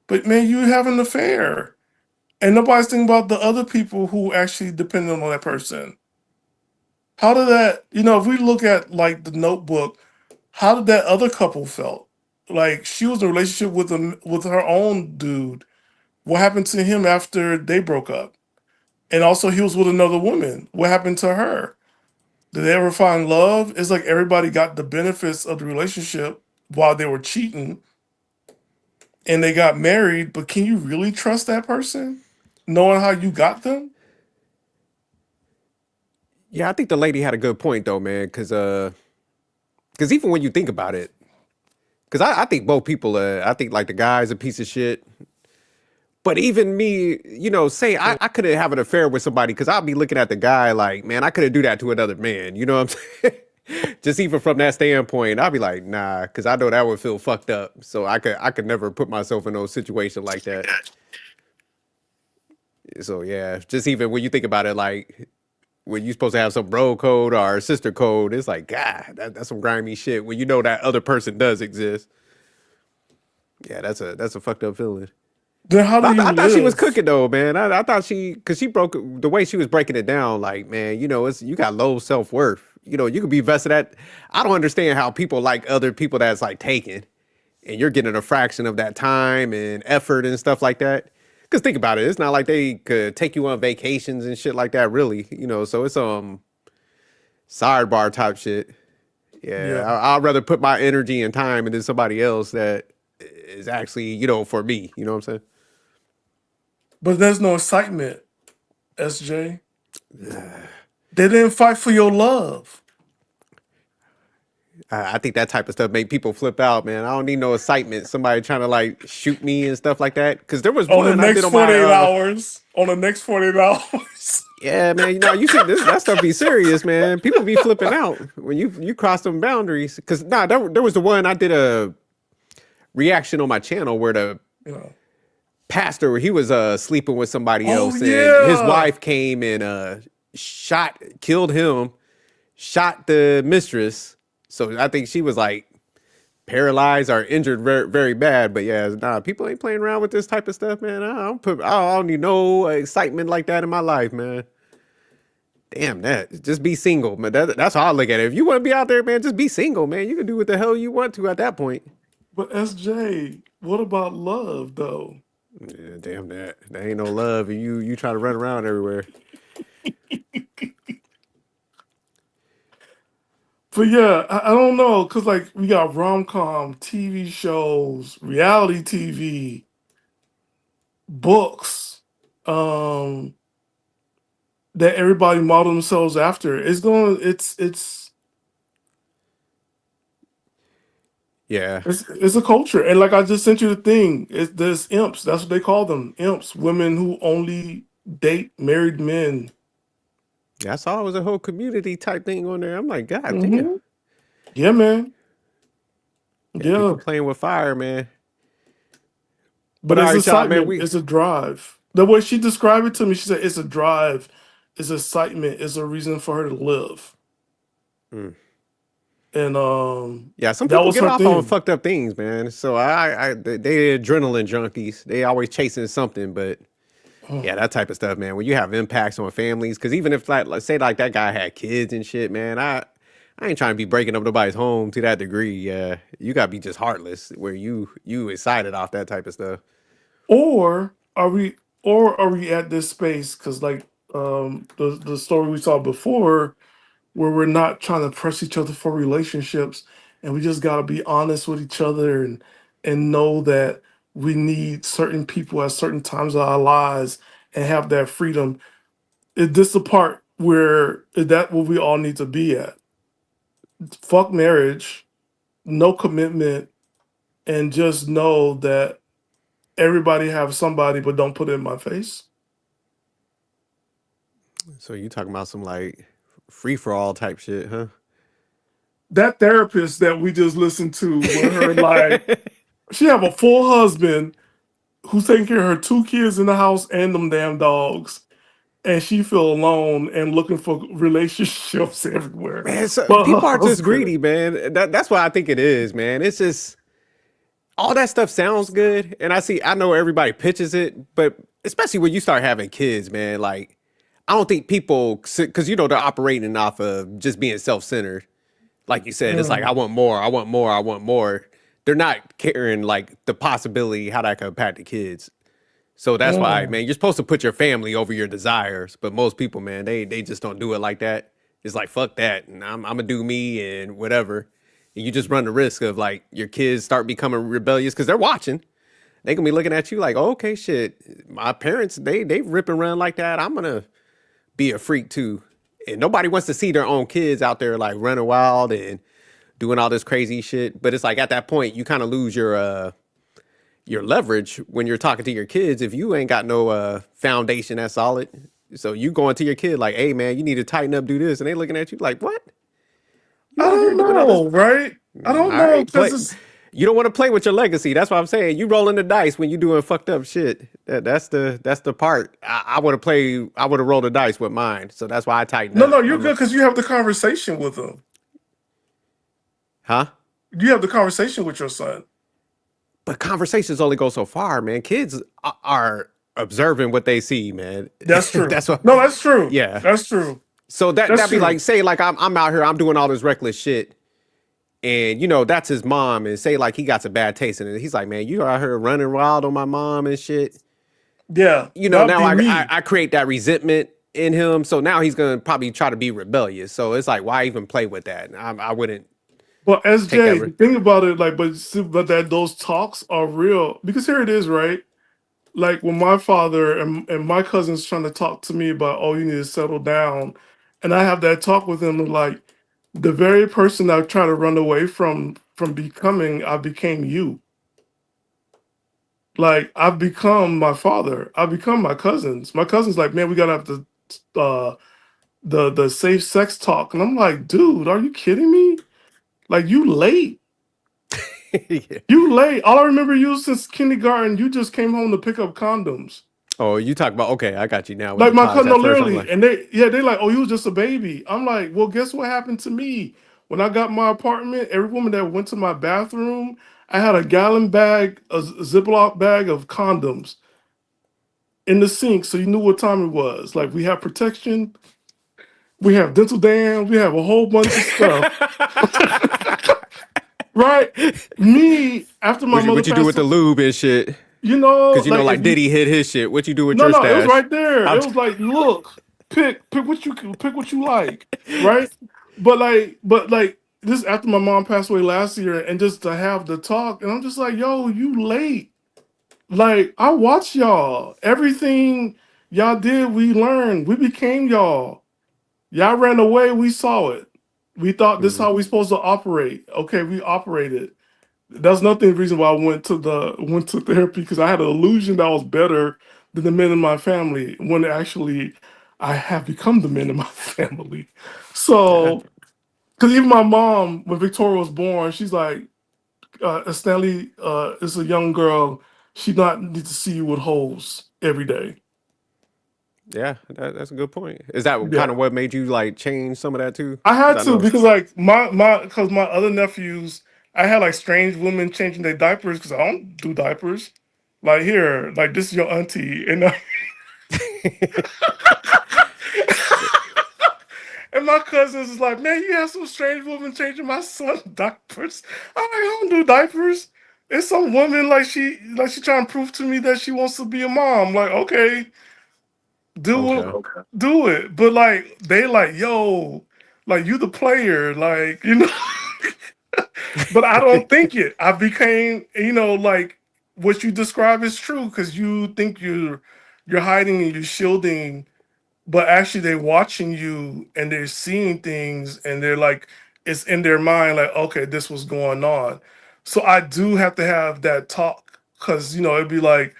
But man, you have an affair. And nobody's thinking about the other people who actually depend on that person. How did that, if we look at like the Notebook, how did that other couple felt? Like she was in a relationship with her own dude. What happened to him after they broke up? And also he was with another woman. What happened to her? Did they ever find love? It's like everybody got the benefits of the relationship while they were cheating and they got married, but can you really trust that person? Knowing how you got them? Yeah, I think the lady had a good point though, man. Because even when you think about it, because I think both people, I think like the guy's a piece of shit. But even me, say I couldn't have an affair with somebody because I'll be looking at the guy like, man, I couldn't do that to another man. You know what I'm saying? Just even from that standpoint, I'll be like, nah, because I know that would feel fucked up. So I could never put myself in no situation like that. So yeah, just even when you think about it, like when you're supposed to have some bro code or sister code, it's like, God, that's some grimy shit. When you know that other person does exist, yeah, that's a fucked up feeling. Then how do you I thought she was live? cooking though, man. I thought because she broke the way she was breaking it down. Like, man, you got low self worth. You could be vested at. I don't understand how people like other people that's like taken, and you're getting a fraction of that time and effort and stuff like that. Because think about it, it's not like they could take you on vacations and shit like that, really. So it's sidebar type shit. Yeah, Yeah. I'd rather put my energy and time into somebody else that is actually, for me. You know what I'm saying? But there's no excitement, SJ. They didn't fight for your love. I think that type of stuff make people flip out, man. I don't need no excitement. Somebody trying to like shoot me and stuff like that. Because there was On the one I did next on 48 my. hours. On the next 48 hours. Yeah, man. You see that stuff be serious, man. People be flipping out when you cross them boundaries. Because there was the one I did a reaction on my channel where the pastor, he was sleeping with somebody else, and his wife came and killed him, shot the mistress. So I think she was like paralyzed or injured very, very bad. But yeah, people ain't playing around with this type of stuff, man. I don't need no excitement like that in my life, man. Damn that. Just be single, man. That's how I look at it. If you want to be out there, man, just be single, man. You can do what the hell you want to at that point. But SJ, what about love though? Yeah, damn that. There ain't no love. You try to run around everywhere. But yeah, I don't know, cause like we got rom-com, TV shows, reality TV, books, that everybody model themselves after. Yeah. It's a culture, and like I just sent you the thing. There's imps. That's what they call them, imps. Women who only date married men. Yeah, I saw it was a whole community type thing on there. I'm like, God damn. Yeah, man. Yeah, Yeah, people playing with fire, man. but all it's right, y'all, man. excitement. It's a drive. The way she described it to me, she said it's a drive, it's excitement, it's a reason for her to live. Mm. And Yeah, some that people was get her off thing. on fucked up things, man. So they adrenaline junkies. They always chasing something, but yeah, that type of stuff, man. When you have impacts on families, because even if like say like that guy had kids and shit, man, I ain't trying to be breaking up nobody's home to that degree. You gotta be just heartless where you excited off that type of stuff. Or are we at this space? Because like the story we saw before, where we're not trying to press each other for relationships, and we just got to be honest with each other and know that we need certain people at certain times of our lives and have that freedom. Is this the part where is that what we all need to be at? Fuck marriage, no commitment, and just know that everybody have somebody, but don't put it in my face. So you talking about some like free for all type shit, huh? That therapist that we just listened to with her, like, she have a full husband who's taking care of her 2 kids in the house and them damn dogs, and she feel alone and looking for relationships everywhere. Man, so But her people are just husband- greedy, man. That's what I think it is, man. It's just all that stuff sounds good, and I know everybody pitches it, but especially when you start having kids, man. Like, I don't think people, because they're operating off of just being self-centered. Like you said, it's like I want more, I want more, I want more. They're not caring like the possibility how that could impact the kids. So that's why, man, you're supposed to put your family over your desires. But most people, man, they just don't do it like that. It's like, fuck that. And I'm gonna do me and whatever. And you just run the risk of like your kids start becoming rebellious because they're watching. They gonna be looking at you like, oh, okay, shit. My parents, they rip and run like that. I'm gonna be a freak too. And nobody wants to see their own kids out there like running wild and doing all this crazy shit. But it's like at that point, you kind of lose your leverage when you're talking to your kids if you ain't got no foundation that's solid. So you going to your kid like, hey man, you need to tighten up, do this, and they looking at you like, what? You I out here don't doing all know, this- right? I don't All know right, because but you don't want to play with your legacy. That's what I'm saying. You rolling the dice when you doing fucked up shit. That's the part. I would have played. I would have rolled the dice with mine. So that's why I tightened up. no, you're good because you have the conversation with them. Huh? You have the conversation with your son. But conversations only go so far, man. Kids are observing what they see, man. That's true. That's what. No, that's true. Yeah. That's true. So That's that'd be true. like, say, like I'm out here, I'm doing all this reckless shit, and that's his mom, and say like he got some bad taste in it. He's like, man, you out here running wild on my mom and shit. Yeah, you know, that'd now be I me. create that resentment in him. So now he's gonna probably try to be rebellious. So it's like, why even play with that? I wouldn't But take that. SJ, the thing about it, like, but that those talks are real because here it is, right? Like when my father and my cousins trying to talk to me about, oh, you need to settle down, and I have that talk with them, like the very person I try to run away from becoming, I became you. Like I've become my father. I've become my cousins. My cousins like, man, we gotta have the safe sex talk, and I'm like, dude, are you kidding me? Like you late. Yeah. You late. All I remember you since kindergarten. You just came home to pick up condoms. Oh, you talk about, okay, I got you now with Like the my toys. cousin, no, At first, I'm literally, like, and they like, oh, you was just a baby. I'm like, well, guess what happened to me when I got my apartment? Every woman that went to my bathroom, I had a gallon bag, a Ziploc bag of condoms in the sink, so you knew what time it was. Like we have protection, we have dental dams, we have a whole bunch of stuff, right? Me after my mother what you do passed, with the lube and shit? you know, Because you know, like if like you Diddy hit his shit. What you do with no, your no, it was stash? right there. I'm It was like, look, pick what you like, right? But like this after my mom passed away last year, and just to have the talk, and I'm just like, yo, you late. Like I watched y'all. Everything y'all did, we learned. We became y'all. Y'all ran away, we saw it. We thought this is Mhm. how we supposed to operate. Okay, we operated. That's nothing reason why I went to therapy because I had an illusion that I was better than the men in my family when actually I have become the men in my family. Yeah. So, because even my mom, when Victoria was born, she's like, Stanley is a young girl. She not need to see you with holes every day. Yeah, that's a good point. Is that kind Yeah, of what made you like change some of that too? I Because had I to know. because like my because my other nephews, I had like strange women changing their diapers because I don't do diapers. Like here, like this is your auntie, and and my cousins is like, man, you have some strange woman changing my son diapers. I'm like, I don't do diapers. It's some woman like she trying to prove to me that she wants to be a mom. Like, okay, Okay. do it. But like they like, yo, like you the player, like, you know. But I don't think it. I became, like what you describe is true because you think you're hiding and you're shielding, but actually they're watching you and they're seeing things and they're like, it's in their mind, like, okay, this was going on. So I do have to have that talk because it'd be like,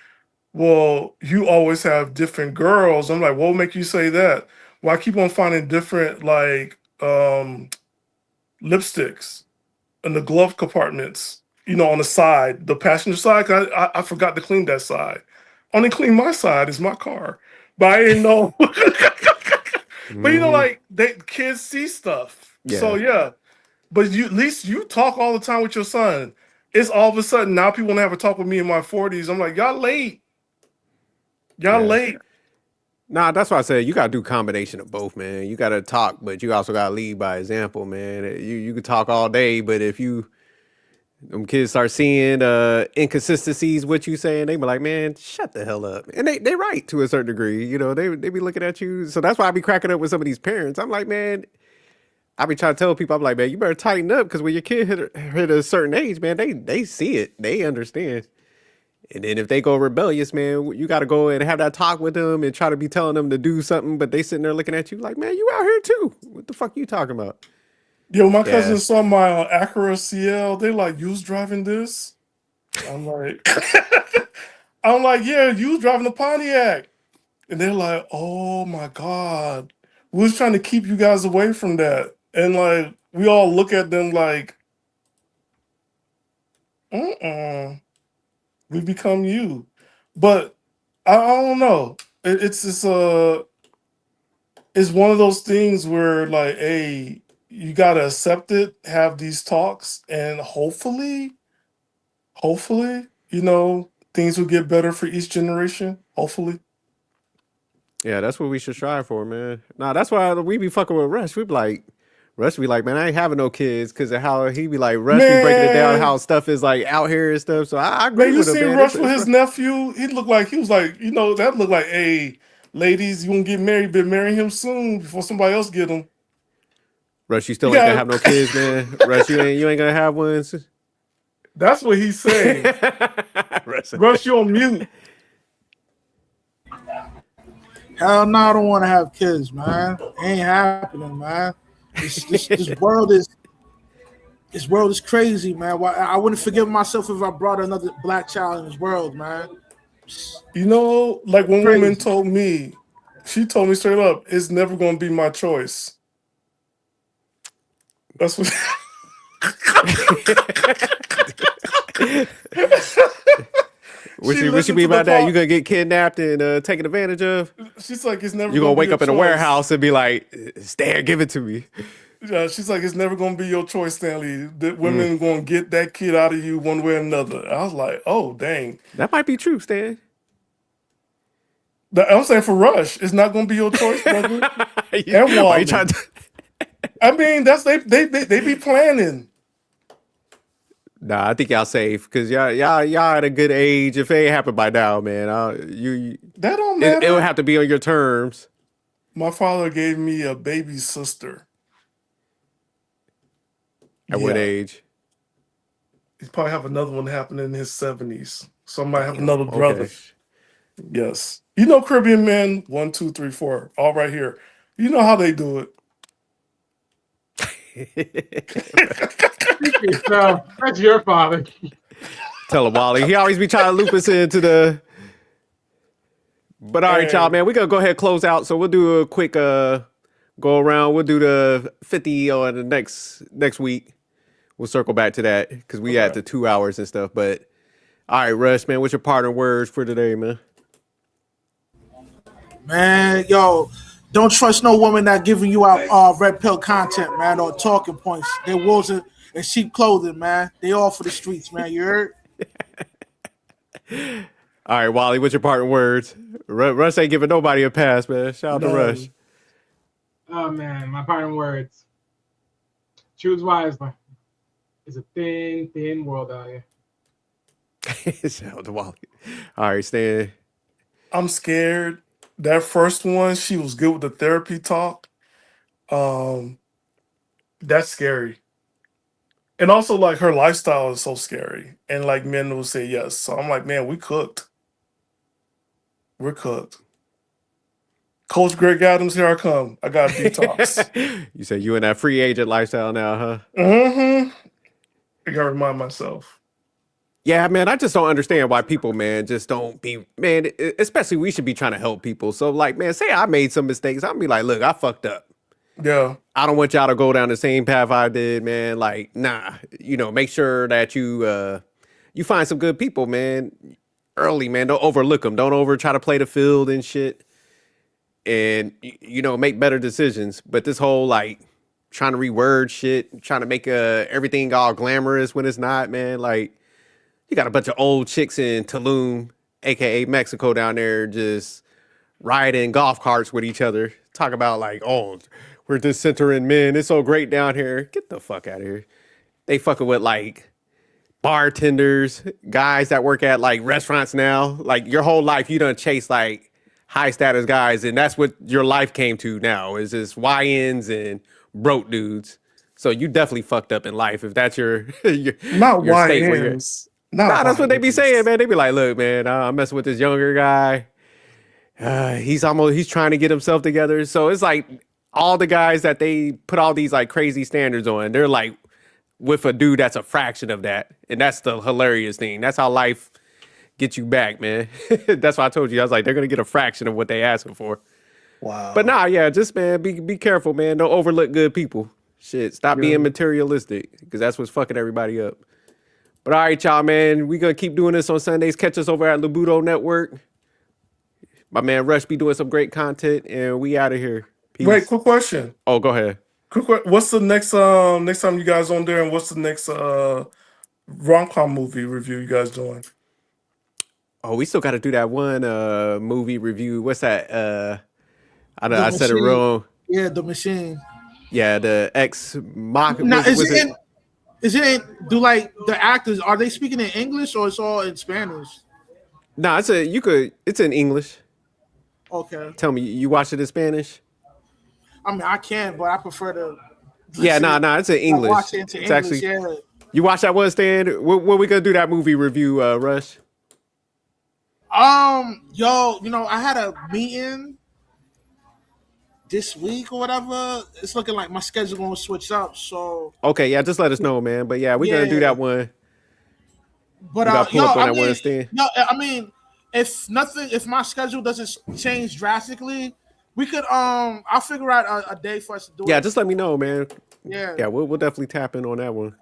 well, you always have different girls. I'm like, what would make you say that? Well, I keep on finding different like lipsticks in the glove compartments, on the side, the passenger side. 'Cause I forgot to clean that side. Only clean my side is my car, but I didn't know. But Hmm. like they kids see stuff, so Yeah. yeah. But you at least you talk all the time with your son. It's all of a sudden now people want to have a talk with me in my 40s. I'm like, y'all late, y'all Yeah. late. Nah, that's why I said you gotta do combination of both, man. You gotta talk, but you also gotta lead by example, man. You could talk all day, but if you them kids start seeing inconsistencies, what you saying, they be like, man, shut the hell up. And they right to a certain degree. You know, they be looking at you. So that's why I be cracking up with some of these parents. I'm like, man, I be trying to tell people, I'm like, man, you better tighten up because when your kid hit a certain age, man, they see it, they understand. And then if they go rebellious, man, you got to go and have that talk with them and try to be telling them to do something, but they sitting there looking at you like, man, you out here too. What the fuck you talking about? Yo, my Yeah. cousin saw my Acura CL. They like, you was driving this? I'm like, I'm like, yeah, you was driving the Pontiac. And they're like, oh my God. We was trying to keep you guys away from that. And like we all look at them like, we become you. But I don't know. It's one of those things where like, hey, you gotta accept it, have these talks, and hopefully, things will get better for each generation. Hopefully. Yeah, that's what we should strive for, man. Nah, that's why we be fucking with Rush. We be like, Rush be like, man, I ain't having no kids because of how he be like, Rush be breaking it down Man, how stuff is like out here and stuff. So I agree man, you with him, seen man. Rush with It's his nephew? He looked like he was like, that looked like, hey, ladies, you won't get married, but marry him soon before somebody else get him. Rush, you You still ain't gonna got have no kids, man. Rush, you ain't gonna have ones. that's what he's saying. Rush, Rush, you on mute. Hell no, I don't want to have kids, man. It ain't happening, man. This world is crazy, man. Why I wouldn't forgive myself if I brought another black child in this world, man. Like one Crazy. woman told me, she told me straight up, it's never gonna be my choice. That's what what she mean by that? You gonna get kidnapped and taken advantage of? She's like, it's never You gonna gonna wake be up in a warehouse and be like, Stan, give it to me. Yeah, she's like, it's never gonna be your choice, Stanley. The women gonna get that kid out of you one way or another. I was like, oh dang. That might be true, Stan. I'm saying for Rush, it's not gonna be your choice, brother. And Why you Wally. trying to? I mean, that's they be planning. Nah, I think y'all safe because y'all at a good age. If it ain't happened by now, man, That don't matter. it would have to be on your terms. My father gave me a baby sister. At what age? He'd probably have another one happening in his 70s. So I might have another brother. Okay. Yes. Caribbean men, 1, 2, 3, 4, all right here. You know how they do it. So that's your father. Tell him, Wally. He always be trying to loop us into the. But all right, y'all, man, we're gonna go ahead and close out. So we'll do a quick go around. We'll do the 50 on the next week. We'll circle back to that because we had the 2 hours and stuff. But all right, Rush, man, what's your partner words for today, man? Man, yo, don't trust no woman that giving you out red pill content, man, or talking points. They wolves and sheep clothing, man. They all for the streets, man. You heard? All right, Wally, what's your partner words? Rush ain't giving nobody a pass, man. Shout out to Rush. Oh man, my parting words. Choose wisely. It's a thin, thin world out here. Shout out to Wally. All right, Stan. I'm scared. That first one, she was good with the therapy talk. That's scary. And also, like, her lifestyle is so scary. And, like, men will say yes. So I'm like, man, we cooked. We're cooked. Coach Greg Adams, here I come. I got a detox. You say you in that free agent lifestyle now, huh? Mm-hmm. I gotta remind myself. Yeah, man, I just don't understand why people, man, just don't be, man, especially we should be trying to help people. So, like, man, say I made some mistakes. I'll be like, look, I fucked up. Yeah. I don't want y'all to go down the same path I did, man. Like, nah, make sure that you find some good people, man, early, man. Don't overlook them. Don't try to play the field and shit. And, make better decisions. But this whole, like, trying to reword shit, trying to make everything all glamorous when it's not, man, like, you got a bunch of old chicks in Tulum, aka Mexico, down there just riding golf carts with each other. Talk about like, oh, we're just centering men. It's so great down here. Get the fuck out of here. They fucking with like bartenders, guys that work at like restaurants now. Like your whole life, you done chase like high status guys, and that's what your life came to now is just YNs and broke dudes. So you definitely fucked up in life if that's your Not your state where you're. YNs. Nah, that's what they be saying, man. They be like, look, man, I'm messing with this younger guy. He's trying to get himself together. So it's like all the guys that they put all these like crazy standards on, they're like with a dude that's a fraction of that. And that's the hilarious thing. That's how life gets you back, man. That's why I told you. I was like, they're going to get a fraction of what they asking for. Wow. But nah, yeah, just, man, be careful, man. Don't overlook good people. Shit, stop being materialistic because that's what's fucking everybody up. But all right, y'all, man, we going to keep doing this on Sundays. Catch us over at Labudo Network. My man Rush be doing some great content, and we out of here. Peace. Wait, quick question. Oh, go ahead. What's the next time you guys on there, and what's the next rom-com movie review you guys doing? Oh, we still got to do that one movie review. What's that? I said it wrong. Yeah, The Machine. Yeah, the ex mock Now, was it? do like the actors, are they speaking in English or it's all in Spanish? No, it's in English. Okay. Tell me, you watch it in Spanish? I mean, I can, but I prefer to Yeah, it's in English. watch it into It's English. actually Yeah. you watch that one, Stan? When we gonna do that movie review, Rush? Yo, I had a meeting this week or whatever. It's looking like my schedule gonna switch up. So Okay, yeah, just let us know, man. But yeah, we're gonna do that one. But You gotta pull up on I that mean, one, Stan. if my schedule doesn't change drastically, we could I'll figure out a day for us to do it. Yeah, just let me know, man. Yeah. Yeah, we'll definitely tap in on that one.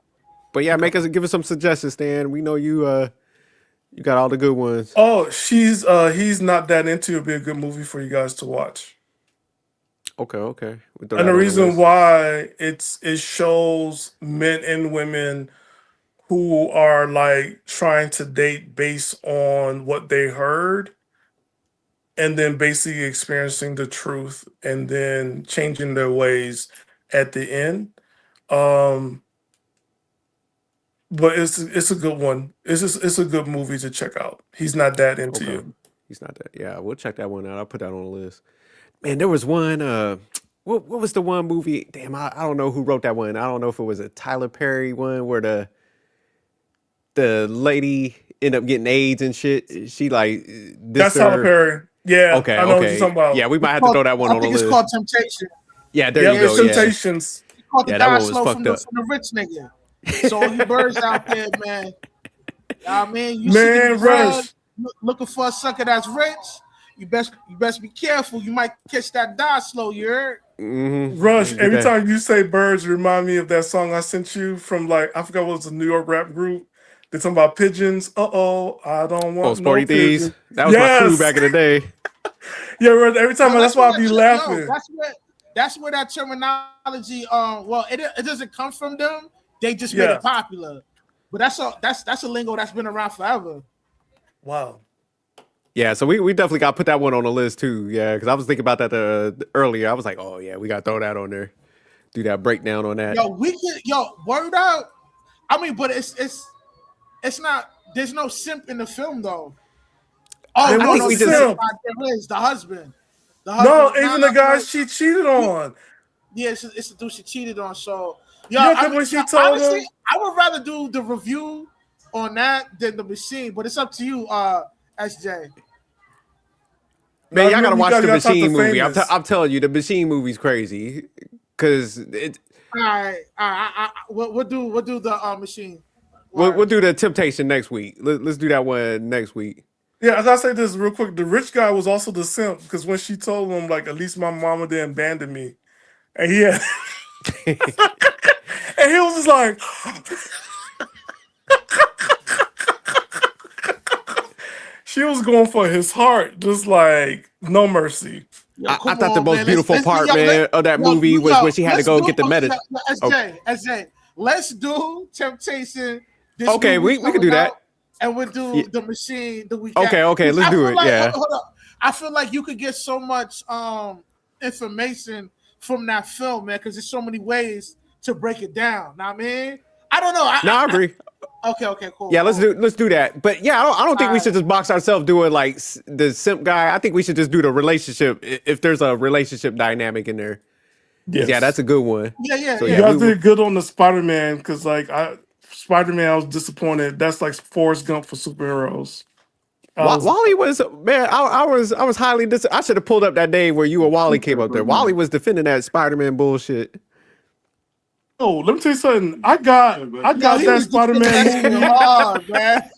But yeah, give us some suggestions, Stan. We know you got all the good ones. Oh, he's not that into. It'd be a good movie for you guys to watch. Okay. And the reason why it shows men and women who are like trying to date based on what they heard, and then basically experiencing the truth and then changing their ways at the end. But it's a good one. It's a good movie to check out. He's not that into you. He's not that. Yeah, we'll check that one out. I'll put that on the list. Man, there was one. What was the one movie? Damn, I don't know who wrote that one. I don't know if it was a Tyler Perry one where the lady ended up getting AIDS and shit. She like That's Tyler Perry. Yeah. Okay. I know what you're talking about. Yeah, we might have to throw that one on the list. It's called Temptation. Yeah, there you go. Temptations. It's called the that one was slow fucked up. from the rich nigga. So all you birds out there, man. I mean, you Man, Rush. Looking for a sucker that's rich. You best be careful. You might catch that die slow. You heard? Mm-hmm. Rush. Every time you say birds, remind me of that song I sent you from I forgot what was the New York rap group. They're talking about pigeons. I don't want Sporty no pigeons. Thieves. That was my crew back in the day. Yeah, every time that's why I be laughing. That's where that terminology. It doesn't come from them. They just made it popular. But that's a lingo that's been around forever. Wow. Yeah, so we definitely got to put that one on the list too. Yeah, because I was thinking about that earlier. I was like, oh yeah, we got to throw that on there. Do that breakdown on that. Word out. I mean, but it's not. There's no simp in the film though. Oh, I think we just there is the husband. No, even the guy she cheated on. Yeah, it's the dude she cheated on. So when she told him, I would rather do the review on that than the machine. But it's up to you, SJ. Man, y'all gotta watch the Machine movie. I'm telling you, the Machine movie's crazy. Cause it. All right. We'll do the Machine. We'll do the Temptation next week. Let's do that one next week. Yeah, as I say this real quick, the rich guy was also the simp because when she told him, like, at least my mama didn't abandon me, and he had, and he was just like, she was going for his heart, just like no mercy. I thought the most beautiful part, man, of that movie was when she had to go get the medicine. SJ, let's do Temptation. Okay, we can do that. And we'll do the Machine the weekend. Okay, let's do it. Yeah. Hold up. I feel like you could get so much information from that film, man, because there's so many ways to break it down. Know what I mean? I don't know. I agree. Okay, cool. Yeah, let's do that. But yeah, I don't think we should just box ourselves doing like the simp guy. I think we should just do the relationship if there's a relationship dynamic in there. Yes. Yeah, that's a good one. Yeah. So, you guys did good on the Spider-Man because Spider-Man, I was disappointed. That's like Forrest Gump for superheroes. Wally was, man, I was highly I should have pulled up that day where you and Wally came up there. Wally was defending that Spider-Man bullshit. Oh, let me tell you something. I got that Spider-Man movie. Hard, man.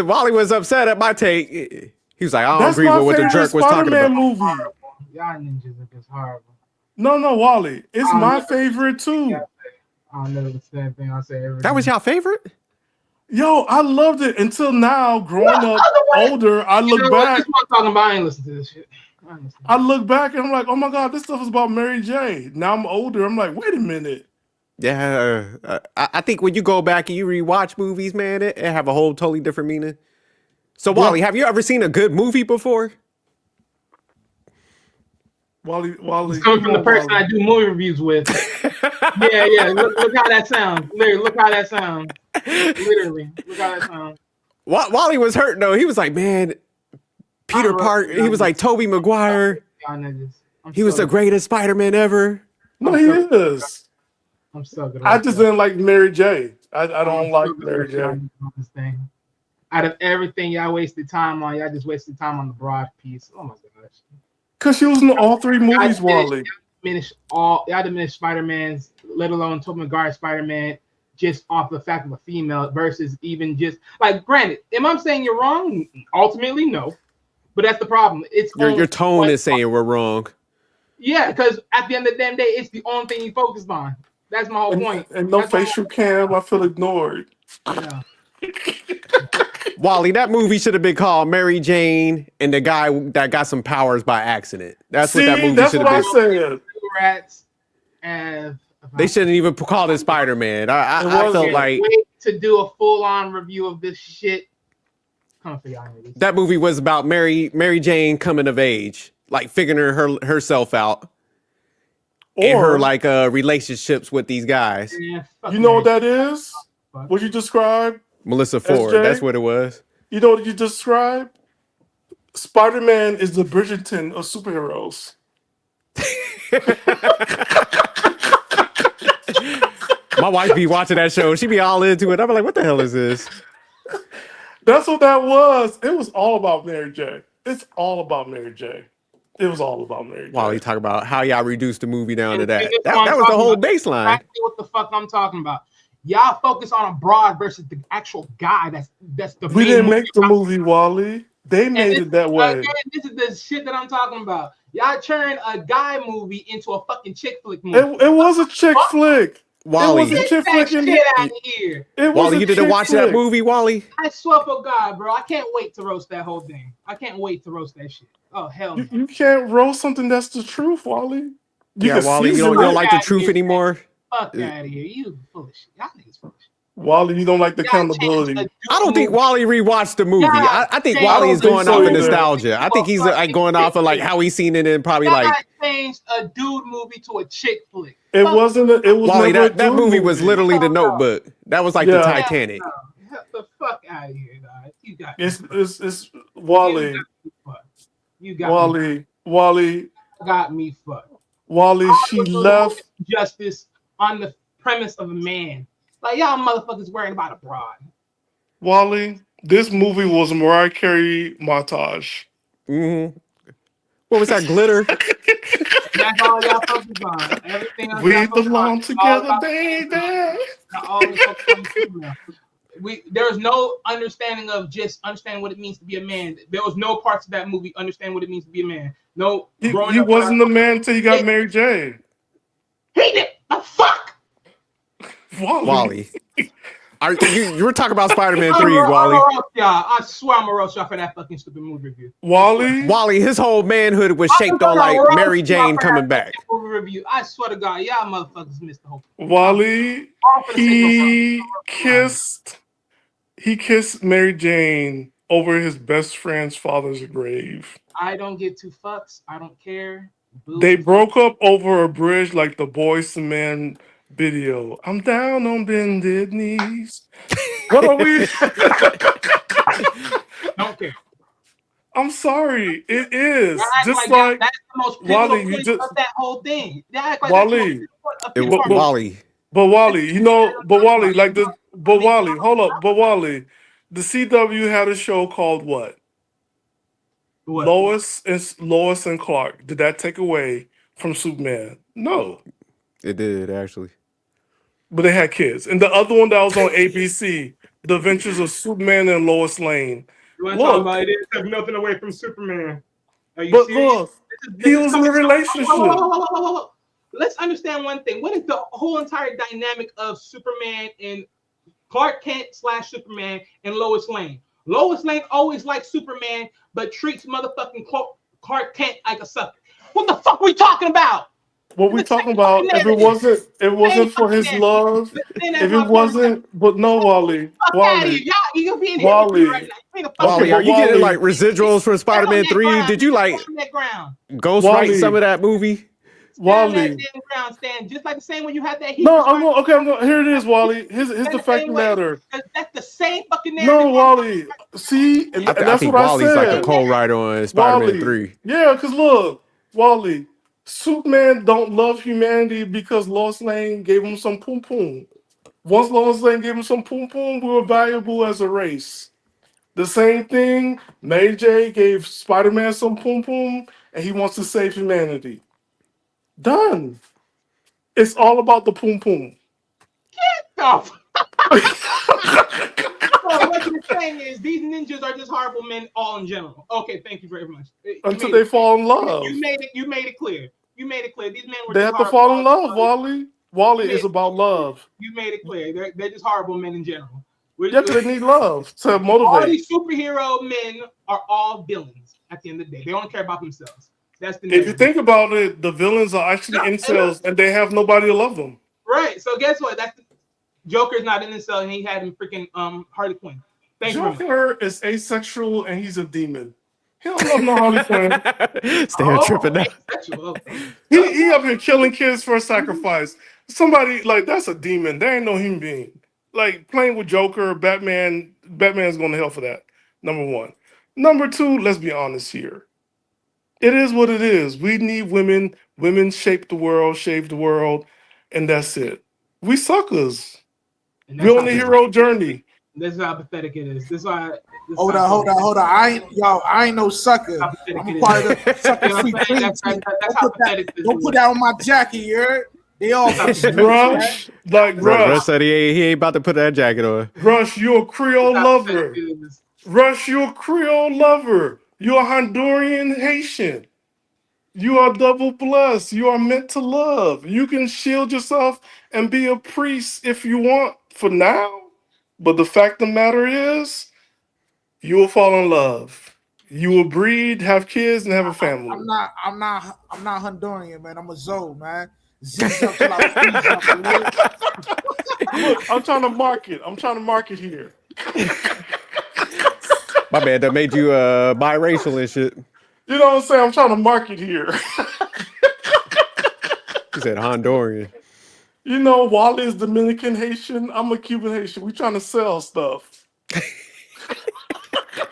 Wally was upset at my take. He was like, I don't agree with what the jerk was talking about. Movie. Y'all ninjas are just horrible. No, Wally. It's my favorite too. I know the same thing I say every That was your favorite? Yo, I loved it until now. Growing up older, I look back. I'm talking about. I ain't listen to this shit. I look back and I'm like, oh my God, this stuff is about Mary J. Now I'm older. I'm like, wait a minute. Yeah, I think when you go back and you rewatch movies, man, it have a whole totally different meaning. So, Wally, have you ever seen a good movie before? Wally, It's coming from the person I do movie reviews with. Yeah. Look how that sounds. Literally, look how that sounds. Literally, look how that sounds. Wally was hurt though. He was like, man, Peter Parker. He was like Tobey Maguire. He was the greatest Spider-Man ever. No, he is. I'm so good. I just didn't like Mary J. I don't like Mary J. Out of everything y'all wasted time on, y'all just wasted time on the broad piece. Oh my gosh. Because she was in all three movies, Wally. Y'all diminished Spider-Man's, let alone Tobey Maguire Spider-Man, just off the fact of a female versus even just like. Granted, am I saying you're wrong? Ultimately, no. But that's the problem. It's your tone is saying we're wrong. Yeah, because at the end of the damn day, it's the only thing you focused on. That's my whole point. And no facial cam, I feel ignored. Yeah. Wally, that movie should have been called Mary Jane and the guy that got some powers by accident. That's what that movie should have been. Saying. Rats and they shouldn't even call it Spider-Man. I felt like wait to do a full-on review of this shit. That movie was about Mary Jane coming of age, like figuring herself out. And her like relationships with these guys. Yeah, you know what that is? What you described? Melissa Ford. SJ? That's what it was. You know what you described? Spider-Man is the Bridgerton of superheroes. My wife be watching that show. She be all into it. I'm like, what the hell is this? That's what that was. It was all about Mary J. It's all about Mary J. It was all about Mary J. Wow, you talk about how y'all reduced the movie down to that. That was the whole baseline. Exactly what the fuck I'm talking about. Y'all focus on a broad versus the actual guy. That's the. We didn't make the movie, Wally. They made it that way. Again, this is the shit that I'm talking about. Y'all turned a guy movie into a fucking chick flick movie. It was a chick flick. Wally, it was a chick flick shit out of here. Wally, you didn't watch that movie, Wally? I swear for God, bro, I can't wait to roast that whole thing. I can't wait to roast that shit. Oh hell, you can't roast something that's the truth, Wally. Wally, you don't like the truth anymore. Fuck out of here, you foolish. Y'all niggas foolish. Wally, you don't like the accountability. I don't think Wally rewatched the movie. I think Wally is going off of nostalgia. I think he's like going off of like how he's seen it and probably like changed a dude movie to a chick flick. It wasn't. It was Wally. Never That movie was literally the Notebook. That was like the Titanic. Get the fuck out of here, dog. You got it's Wally. You got Wally. Me. Wally got me fucked. Wally, she left justice on the premise of a man. Like y'all motherfuckers worrying about a broad. Wally, this movie was a Mariah Carey montage. Mm-hmm. What was that, Glitter? That's all y'all focus on. Everything else we belong together, baby. There's no understanding of just understanding what it means to be a man. There was no parts of that movie understand what it means to be a man. No, he wasn't a man until he got Mary J. He did. The fuck. Wally. You were talking about Spider-Man 3, Wally. I swear I'm gonna roast y'all for that fucking stupid movie review. Wally, his whole manhood was shaped on like Mary Jane coming back. Movie review. I swear to God, y'all motherfuckers missed the whole. Wally, he kissed Mary Jane over his best friend's father's grave. I don't get two fucks. I don't care. They broke up over a bridge like the Boys to Men video. I'm down on bended knees. What are we? Don't care. I'm sorry. It is just like that's the most Wally. You just of that whole thing. Wally. Wally. But Wally, you know, but Wally, like the, but Wally, hold up, but Wally, the CW had a show called what? Lois and Clark. Did that take away from Superman? No. It did, actually. But they had kids. And the other one that was on ABC, The Adventures of Superman and Lois Lane. You want to talk about it? It took nothing away from Superman. Are you but serious? Look, he was in a relationship. Let's understand one thing. What is the whole entire dynamic of Superman and Clark Kent / Superman and Lois Lane? Lois Lane always likes Superman, but treats motherfucking Clark Kent like a sucker. What the fuck are we talking about? What we talking about? If it wasn't for his love. If it wasn't, but no, Wally. Wally. You're being hypocrite right now. me the fuck Wally, but are you getting Wally- like residuals from Spider-Man 3? Did you like Stand on that ground. ghostwrite Wally. some of that movie? Stand on that Wally. damn ground. Stand just like the same when you had that heat. No, I'm going. Okay, I'm going. Here it is, Wally. Here's the fact of the matter. That's the same fucking narrative. No, Wally. See, and I that's think what I Wally's like the said. co-writer on Spider-Man Wally. 3. Yeah, because look, Wally, Superman don't love humanity because Lois Lane gave him some poom poom. Once Lois Lane gave him some poom poom, we were valuable as a race. The same thing, Mary J gave Spider-Man some poom poom, and he wants to save humanity. Done. It's all about the poom poom. Stop. So what you're saying is these ninjas are just horrible men all in general. Okay, thank you very much. Until they fall in love. You made it clear. You made it clear. These men were They just have to horrible fall in love, all- Wally. Wally is about love. You made it clear. They're just horrible men in general. Yeah, because they need love to All motivate. these superhero men are all villains at the end of the day. They only care about themselves. That's the If you narrative. think about it, the villains are actually incels and they have nobody to love them. Right. So guess what? That's Joker's not in incel and he had him freaking Harley Quinn. Thank you. Joker is asexual and he's a demon. He don't love no Harley Quinn. Stay tripping now. Asexual. Okay. He up here killing kids for a sacrifice. Somebody like that's a demon. There ain't no human being. Like playing with Joker, Batman's going to hell for that. Number one. Number two, let's be honest here. It is what it is. We need women. Women shape the world, and that's it. We suckers. And We on the hero journey. This is how pathetic it is. This is why. Hold on. I ain't no sucker. I'm a part of the sucker free dream That's team. how pathetic this Don't is. put that on my jacket, you heard? They all Rush, like Rush Rush. said he ain't about to put that jacket on. Rush, you a Creole That's how lover. pathetic it is. Rush, you a Creole lover. You a Honduran Haitian. You are double blessed. You are meant to love. You can shield yourself and be a priest if you want for now. But the fact of the matter is, you will fall in love. You will breed, have kids, and have a family. I'm not Honduran, man. I'm a Zoe, man. Z's up till I freeze up, you know? Look, I'm trying to market here. My bad, that made you biracial and shit. You know what I'm saying? I'm trying to market here. He said Honduran. You know, Wally is Dominican Haitian. I'm a Cuban Haitian. We trying to sell stuff.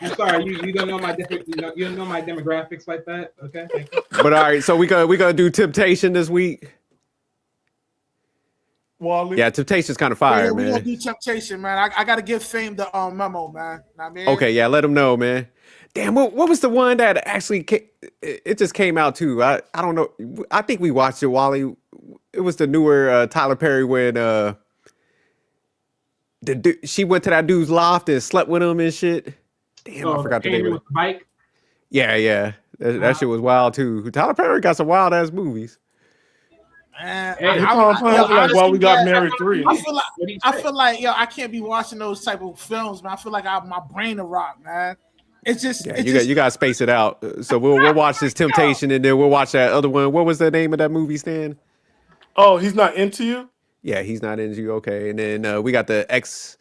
I'm sorry, you don't know my different. You don't know my demographics like that. Okay, thank you. But all right, so we gonna do Temptation this week. Wally. Yeah, Temptation's kind of fire, We man. gonna do Temptation, man. I gotta give Fame the memo, man. Know what I mean? Okay, yeah, let him know, man. Damn, what was the one that actually it just came out too? I don't know. I think we watched it, Wally. It was the newer Tyler Perry when she went to that dude's loft and slept with him and shit. Damn, I forgot the name of it. With the bike. Yeah. That shit was wild too. Tyler Perry got some wild ass movies. Man, Hey, like while we got married 3. I feel like I can't be watching those type of films, man. I feel like my brain to rock, man. It's just You got to space it out. So we'll watch this Temptation and then we'll watch that other one. What was the name of that movie, Stan? Oh, he's not into you? Yeah, he's not into you. Okay, and then we got the Ex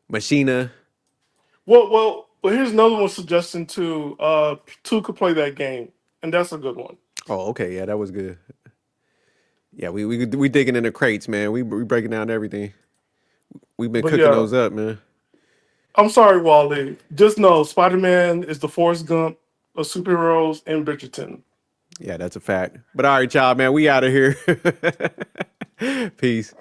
Machina. Well, here's another one suggestion too. 2 could play that game, and that's a good one. Oh, okay, yeah, that was good. Yeah, we digging in the crates, man. We breaking down everything. We've been cooking those up, man. I'm sorry, Wally. Just know Spider-Man is the Forrest Gump of superheroes in Bridgerton. Yeah, that's a fact. But all right, y'all, man, we out of here. Peace.